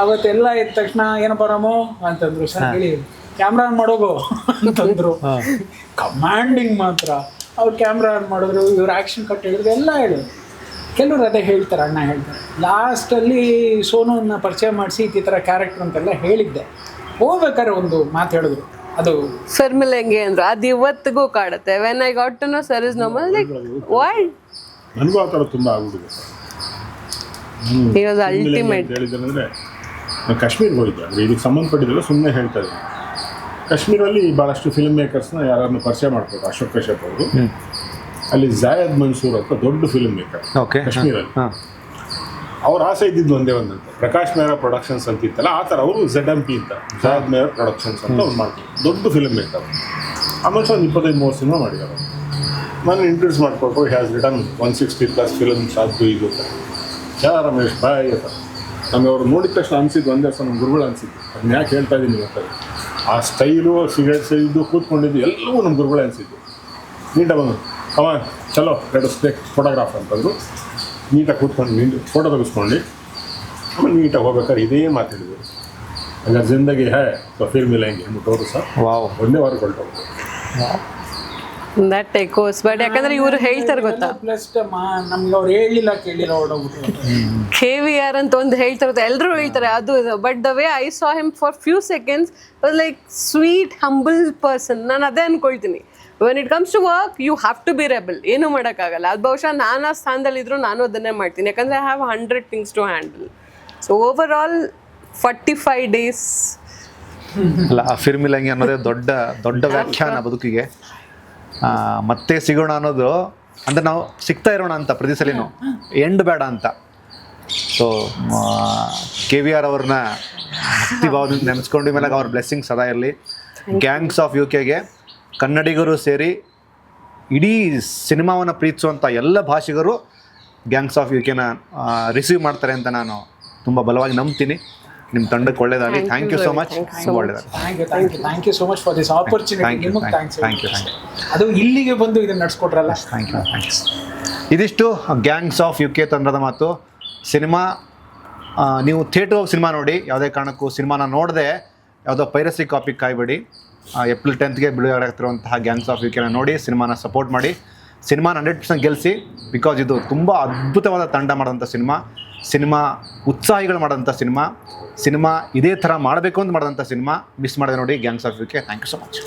ಅವತ್ತೆಲ್ಲ ಇದ್ದ ತಕ್ಷಣ ಏನಪ್ಪ ರಾಮು ಅಂತಂದ್ರು, ಸರ್ ಹೇಳಿ ಕ್ಯಾಮ್ರಾ ಆನ್ ಮಾಡೋಗು ಅಂತಂದ್ರು. ಕಮಾಂಡಿಂಗ್ ಮಾತ್ರ. ಅವ್ರು ಕ್ಯಾಮ್ರಾ ಆನ್ ಮಾಡಿದ್ರು, ಇವ್ರು ಆ್ಯಕ್ಷನ್ ಕಟ್ ಹೇಳಿದ್ರು, ಎಲ್ಲ ಹೇಳಿದ್ರು. ಕೆಲವರು ಅದೇ ಹೇಳ್ತಾರೆ, ಅಣ್ಣ ಹೇಳ್ತಾರೆ. ಲಾಸ್ಟಲ್ಲಿ ಸೋನುವನ್ನ ಪರಿಚಯ ಮಾಡಿಸಿ ಈ ಥರ ಕ್ಯಾರೆಕ್ಟರ್ ಅಂತೆಲ್ಲ ಹೇಳಿದ್ದೆ. ಹೋಗ್ಬೇಕಾದ್ರೆ ಒಂದು ಮಾತು ಹೇಳಿದ್ರು, ಅದು ಸರ್ ಮೇಲೆ ಹೆಂಗೆ ಅಂದ್ರು, ಅದು ಇವತ್ತಿಗೂ ಕಾಡುತ್ತೆ. When I got to know sir is normal, like why ನನಗೂ ಆ ಥರ ತುಂಬ ಆಗ್ಬಿಟ್ಟಿದೆ. He was ultimate. ಹೇಳಿದ್ರೆ ನಾನು ಕಾಶ್ಮೀರ್ಗೆ ಹೋಗಿದ್ದೆ, ಅಂದರೆ ಇದಕ್ಕೆ ಸಂಬಂಧಪಟ್ಟಿದ್ದೆಲ್ಲ ಸುಮ್ಮನೆ ಹೇಳ್ತಾ ಇದ್ದೀನಿ. ಕಾಶ್ಮೀರಲ್ಲಿ ಭಾಳಷ್ಟು ಫಿಲ್ಮ್ ಮೇಕರ್ಸ್ನ ಯಾರನ್ನು ಪರಿಚಯ ಮಾಡ್ಬೋದು. ಅಶೋಕ್ ಕಶ್ಯಪ್ ಅವರು, ಅಲ್ಲಿ ಜಾಯದ್ ಮನ್ಸೂರ್ ಅಂತ ದೊಡ್ಡ ಫಿಲ್ಮ್ ಮೇಕರ್ ಕಾಶ್ಮೀರಲ್ಲಿ. ಅವ್ರ ಆಸೆ ಇದ್ದಿದ್ದು ಒಂದೇ ಒಂದಂತೆ, ಪ್ರಕಾಶ್ ಮೇಹ್ರಾ ಪ್ರೊಡಕ್ಷನ್ಸ್ ಅಂತ ಇತ್ತಲ್ಲ, ಆ ಥರ ಅವರು ZMP ಅಂತ, ಜಾಯದ್ ಮೇಹ್ರಾ ಪ್ರೊಡಕ್ಷನ್ಸ್ ಅಂತ ಅವ್ರು ಮಾಡ್ತಾರೆ. ದೊಡ್ಡ ಫಿಲ್ಮ್ ಮೇಕರ್. ಆಮೇಲೆ ಒಂದು 25-30 ಸಿನಿಮಾ ಮಾಡಿದ್ದಾರೆ. ನಾನು ಇಂಟ್ರೊಡ್ಯೂಸ್ ಮಾಡಿಕೊಟ್ಟು, ಹ್ಯಾಸ್ ರಿಟರ್ನ್ 160+ ಫಿಲ್ಮ್ಸ್ ಅದು ಇದು ಅಂತ. ರಮೇಶ್ ಬಾಯ್ ಅಂತ ನಮಗೆ ಅವ್ರು ನೋಡಿದ ತಕ್ಷಣ ಅನಿಸಿದ್ದು ಒಂದೇ ವರ್ಷ ನಮ್ಮ ಗುರುಗಳು ಅನಿಸಿದ್ದು. ಅದನ್ನ ಯಾಕೆ ಹೇಳ್ತಾ ಇದ್ದೀನಿ ಗೊತ್ತಾಗ, ಆ ಸ್ಟೈಲು, ಸಿಗರೇಟ್ ಸೇರಿದ್ದು, ಕೂತ್ಕೊಂಡಿದ್ದು ಎಲ್ಲವೂ ನಮ್ಮ ಗುರುಗಳೇ ಅನಿಸಿದ್ದು. ನೀಟಾಗಿ ಬಂದು ಅವ ಚಲೋ ಲೆಟ್ಸ್ ಫೋಟೋಗ್ರಾಫ್ ಅಂತಂದ್ರು. ನೀಟಾಗಿ ಕೂತ್ಕೊಂಡು ಫೋಟೋ ತೆಗೆಸ್ಕೊಂಡು ಆಮೇಲೆ ನೀಟಾಗಿ ಹೋಗ್ಬೇಕಾದ್ರೆ ಇದೇ ಮಾತಾಡಿದ್ರು. ಹಂಗ ಜಿಂದಗಿ ಹೇ ಫಿಲ್ಮ್ ಇಲ್ಲ ಹೆಂಗೆ ಅಂದ್ಬಿಟ್ಟು ಅವರು ಸರ್ ಒಂದೇ ವಾರ ಕೊಟ್ಟವ್ರು. That echoes. ಬಟ್ ಯಾಕಂದ್ರೆ ಇವ್ರು ಹೇಳ್ತಾರೆ ಗೊತ್ತಾ, ಪ್ಲಸ್ ನಮ್ಗೆ ಅವ್ರು ಹೇಳಿಲ್ಲ ಕೇಳಿಲ್ಲ ಹೊರಡೋಗ್ಬಿಟ್ರು. KVR ಅಂತ ಒಂದು ಹೇಳ್ತಾರೆ, ಎಲ್ಲರೂ ಹೇಳ್ತಾರೆ ಅದು. But the way I saw him for few seconds like sweet humble person. ನಾನು ಅದೇ ಅನ್ಕೊಳ್ತೀನಿ. When it comes to work you have to be rebel. ಏನೂ ಮಾಡೋಕ್ಕಾಗಲ್ಲ. ಅದು ಬಹುಶಃ ನಾನು ಆ ಸ್ಥಾನದಲ್ಲಿದ್ದರೂ ನಾನು ಅದನ್ನೇ ಮಾಡ್ತೀನಿ, ಯಾಕಂದರೆ I have 100 things to handle. So over all 45 days ಅಲ್ಲ, ಆ ಫಿಲ್ಮಿಲಂಗೆ ಅನ್ನೋದೇ ದೊಡ್ಡ ದೊಡ್ಡ ವ್ಯಾಖ್ಯಾನ ಬದುಕಿಗೆ. ಮತ್ತೆ ಸಿಗೋಣ ಅನ್ನೋದು ಅಂದರೆ ನಾವು ಸಿಗ್ತಾ ಇರೋಣ ಅಂತ ಪ್ರತಿ ಸಲಿನೂ, ಎಂಡ್ ಬೇಡ ಅಂತ. ಸೊ KVR ಅವ್ರನ್ನ ಭಕ್ತಿ ಭಾವದಿಂದ ನೆನೆಸ್ಕೊಂಡು ಮೇಲೆ ಅವ್ರ ಬ್ಲೆಸ್ಸಿಂಗ್ ಸದಾ ಇರಲಿ. ಗ್ಯಾಂಗ್ಸ್ ಆಫ್ UK ಕನ್ನಡಿಗರು ಸೇರಿ ಇಡೀ ಸಿನಿಮಾವನ್ನು ಪ್ರೀತಿಸುವಂಥ ಎಲ್ಲ ಭಾಷಿಗರು ಗ್ಯಾಂಗ್ಸ್ ಆಫ್ UK ರಿಸೀವ್ ಮಾಡ್ತಾರೆ ಅಂತ ನಾನು ತುಂಬ ಬಲವಾಗಿ ನಂಬ್ತೀನಿ. ನಿಮ್ಮ ತಂಡಕ್ಕೆ ಒಳ್ಳೇದಾಗಲಿ. Thank you so much. ಒಳ್ಳೇದಾಗಲಿ. Thank you so much for this opportunity. ನಿಮಗೆ ಥ್ಯಾಂಕ್ಸ್. ಅದು ಇಲ್ಲಿಗೆ ಬಂದು ಇದನ್ನು ನಡೆಸ್ಕೊಟ್ರಲ್ಲ, ಥ್ಯಾಂಕ್ಸ್. ಇದಿಷ್ಟು ಗ್ಯಾಂಗ್ಸ್ ಆಫ್ UK ತಂಡದ ಮಾತು. ಸಿನಿಮಾ ನೀವು ಥಿಯೇಟ್ರ್ ಹೋಗಿ ಸಿನಿಮಾ ನೋಡಿ. ಯಾವುದೇ ಕಾರಣಕ್ಕೂ ಸಿನಿಮಾನ ನೋಡದೆ ಯಾವುದೋ ಪೈರಸಿ ಕಾಪಿ ಕಾಯ್ಬೇಡಿ. ಏಪ್ರಿಲ್ 10th ಬಿಡುಗಡೆಯಾಗ್ತಿರುವಂತಹ ಗ್ಯಾಂಗ್ಸ್ ಆಫ್ UK ನೋಡಿ, ಸಿನಿಮಾನ ಸಪೋರ್ಟ್ ಮಾಡಿ. ಸಿನಿಮಾನ 100% ಗೆಲ್ಲಿಸಿ. ಬಿಕಾಸ್ ಇದು ತುಂಬ ಅದ್ಭುತವಾದ ತಂಡ ಮಾಡೋಂಥ ಸಿನಿಮಾ ಉತ್ಸಾಹಿಗಳು ಮಾಡೋಂಥ ಸಿನಿಮಾ ಇದೇ ಥರ ಮಾಡಬೇಕು ಅಂತ ಮಾಡೋಂಥ ಸಿನಿಮಾ. ಮಿಸ್ ಮಾಡಿದೆ ನೋಡಿ gangs of UK. Thank you so much.